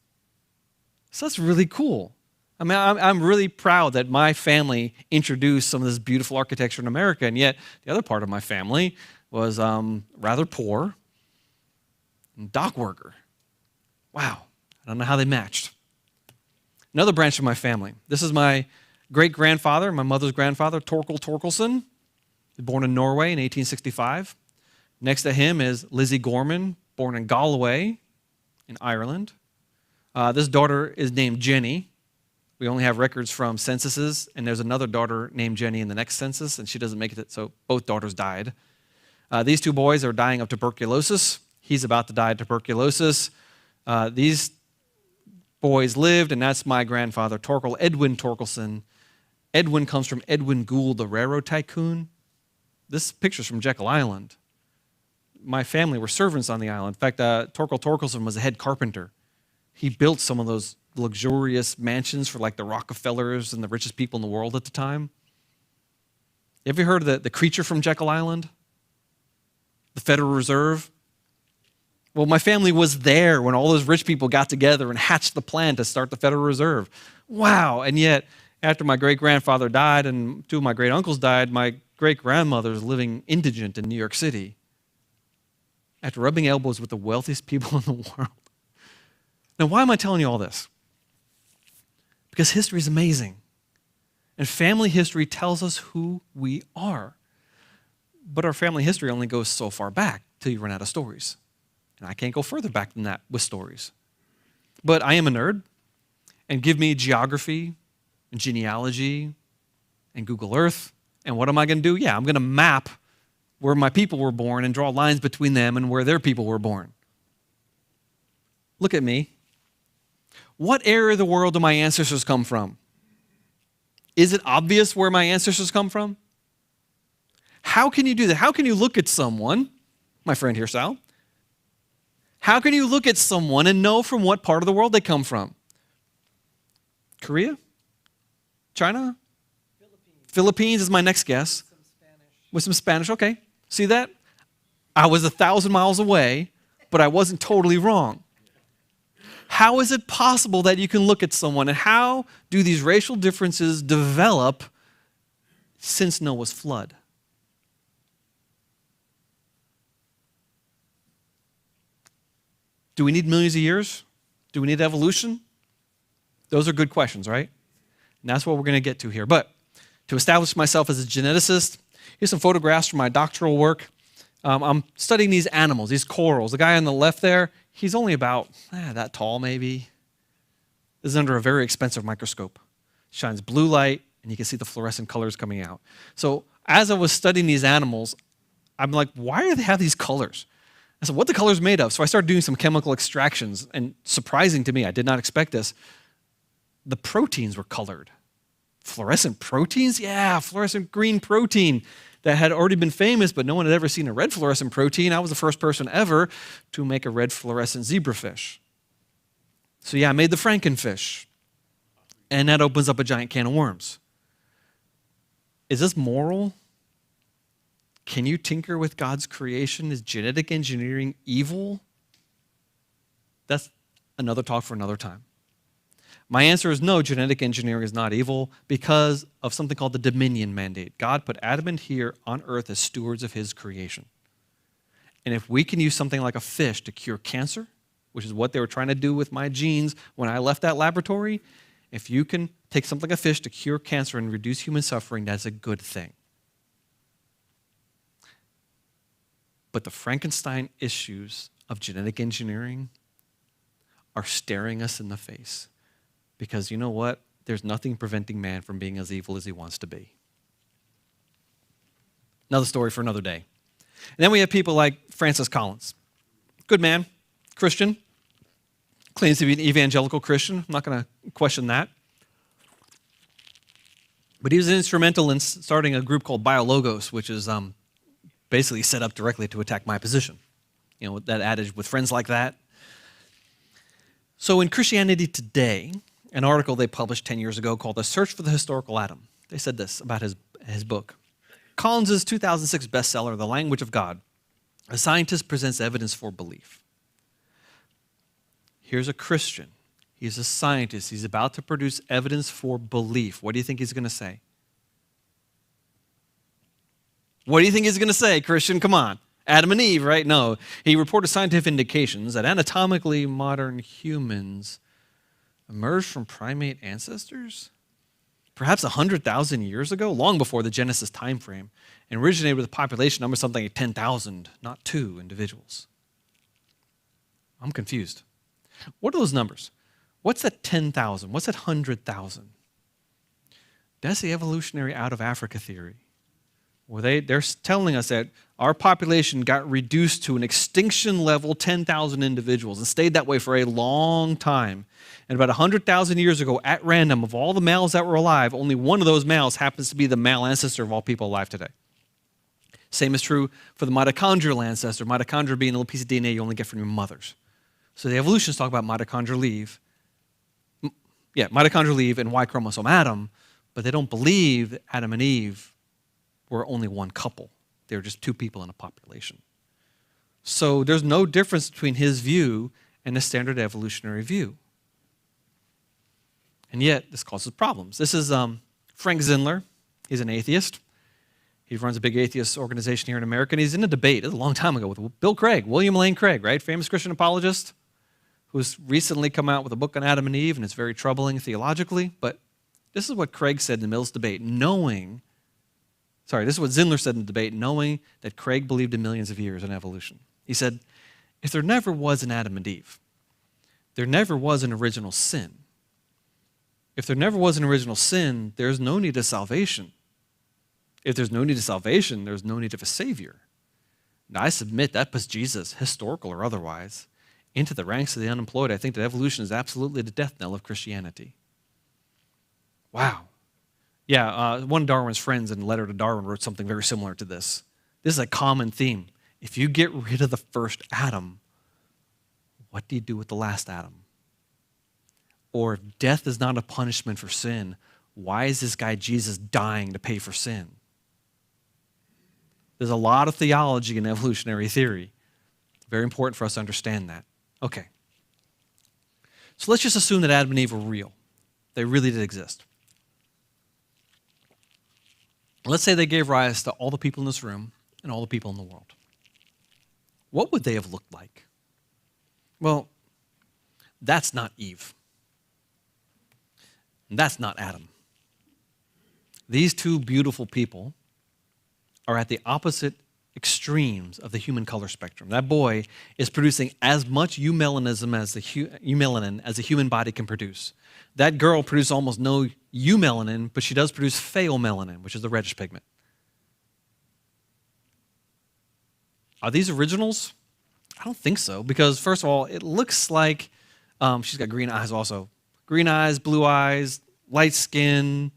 So that's really cool. I mean, I'm really proud that my family introduced some of this beautiful architecture in America, and yet the other part of my family was rather poor and dock worker. Wow. I don't know how they matched. Another branch of my family. This is my great-grandfather, my mother's grandfather, Torkel Torkelson. He was born in Norway in 1865. Next to him is Lizzie Gorman, born in Galway in Ireland. This daughter is named Jenny. We only have records from censuses, and there's another daughter named Jenny in the next census, and she doesn't make it, so both daughters died. These two boys are dying of tuberculosis. He's about to die of tuberculosis. These boys lived, and that's my grandfather, Torkel Edwin Torkelson. Edwin comes from Edwin Gould, the railroad tycoon. This picture's from Jekyll Island. my family were servants on the island. In fact, Torkel Torkelson was a head carpenter. He built some of those luxurious mansions for like the Rockefellers and the richest people in the world at the time. Have you heard of the creature from Jekyll Island? The Federal Reserve? Well, my family was there when all those rich people got together and hatched the plan to start the Federal Reserve. Wow. And yet, after my great-grandfather died and two of my great-uncles died, my great-grandmother's living indigent in New York City after rubbing elbows with the wealthiest people in the world. Now, why am I telling you all this? Because history is amazing. And family history tells us who we are. But our family history only goes so far back till you run out of stories. And I can't go further back than that with stories. But I am a nerd, and give me geography and genealogy and Google Earth, and what am I going to do? Yeah, I'm going to map where my people were born and draw lines between them and where their people were born. Look at me. What area of the world do my ancestors come from? Is it obvious where my ancestors come from? How can you do that? How can you look at someone, my friend here, Sal? How can you look at someone and know from what part of the world they come from? Korea? China? Philippines is my next guess. With some Spanish, okay. See that? I was 1,000 miles away, but I wasn't totally wrong. How is it possible that you can look at someone, and how do these racial differences develop since Noah's flood? Do we need millions of years? Do we need evolution? Those are good questions, right? And that's what we're going to get to here. But to establish myself as a geneticist, here's some photographs from my doctoral work. I'm studying these animals, these corals. The guy on the left there, he's only about that tall maybe. This is under a very expensive microscope. Shines blue light, and you can see the fluorescent colors coming out. So as I was studying these animals, I'm like, why do they have these colors? I said, what the color's made of? So I started doing some chemical extractions, and surprising to me, I did not expect this, the proteins were colored. Fluorescent proteins? Yeah, fluorescent green protein that had already been famous, but no one had ever seen a red fluorescent protein. I was the first person ever to make a red fluorescent zebrafish. So yeah, I made the frankenfish, and that opens up a giant can of worms. Is this moral? Can you tinker with God's creation? Is genetic engineering evil? That's another talk for another time. My answer is no, genetic engineering is not evil because of something called the dominion mandate. God put Adam and Eve on earth as stewards of his creation. And if we can use something like a fish to cure cancer, which is what they were trying to do with my genes when I left that laboratory, if you can take something like a fish to cure cancer and reduce human suffering, that's a good thing. But the Frankenstein issues of genetic engineering are staring us in the face. Because you know what? There's nothing preventing man from being as evil as he wants to be. Another story for another day. And then we have people like Francis Collins. Good man, Christian. Claims to be an evangelical Christian. I'm not going to question that. But he was instrumental in starting a group called BioLogos, which is basically set up directly to attack my position. You know, that adage, with friends like that. So in Christianity Today, an article they published 10 years ago called A Search for the Historical Adam, they said this about his book. Collins' 2006 bestseller, The Language of God, a scientist presents evidence for belief. Here's a Christian. He's a scientist. He's about to produce evidence for belief. What do you think he's going to say? What do you think he's going to say, Christian? Come on. Adam and Eve, right? No. He reported scientific indications that anatomically modern humans emerged from primate ancestors? Perhaps 100,000 years ago, long before the Genesis time frame, and originated with a population number something like 10,000, not 2 individuals. I'm confused. What are those numbers? What's that 10,000? What's that 100,000? That's the evolutionary out of Africa theory. Well, they're telling us that our population got reduced to an extinction level 10,000 individuals and stayed that way for a long time. And about 100,000 years ago, at random, of all the males that were alive, only one of those males happens to be the male ancestor of all people alive today. Same is true for the mitochondrial ancestor, mitochondria being a little piece of DNA you only get from your mothers. So the evolutionists talk about mitochondrial leave. Mitochondrial leave and Y chromosome Adam, but they don't believe that Adam and Eve were only one couple. They were just two people in a population. So there's no difference between his view and the standard evolutionary view. And yet, this causes problems. This is Frank Zindler. He's an atheist. He runs a big atheist organization here in America, and he's in a debate, a long time ago, with Bill Craig, William Lane Craig, right? Famous Christian apologist, who's recently come out with a book on Adam and Eve, and it's very troubling theologically. But this is what Craig said in the middle of this debate, this is what Zindler said in the debate, knowing that Craig believed in millions of years in evolution. He said, if there never was an Adam and Eve, there never was an original sin. If there never was an original sin, there's no need of salvation. If there's no need of salvation, there's no need of a Savior. Now, I submit that puts Jesus, historical or otherwise, into the ranks of the unemployed. I think that evolution is absolutely the death knell of Christianity. Wow. Yeah, one of Darwin's friends in a letter to Darwin wrote something very similar to this. This is a common theme. If you get rid of the first Adam, what do you do with the last Adam? Or if death is not a punishment for sin, why is this guy Jesus dying to pay for sin? There's a lot of theology in evolutionary theory. Very important for us to understand that. Okay. So let's just assume that Adam and Eve were real. They really did exist. Let's say they gave rise to all the people in this room and all the people in the world. What would they have looked like? Well, that's not Eve. And that's not Adam. These two beautiful people are at the opposite extremes of the human color spectrum. That boy is producing as much eumelanin as a human body can produce. That girl produces almost no eumelanin, but she does produce pheomelanin, which is the reddish pigment. Are these originals? I don't think so, because first of all, it looks like she's got green eyes also. Green eyes, blue eyes, light skin,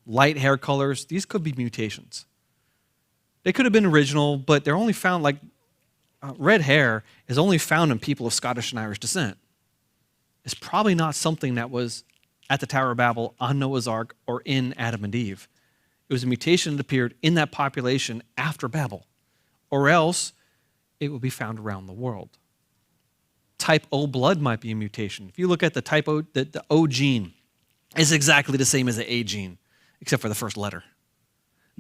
light hair colors. These could be mutations. They could have been original, but they're only found, red hair is only found in people of Scottish and Irish descent. It's probably not something that was at the Tower of Babel, on Noah's Ark, or in Adam and Eve. It was a mutation that appeared in that population after Babel, or else it would be found around the world. Type O blood might be a mutation. If you look at the type O, the O gene is exactly the same as the A gene, except for the first letter.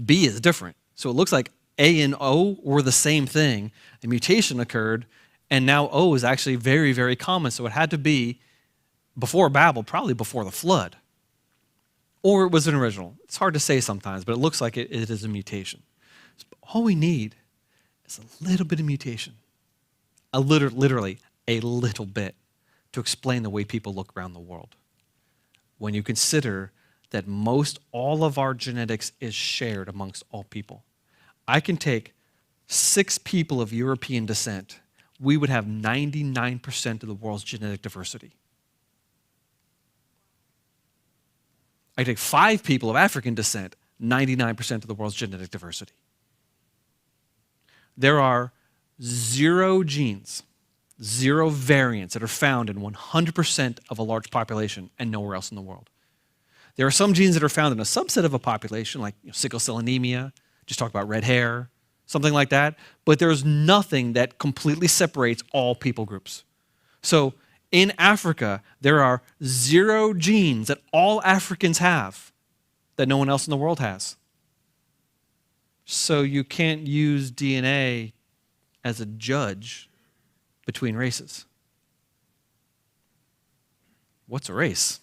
B is different. So it looks like A and O were the same thing. A mutation occurred, and now O is actually very, very common. So it had to be before Babel, probably before the flood. Or it was an original. It's hard to say sometimes, but it looks like it is a mutation. So all we need is a little bit of mutation. Literally a little bit to explain the way people look around the world. When you consider that most all of our genetics is shared amongst all people. I can take 6 people of European descent. We would have 99% of the world's genetic diversity. I take 5 people of African descent, 99% of the world's genetic diversity. There are 0 genes, 0 variants that are found in 100% of a large population and nowhere else in the world. There are some genes that are found in a subset of a population, like sickle cell anemia, just talk about red hair, something like that, but there's nothing that completely separates all people groups. So in Africa, there are 0 genes that all Africans have that no one else in the world has. So you can't use DNA as a judge between races. What's a race?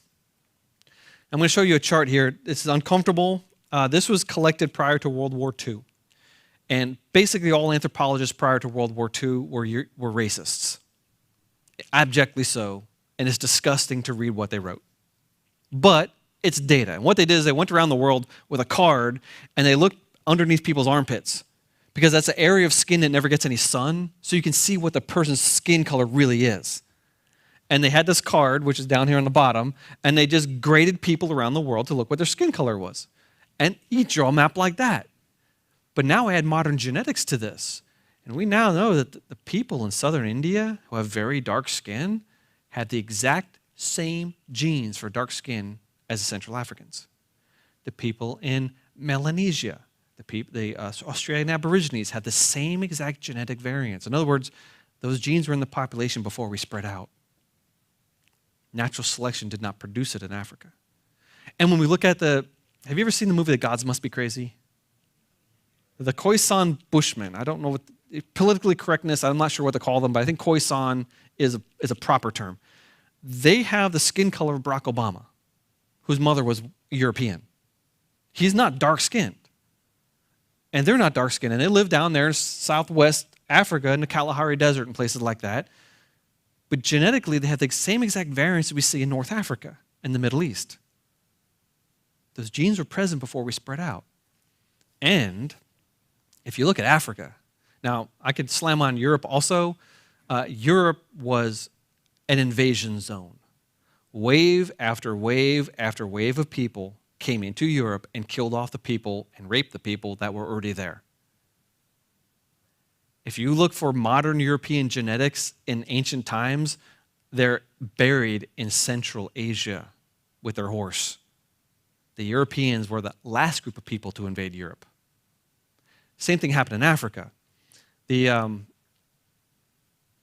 I'm going to show you a chart here. This is uncomfortable. This was collected prior to World War II. And basically all anthropologists prior to World War II were racists. Abjectly so. And it's disgusting to read what they wrote. But it's data. And what they did is they went around the world with a card and they looked underneath people's armpits, because that's an area of skin that never gets any sun, so you can see what the person's skin color really is. And they had this card, which is down here on the bottom, and they just graded people around the world to look what their skin color was. And each draw a map like that. But now add modern genetics to this. And we now know that the people in southern India who have very dark skin had the exact same genes for dark skin as the Central Africans. The people in Melanesia, the Australian Aborigines had the same exact genetic variants. In other words, those genes were in the population before we spread out. Natural selection did not produce it in Africa. And when we look at have you ever seen the movie The Gods Must Be Crazy? The Khoisan Bushmen, I don't know what, politically correctness, I'm not sure what to call them, but I think Khoisan is a proper term. They have the skin color of Barack Obama, whose mother was European. He's not dark-skinned. And they're not dark-skinned, and they live down there in southwest Africa in the Kalahari Desert and places like that. But genetically, they have the same exact variants that we see in North Africa and the Middle East. Those genes were present before we spread out. And if you look at Africa, now I could slam on Europe also. Europe was an invasion zone. Wave after wave after wave of people came into Europe and killed off the people and raped the people that were already there. If you look for modern European genetics in ancient times, they're buried in Central Asia with their horse. The Europeans were the last group of people to invade Europe. Same thing happened in Africa. The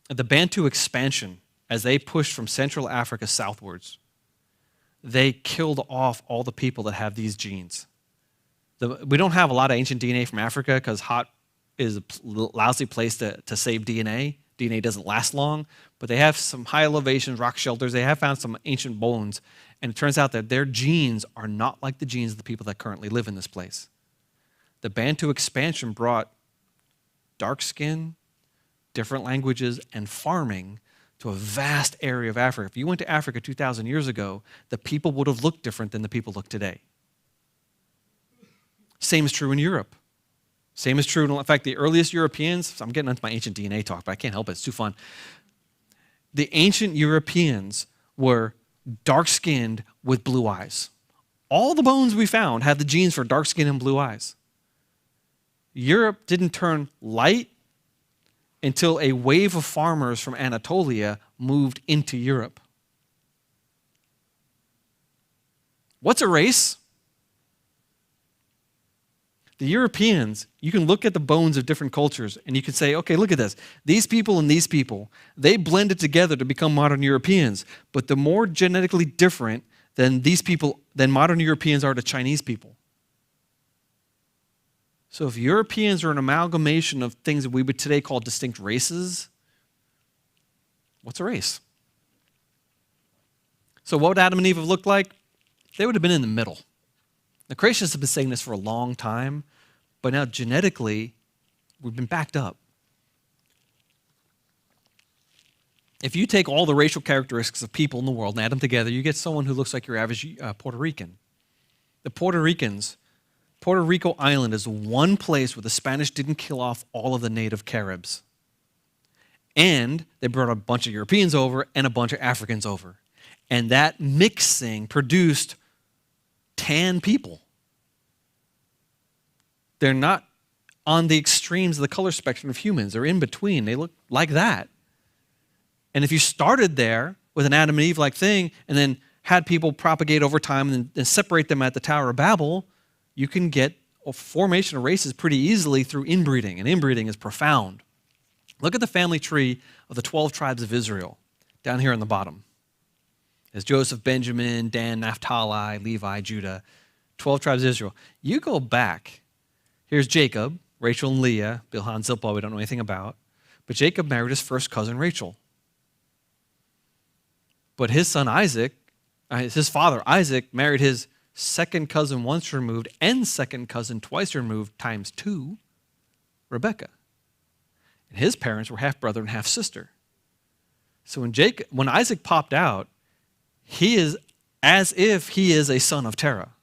Bantu expansion, as they pushed from Central Africa southwards, they killed off all the people that have these genes. We don't have a lot of ancient DNA from Africa because hot is a lousy place to save DNA. DNA doesn't last long, but they have some high elevation rock shelters. They have found some ancient bones, and it turns out that their genes are not like the genes of the people that currently live in this place. The Bantu expansion brought dark skin, different languages, and farming to a vast area of Africa. If you went to Africa 2,000 years ago, the people would have looked different than the people look today. Same is true in Europe. Same is true, in fact, the earliest Europeans, I'm getting into my ancient DNA talk, but I can't help it, it's too fun. The ancient Europeans were dark-skinned with blue eyes. All the bones we found had the genes for dark skin and blue eyes. Europe didn't turn light until a wave of farmers from Anatolia moved into Europe. What's a race? The Europeans, you can look at the bones of different cultures and you can say, okay, look at this. These people and these people, they blended together to become modern Europeans. But the more genetically different than these people, than modern Europeans are to Chinese people. So if Europeans are an amalgamation of things that we would today call distinct races, what's a race? So what would Adam and Eve have looked like? They would have been in the middle. The creationists have been saying this for a long time, but now genetically, we've been backed up. If you take all the racial characteristics of people in the world and add them together, you get someone who looks like your average Puerto Rican. The Puerto Ricans, Puerto Rico Island is one place where the Spanish didn't kill off all of the native Caribs. And they brought a bunch of Europeans over and a bunch of Africans over. And that mixing produced tan people. They're not on the extremes of the color spectrum of humans. They're in between. They look like that. And if you started there with an Adam and Eve like thing and then had people propagate over time and then separate them at the Tower of Babel, you can get a formation of races pretty easily through inbreeding, and inbreeding is profound. Look at the family tree of the 12 tribes of Israel down here on the bottom. There's Joseph, Benjamin, Dan, Naphtali, Levi, Judah, 12 tribes of Israel. You go back. Here's Jacob, Rachel and Leah, Bilhah and Zilpah, we don't know anything about. But Jacob married his first cousin, Rachel. But his son Isaac, his father Isaac, married his second cousin once removed and second cousin twice removed times 2, Rebekah. And his parents were half brother and half sister. So when Isaac popped out, he is as if he is a son of Terah.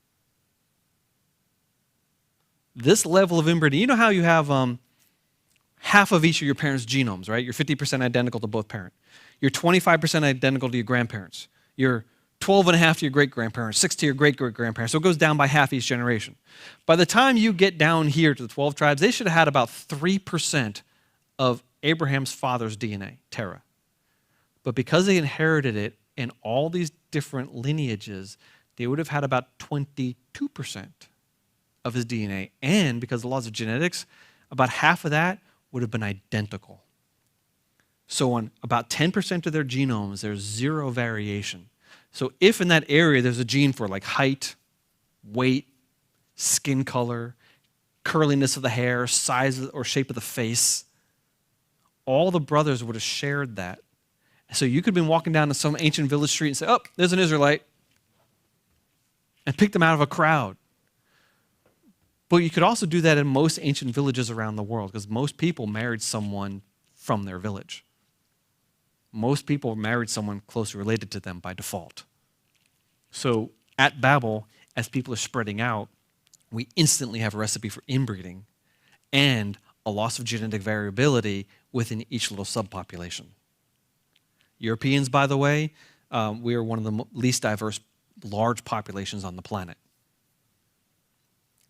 This level of inbreeding, you know how you have half of each of your parents' genomes, right? You're 50% identical to both parents. You're 25% identical to your grandparents. You're 12 and a half to your great-grandparents, 6 to your great-great-grandparents. So it goes down by half each generation. By the time you get down here to the 12 tribes, they should have had about 3% of Abraham's father's DNA, Terah. But because they inherited it in all these different lineages, they would have had about 22% of his DNA. And because of the laws of genetics, about half of that would have been identical. So on about 10% of their genomes, there's zero variation. So if in that area there's a gene for like height, weight, skin color, curliness of the hair, size or shape of the face, all the brothers would have shared that. So you could have been walking down to some ancient village street and say, oh, there's an Israelite, and pick them out of a crowd. But you could also do that in most ancient villages around the world because most people married someone from their village. Most people married someone closely related to them by default. So at Babel, as people are spreading out, we instantly have a recipe for inbreeding and a loss of genetic variability within each little subpopulation. Europeans, by the way, we are one of the least diverse large populations on the planet.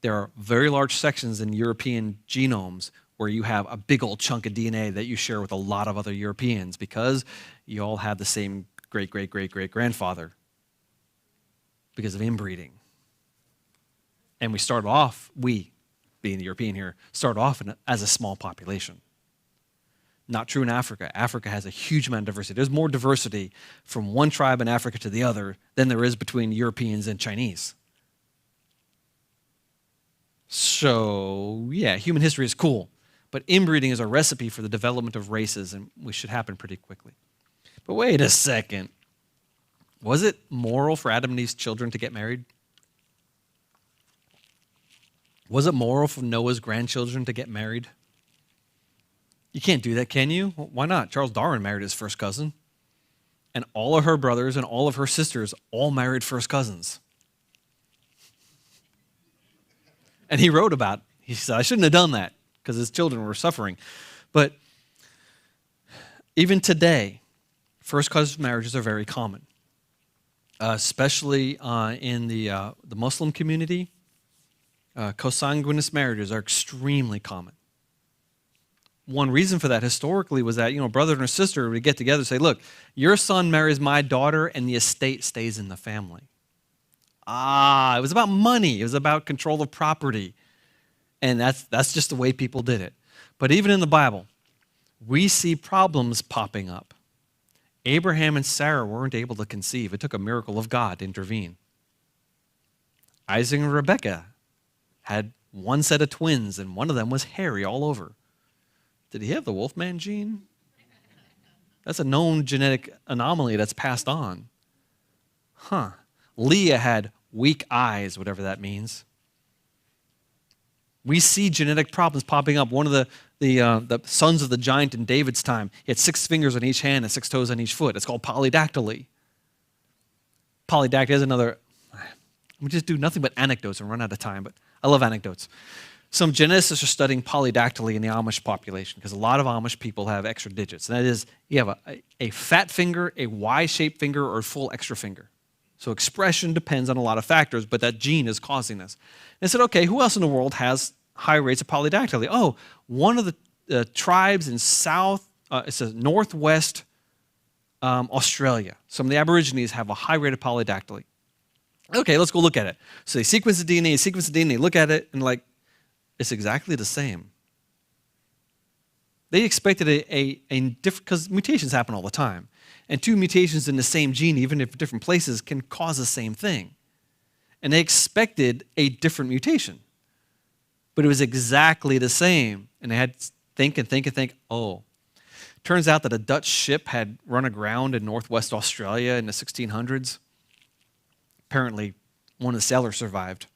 There are very large sections in European genomes where you have a big old chunk of DNA that you share with a lot of other Europeans because you all have the same great-great-great-great-grandfather because of inbreeding. And we started off, we, being the European here, started off as a small population. Not true in Africa. Africa has a huge amount of diversity. There's more diversity from one tribe in Africa to the other than there is between Europeans and Chinese. So, yeah, human history is cool. But inbreeding is a recipe for the development of races, and we should happen pretty quickly. But wait a second. Was it moral for Adam and Eve's children to get married? Was it moral for Noah's grandchildren to get married? You can't do that, can you? Why not? Charles Darwin married his first cousin. And all of her brothers and all of her sisters all married first cousins. And he wrote about it. He said, I shouldn't have done that because his children were suffering. But even today, first cousin marriages are very common, especially in the Muslim community. Consanguineous marriages are extremely common. One reason for that historically was that, brother and sister would get together and say, look, your son marries my daughter and the estate stays in the family. It was about money. It was about control of property. And that's just the way people did it. But even in the Bible, we see problems popping up. Abraham and Sarah weren't able to conceive. It took a miracle of God to intervene. Isaac and Rebekah had one set of twins, and one of them was hairy all over. Did he have the Wolfman gene? That's a known genetic anomaly that's passed on. Leah had weak eyes, whatever that means. We see genetic problems popping up. One of the sons of the giant in David's time, he had 6 fingers on each hand and 6 toes on each foot. It's called polydactyly. Polydactyly is another, we just do nothing but anecdotes and run out of time, but I love anecdotes. Some geneticists are studying polydactyly in the Amish population because a lot of Amish people have extra digits. And that is, you have a fat finger, a Y-shaped finger, or a full extra finger. So expression depends on a lot of factors, but that gene is causing this. And I said, okay, who else in the world has high rates of polydactyly? Oh, one of the tribes in it says northwest Australia. Some of the Aborigines have a high rate of polydactyly. Okay, let's go look at it. So they sequence the DNA, look at it, and it's exactly the same. They expected a different, because mutations happen all the time. And 2 mutations in the same gene, even if different places, can cause the same thing. And they expected a different mutation. But it was exactly the same. And they had to think. Oh, turns out that a Dutch ship had run aground in northwest Australia in the 1600s. Apparently, one of the sailors survived.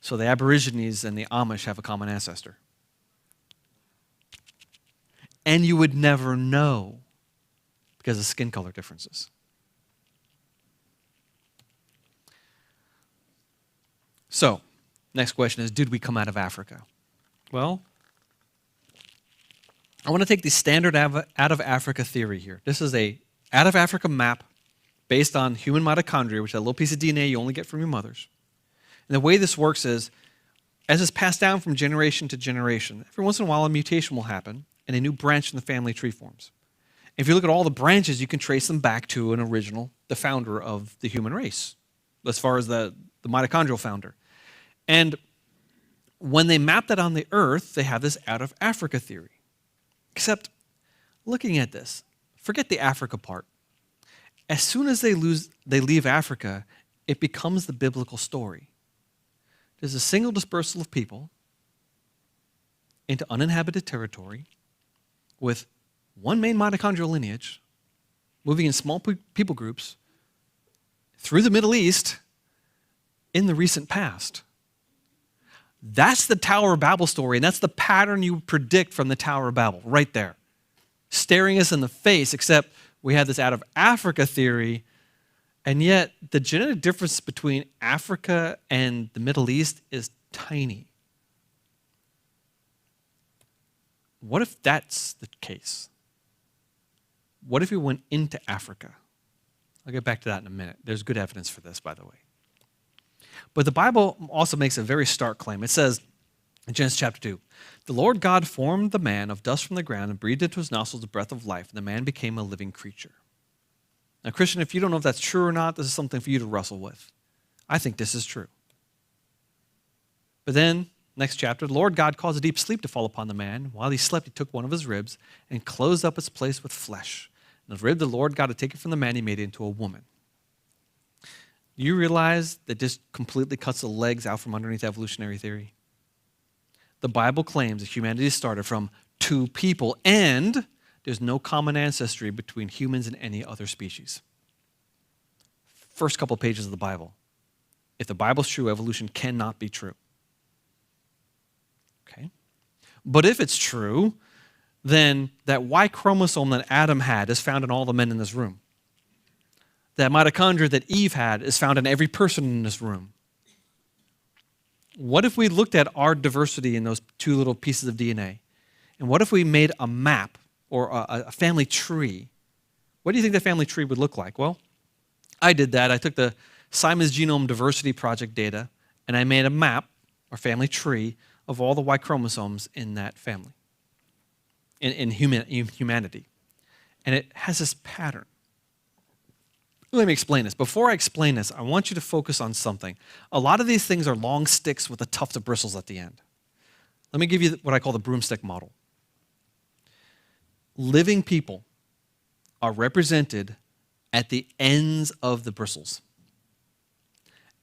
So the Aborigines and the Amish have a common ancestor. And you would never know because of skin color differences. So, next question is, did we come out of Africa? Well, I want to take the standard out of Africa theory here. This is a out of Africa map based on human mitochondria, which is a little piece of DNA you only get from your mothers. And the way this works is, as it's passed down from generation to generation, every once in a while a mutation will happen and a new branch in the family tree forms. If you look at all the branches, you can trace them back to an original, the founder of the human race, as far as the mitochondrial founder. And when they map that on the earth, they have this out of Africa theory. Except, looking at this, forget the Africa part. As soon as they leave Africa, it becomes the biblical story. There's a single dispersal of people into uninhabited territory with one main mitochondrial lineage, moving in small people groups through the Middle East in the recent past. That's the Tower of Babel story, and that's the pattern you predict from the Tower of Babel, right there. Staring us in the face, except we have this out of Africa theory, and yet the genetic difference between Africa and the Middle East is tiny. What if that's the case? What if we went into Africa? I'll get back to that in a minute. There's good evidence for this, by the way. But the Bible also makes a very stark claim. It says in Genesis chapter 2, the Lord God formed the man of dust from the ground and breathed into his nostrils the breath of life, and the man became a living creature. Now, Christian, if you don't know if that's true or not, this is something for you to wrestle with. I think this is true. But then, next chapter, the Lord God caused a deep sleep to fall upon the man. While he slept, he took one of his ribs and closed up its place with flesh. And the rib the Lord God had taken from the man, he made it into a woman. Do you realize that this completely cuts the legs out from underneath evolutionary theory? The Bible claims that humanity started from two people, and there's no common ancestry between humans and any other species. First couple pages of the Bible. If the Bible's true, evolution cannot be true. Okay? But if it's true, then that Y chromosome that Adam had is found in all the men in this room. That mitochondria that Eve had is found in every person in this room. What if we looked at our diversity in those two little pieces of DNA? And what if we made a map or a family tree? What do you think that family tree would look like? Well, I did that. I took the Simon's Genome Diversity Project data, and I made a map or family tree of all the Y chromosomes in that family, in humanity. And it has this pattern. Let me explain this. Before I explain this, I want you to focus on something. A lot of these things are long sticks with a tuft of bristles at the end. Let me give you what I call the broomstick model. Living people are represented at the ends of the bristles.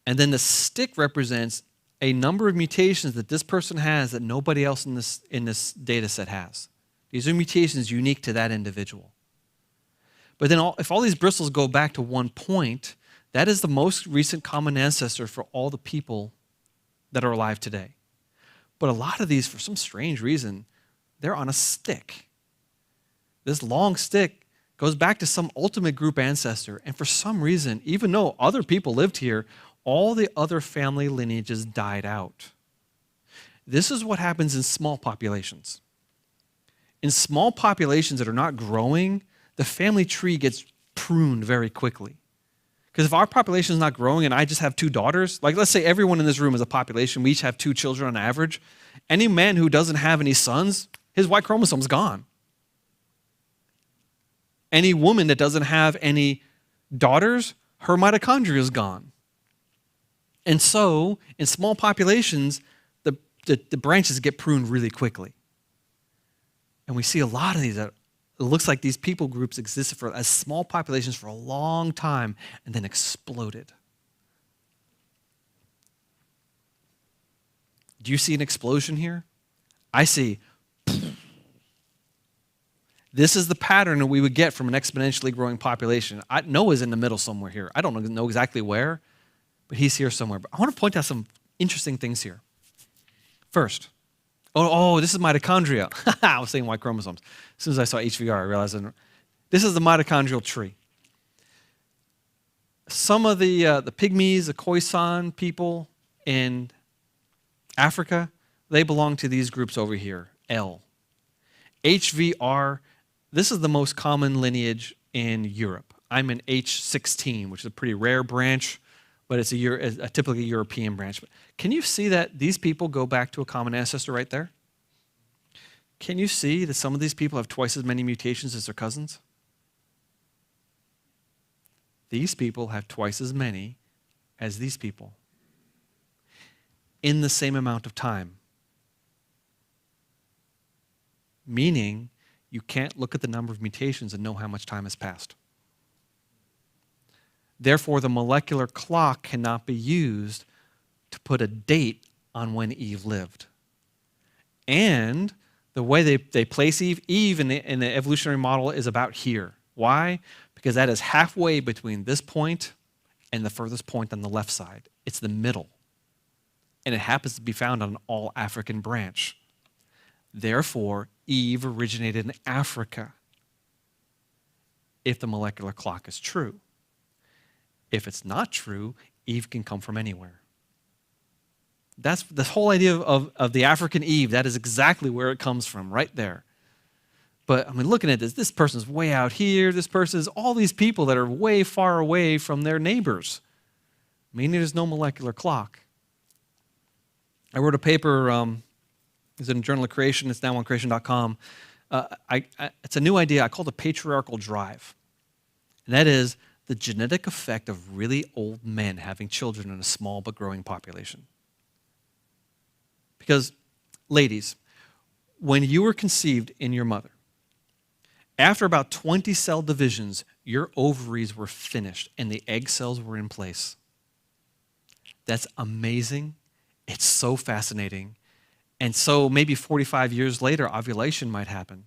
And then the stick represents a number of mutations that this person has that nobody else in this data set has. These are mutations unique to that individual. But then if all these bristles go back to one point, that is the most recent common ancestor for all the people that are alive today. But a lot of these, for some strange reason, they're on a stick. This long stick goes back to some ultimate group ancestor. And for some reason, even though other people lived here, all the other family lineages died out. This is what happens in small populations. In small populations that are not growing, the family tree gets pruned very quickly. Because if our population is not growing and I just have two daughters, like let's say everyone in this room is a population, we each have two children on average, any man who doesn't have any sons, his Y chromosome's gone. Any woman that doesn't have any daughters, her mitochondria is gone. And so, in small populations, the branches get pruned really quickly. And we see a lot of these that it looks like these people groups existed as small populations for a long time and then exploded. Do you see an explosion here? I see. This is the pattern that we would get from an exponentially growing population. Noah's in the middle somewhere here. I don't know exactly where, but he's here somewhere. But I want to point out some interesting things here. First, this is mitochondria. I was saying Y chromosomes. As soon as I saw HVR, I realized this is the mitochondrial tree. Some of the pygmies, the Khoisan people in Africa, they belong to these groups over here, L. HVR, this is the most common lineage in Europe. I'm an H16, which is a pretty rare branch, but it's a typically European branch. But can you see that these people go back to a common ancestor right there? Can you see that some of these people have twice as many mutations as their cousins? These people have twice as many as these people in the same amount of time. Meaning, you can't look at the number of mutations and know how much time has passed. Therefore, the molecular clock cannot be used to put a date on when Eve lived. And the way they place Eve in the evolutionary model is about here. Why? Because that is halfway between this point and the furthest point on the left side. It's the middle. And it happens to be found on an all-African branch. Therefore, Eve originated in Africa, if the molecular clock is true. If it's not true, Eve can come from anywhere. That's the whole idea of the African Eve. That is exactly where it comes from, right there. But I mean, looking at this person's way out here. This person is all these people that are way far away from their neighbors. Meaning there's no molecular clock. I wrote a paper, it's in Journal of Creation, it's now on creation.com. It's a new idea I call the patriarchal drive. And that is the genetic effect of really old men having children in a small but growing population. Because, ladies, when you were conceived in your mother, after about 20 cell divisions, your ovaries were finished and the egg cells were in place. That's amazing. It's so fascinating. And so maybe 45 years later, ovulation might happen.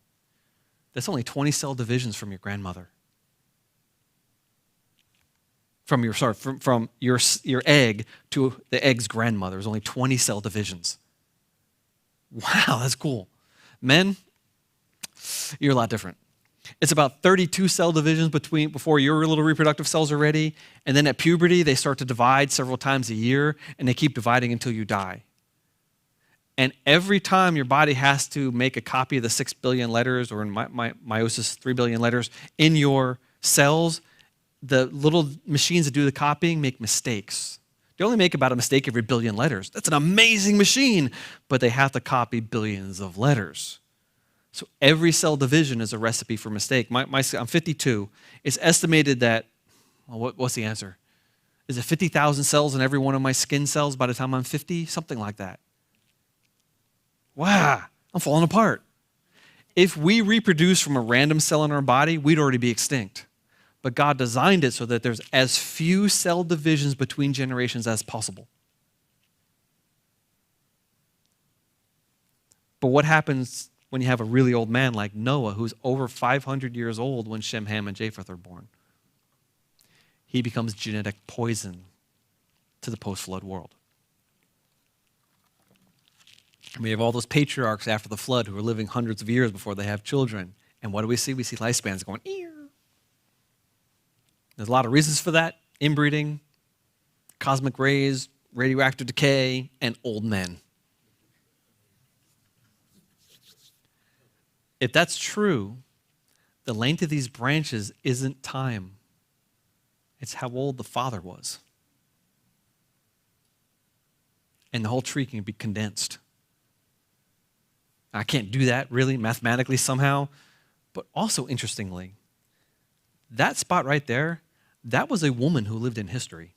That's only 20 cell divisions from your grandmother. From your egg to the egg's grandmother. There's only 20 cell divisions. Wow, that's cool. Men, you're a lot different. It's about 32 cell divisions before your little reproductive cells are ready. And then at puberty, they start to divide several times a year, and they keep dividing until you die. And every time your body has to make a copy of the 6 billion letters, or in meiosis, 3 billion letters, in your cells, the little machines that do the copying make mistakes. They only make about a mistake every billion letters. That's an amazing machine, but they have to copy billions of letters. So every cell division is a recipe for mistake. I'm 52. It's estimated that, well, what's the answer? Is it 50,000 cells in every one of my skin cells by the time I'm 50? Something like that. Wow, I'm falling apart. If we reproduce from a random cell in our body, we'd already be extinct. But God designed it so that there's as few cell divisions between generations as possible. But what happens when you have a really old man like Noah, who's over 500 years old when Shem, Ham, and Japheth are born? He becomes genetic poison to the post-flood world. And we have all those patriarchs after the flood who are living hundreds of years before they have children. And what do we see? We see lifespans going, ear. There's a lot of reasons for that. Inbreeding, cosmic rays, radioactive decay, and old men. If that's true, the length of these branches isn't time. It's how old the father was. And the whole tree can be condensed. I can't do that really mathematically somehow, but also interestingly, that spot right there, that was a woman who lived in history,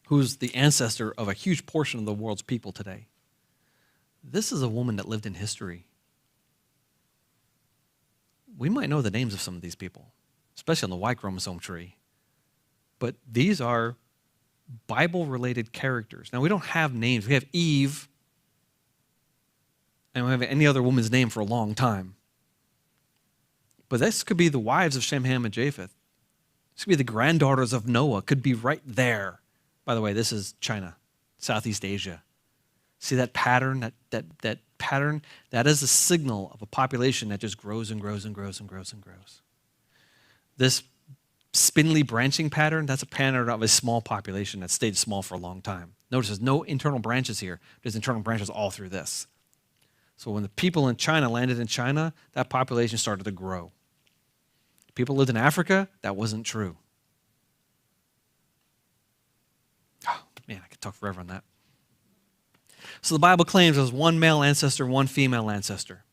who's the ancestor of a huge portion of the world's people today. This is a woman that lived in history. We might know the names of some of these people, especially on the Y chromosome tree, but these are Bible-related characters. Now, we don't have names. We have Eve, and we don't have any other woman's name for a long time. But this could be the wives of Shem, Ham, and Japheth. This could be the granddaughters of Noah. Could be right there. By the way, this is China, Southeast Asia. See that pattern? That pattern? That is a signal of a population that just grows and grows and grows and grows and grows. This spindly branching pattern, that's a pattern of a small population that stayed small for a long time. Notice there's no internal branches here. There's internal branches all through this. So when the people in China landed in China, that population started to grow. People lived in Africa, that wasn't true. Oh, man, I could talk forever on that. So the Bible claims there's one male ancestor, one female ancestor.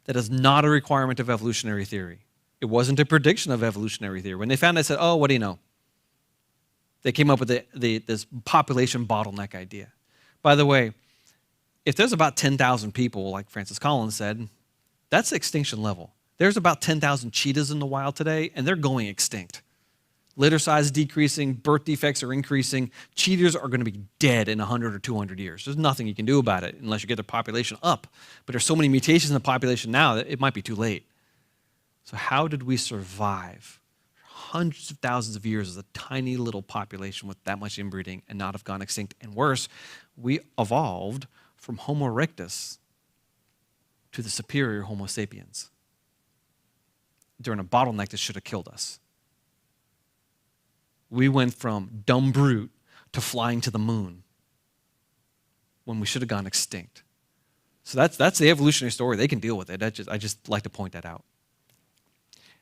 That is not a requirement of evolutionary theory. It wasn't a prediction of evolutionary theory. When they found it, they said, oh, what do you know? They came up with this population bottleneck idea. By the way, if there's about 10,000 people, like Francis Collins said, that's the extinction level. There's about 10,000 cheetahs in the wild today, and they're going extinct. Litter size is decreasing, birth defects are increasing. Cheetahs are going to be dead in 100 or 200 years. There's nothing you can do about it unless you get their population up. But there's so many mutations in the population now that it might be too late. So how did we survive hundreds of thousands of years as a tiny little population with that much inbreeding and not have gone extinct? And worse, we evolved from Homo erectus to the superior Homo sapiens during a bottleneck that should have killed us. We went from dumb brute to flying to the moon when we should have gone extinct. So that's the evolutionary story. They can deal with it. I just like to point that out.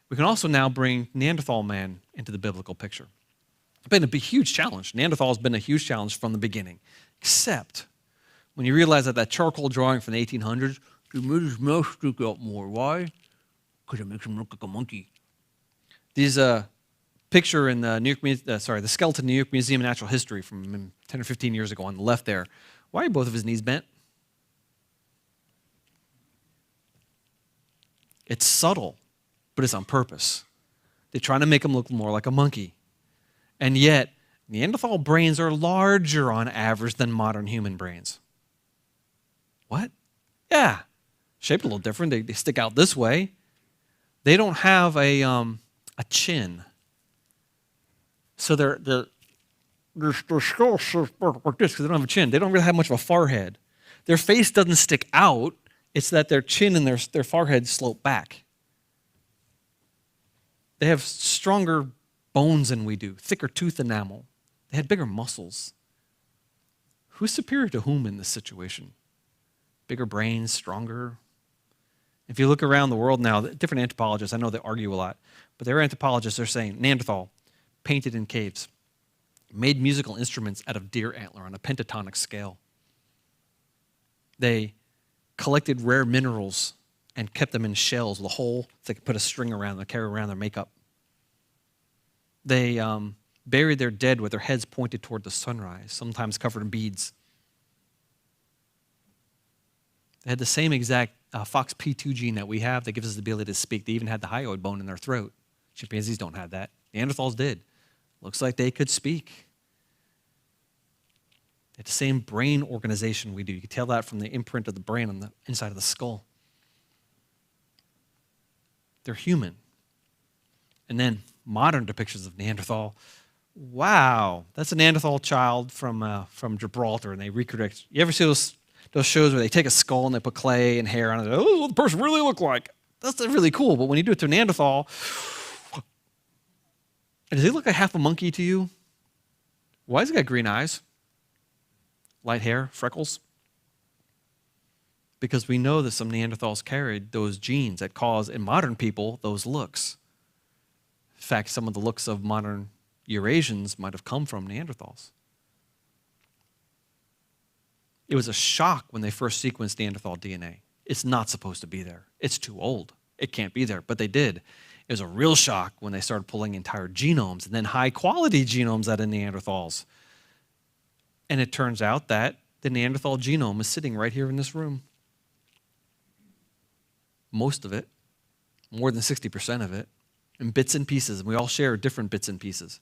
We can also now bring Neanderthal man into the biblical picture. It's been a huge challenge. Neanderthal has been a huge challenge from the beginning, except when you realize that charcoal drawing from the 1800s, they made his mouth stick out more. Why? Because it makes him look like a monkey. These picture in the the skeleton in the New York Museum of Natural History from 10 or 15 years ago on the left there. Why are both of his knees bent? It's subtle, but it's on purpose. They're trying to make him look more like a monkey. And yet, Neanderthal brains are larger on average than modern human brains. What? Yeah. Shaped a little different. They stick out this way. They don't have a chin. So their skull is like this because they don't have a chin. They don't really have much of a forehead. Their face doesn't stick out. It's that their chin and their forehead slope back. They have stronger bones than we do, thicker tooth enamel. They had bigger muscles. Who's superior to whom in this situation? Bigger brains, stronger? If you look around the world now, different anthropologists, I know they argue a lot, but their anthropologists are saying Neanderthal, painted in caves, made musical instruments out of deer antler on a pentatonic scale. They collected rare minerals and kept them in shells with a hole so they could put a string around them, carry around their makeup. They buried their dead with their heads pointed toward the sunrise, sometimes covered in beads. They had the same exact FOXP2 gene that we have that gives us the ability to speak. They even had the hyoid bone in their throat. Chimpanzees don't have that. Neanderthals did. Looks like they could speak. They had the same brain organization we do. You can tell that from the imprint of the brain on the inside of the skull. They're human. And then modern depictions of Neanderthal. Wow, that's a Neanderthal child from Gibraltar, and they recreate. You ever see those shows where they take a skull and they put clay and hair on it? Oh, this is what the person really looked like. That's really cool. But when you do it to a Neanderthal, does he look like half a monkey to you? Why has he got green eyes? Light hair, freckles? Because we know that some Neanderthals carried those genes that cause, in modern people, those looks. In fact, some of the looks of modern Eurasians might have come from Neanderthals. It was a shock when they first sequenced Neanderthal DNA. It's not supposed to be there. It's too old. It can't be there, but they did. It was a real shock when they started pulling entire genomes and then high-quality genomes out of Neanderthals. And it turns out that the Neanderthal genome is sitting right here in this room. Most of it, more than 60% of it, in bits and pieces. And we all share different bits and pieces.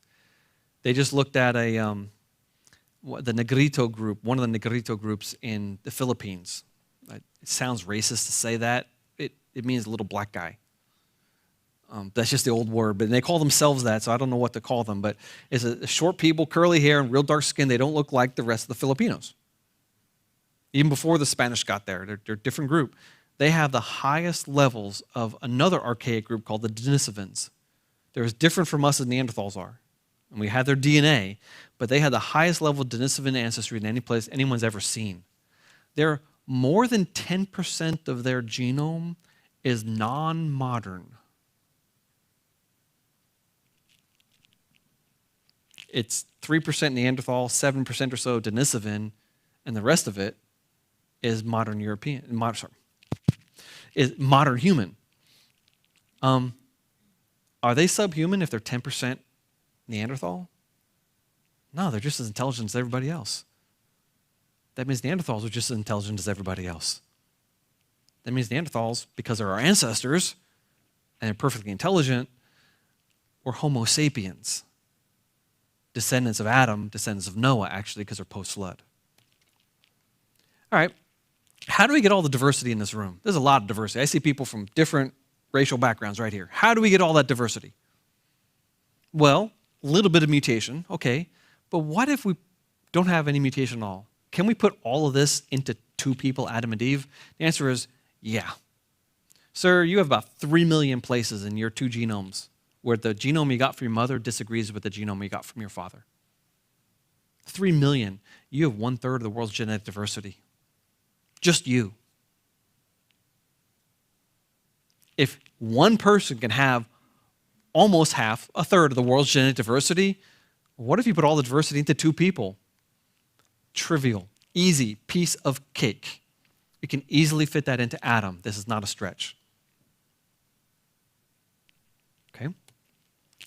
They just looked at the Negrito group, one of the Negrito groups in the Philippines. It sounds racist to say that. It means little black guy. That's just the old word, but they call themselves that, so I don't know what to call them. But it's a short people, curly hair, and real dark skin. They don't look like the rest of the Filipinos. Even before the Spanish got there, they're a different group. They have the highest levels of another archaic group called the Denisovans. They're as different from us as Neanderthals are. And we have their DNA, but they had the highest level of Denisovan ancestry in any place anyone's ever seen. They're more than 10% of their genome is non-modern. It's 3% Neanderthal, 7% or so Denisovan, and the rest of it is modern is modern human. Are they subhuman if they're 10% Neanderthal? No, they're just as intelligent as everybody else. That means Neanderthals are just as intelligent as everybody else. That means Neanderthals, because they're our ancestors and they're perfectly intelligent, were Homo sapiens, descendants of Adam, descendants of Noah, actually, because they're post-flood. All right, how do we get all the diversity in this room? There's a lot of diversity. I see people from different racial backgrounds right here. How do we get all that diversity? Well, a little bit of mutation, okay, but what if we don't have any mutation at all? Can we put all of this into two people, Adam and Eve? The answer is yeah. Sir, you have about 3 million places in your two genomes where the genome you got from your mother disagrees with the genome you got from your father. 3 million. You have 1/3 of the world's genetic diversity. Just you. If one person can have almost half, 1/3 of the world's genetic diversity, what if you put all the diversity into two people? Trivial, easy, piece of cake. You can easily fit that into Adam. This is not a stretch. Okay?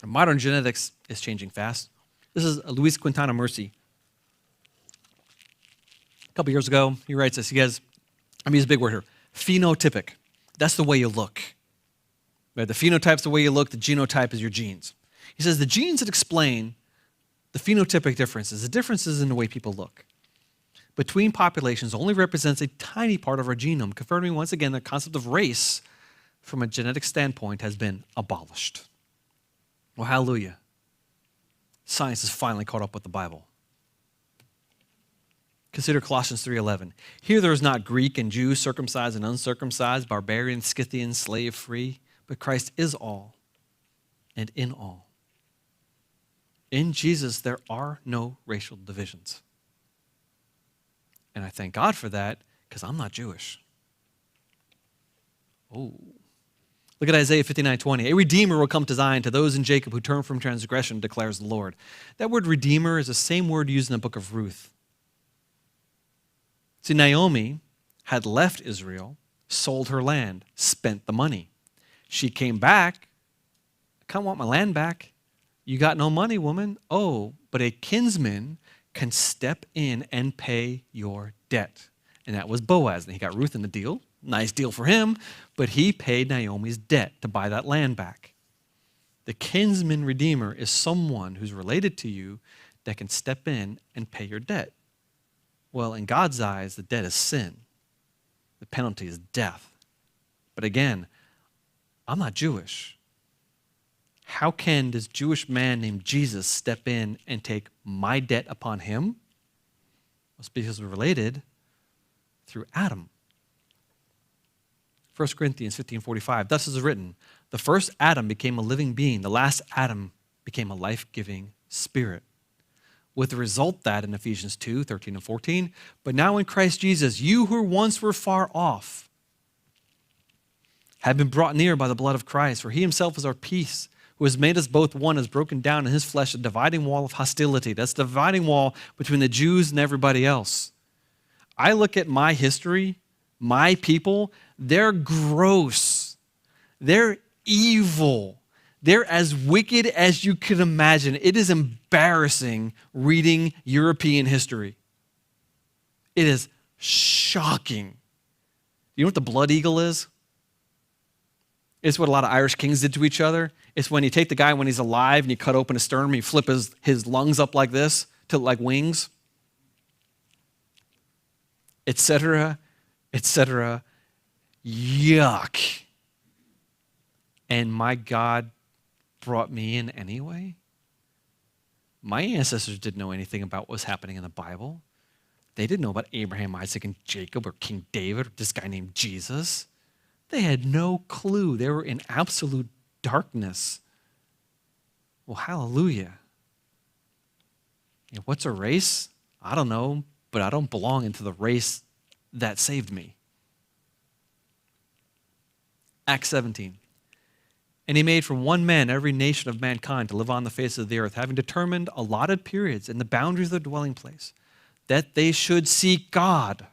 Modern genetics is changing fast. This is Luis Quintana Murci. A couple years ago, he writes this. He goes, I'm going to use a big word here, phenotypic. That's the way you look. Right? The phenotype's the way you look. The genotype is your genes. He says the genes that explain the phenotypic differences, the differences in the way people look, between populations only represents a tiny part of our genome, confirming once again the concept of race from a genetic standpoint has been abolished. Well, hallelujah. Science has finally caught up with the Bible. Consider Colossians 3:11. Here there is not Greek and Jew, circumcised and uncircumcised, barbarian, Scythian, slave free, but Christ is all and in all. In Jesus, there are no racial divisions. And I thank God for that because I'm not Jewish. Oh. Look at Isaiah 59:20. A redeemer will come to Zion, to those in Jacob who turn from transgression, declares the Lord. That word redeemer is the same word used in the book of Ruth. See, Naomi had left Israel, sold her land, spent the money. She came back. I kind of want my land back. You got no money, woman. Oh, but a kinsman can step in and pay your debt. And that was Boaz. And he got Ruth in the deal. Nice deal for him. But he paid Naomi's debt to buy that land back. The kinsman redeemer is someone who's related to you that can step in and pay your debt. Well, in God's eyes, the debt is sin. The penalty is death. But again, I'm not Jewish. How can this Jewish man named Jesus step in and take my debt upon him? Well, it's because we're related through Adam. 1 Corinthians 15:45, thus is written, the first Adam became a living being, the last Adam became a life-giving spirit. With the result that in Ephesians 2:13 and 14, but now in Christ Jesus, you who once were far off have been brought near by the blood of Christ, for he himself is our peace, who has made us both one, has broken down in his flesh a dividing wall of hostility. That's the dividing wall between the Jews and everybody else. I look at my history, my people, they're gross. They're evil. They're as wicked as you can imagine. It is embarrassing reading European history. It is shocking. You know what the blood eagle is? It's what a lot of Irish kings did to each other. It's when you take the guy when he's alive and you cut open his sternum and you flip his lungs up like this to like wings, etc., etc. Yuck. And my God brought me in anyway. My ancestors didn't know anything about what was happening in the Bible. They didn't know about Abraham, Isaac, and Jacob, or King David, or this guy named Jesus. They had no clue. They were in absolute darkness. Well, hallelujah. You know, what's a race? I don't know, but I don't belong into the race that saved me. Acts 17. And he made from one man every nation of mankind to live on the face of the earth, having determined allotted periods and the boundaries of their dwelling place, that they should seek God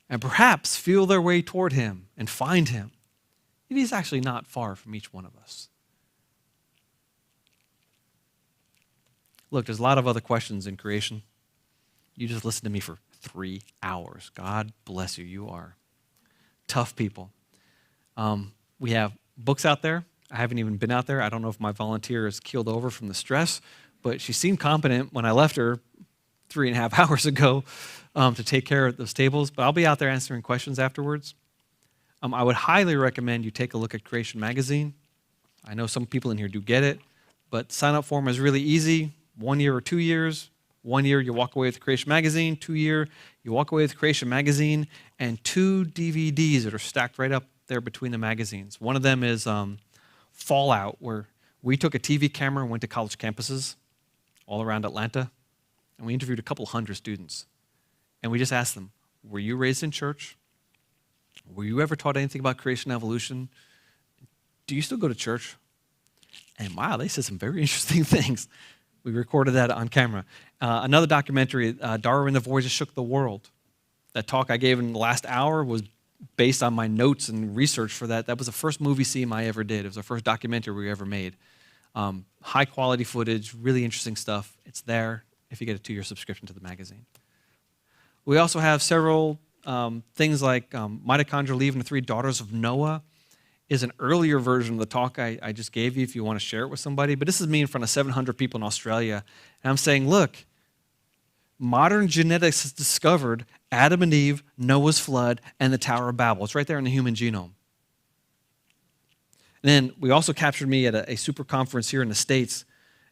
and perhaps feel their way toward him and find him. He's actually not far from each one of us. Look, there's a lot of other questions in creation. You just listen to me for 3 hours. God bless you. You are tough people. We have books out there. I haven't even been out there. I don't know if my volunteer is keeled over from the stress, but she seemed competent when I left her 3.5 hours ago to take care of those tables. But I'll be out there answering questions afterwards. I would highly recommend you take a look at Creation Magazine. I know some people in here do get it, but sign up form is really easy. 1 year or 2 years. 1 year, you walk away with Creation Magazine. 2 year, you walk away with Creation Magazine and 2 DVDs that are stacked right up there between the magazines. One of them is Fallout, where we took a TV camera and went to college campuses all around Atlanta, and we interviewed a couple hundred students. And we just asked them, were you raised in church? Were you ever taught anything about creation and evolution? Do you still go to church? And wow, they said some very interesting things. We recorded that on camera. Another documentary, Darwin and the Voyage That Shook the World. That talk I gave in the last hour was based on my notes and research for that. That was the first movie scene I ever did. It was the first documentary we ever made. High quality footage, really interesting stuff. It's there if you get a 2-year subscription to the magazine. We also have several things like Mitochondria Eve and the Three Daughters of Noah is an earlier version of the talk I just gave you if you want to share it with somebody. But this is me in front of 700 people in Australia. And I'm saying, look, modern genetics has discovered Adam and Eve, Noah's flood, and the Tower of Babel. It's right there in the human genome. And then we also captured me at a super conference here in the States.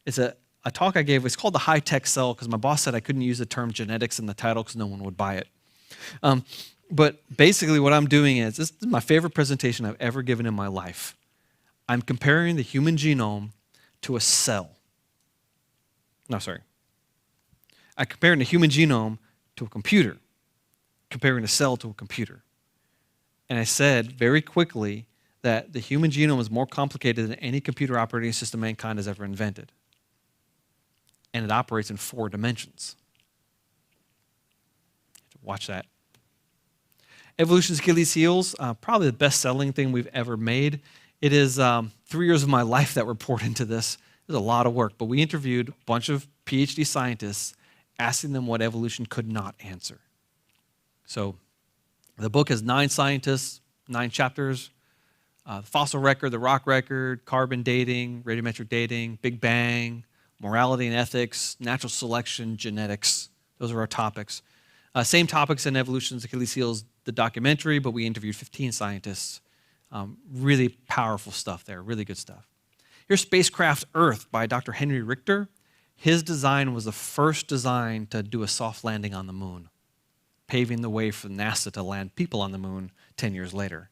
It's a talk I gave. It's called The High-Tech Cell because my boss said I couldn't use the term genetics in the title because no one would buy it. But basically what I'm doing is, this is my favorite presentation I've ever given in my life. I'm comparing the human genome to a cell. No, sorry. I'm comparing the human genome to a computer, comparing a cell to a computer. And I said very quickly that the human genome is more complicated than any computer operating system mankind has ever invented. And it operates in 4 dimensions. Watch that. Evolution's Achilles Heels, probably the best-selling thing we've ever made. It is 3 years of my life that were poured into this. It was a lot of work, but we interviewed a bunch of PhD scientists asking them what evolution could not answer. So the book has 9 scientists, 9 chapters, the fossil record, the rock record, carbon dating, radiometric dating, Big Bang, morality and ethics, natural selection, genetics. Those are our topics. Same topics in Evolution's Achilles Heels, the documentary, but we interviewed 15 scientists. Really powerful stuff there, really good stuff. Here's Spacecraft Earth by Dr. Henry Richter. His design was the first design to do a soft landing on the moon, paving the way for NASA to land people on the moon 10 years later.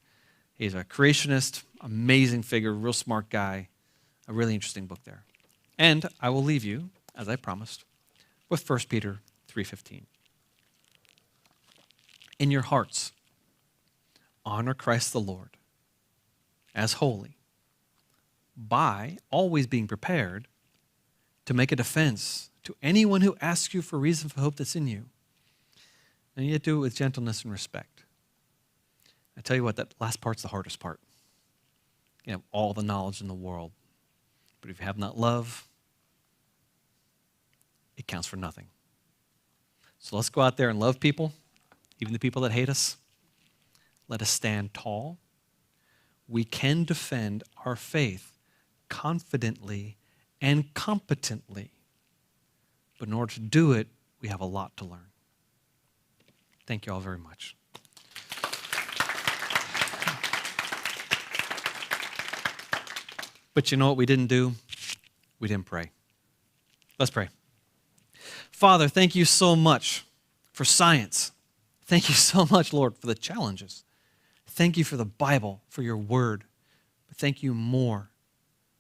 He's a creationist, amazing figure, real smart guy, a really interesting book there. And I will leave you, as I promised, with 1 Peter 3:15. In your hearts, honor Christ the Lord as holy, by always being prepared to make a defense to anyone who asks you for reason for hope that's in you. And yet do it with gentleness and respect. I tell you what, that last part's the hardest part. You have all the knowledge in the world, but if you have not love, it counts for nothing. So let's go out there and love people, even the people that hate us. Let us stand tall. We can defend our faith confidently and competently. But in order to do it, we have a lot to learn. Thank you all very much. But you know what we didn't do? We didn't pray. Let's pray. Father, thank you so much for science. Thank you so much, Lord, for the challenges. Thank you for the Bible, for your word. But thank you more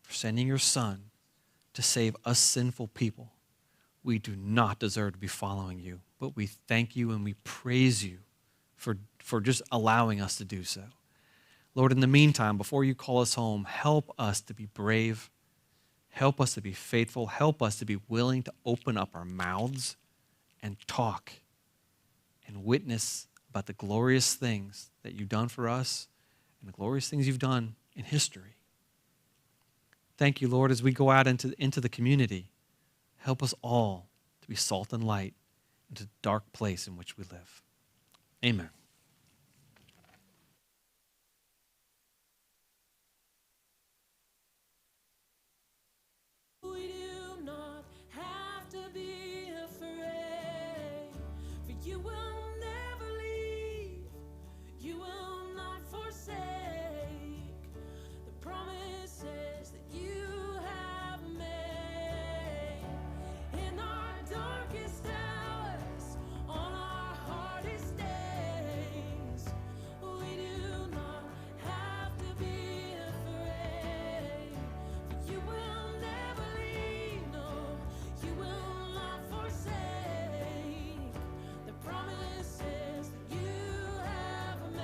for sending your Son to save us sinful people. We do not deserve to be following you, but we thank you and we praise you for just allowing us to do so. Lord, in the meantime, before you call us home, help us to be brave. Help us to be faithful. Help us to be willing to open up our mouths and talk and witness about the glorious things that you've done for us and the glorious things you've done in history. Thank you, Lord, as we go out into the community. Help us all to be salt and light into the dark place in which we live. Amen.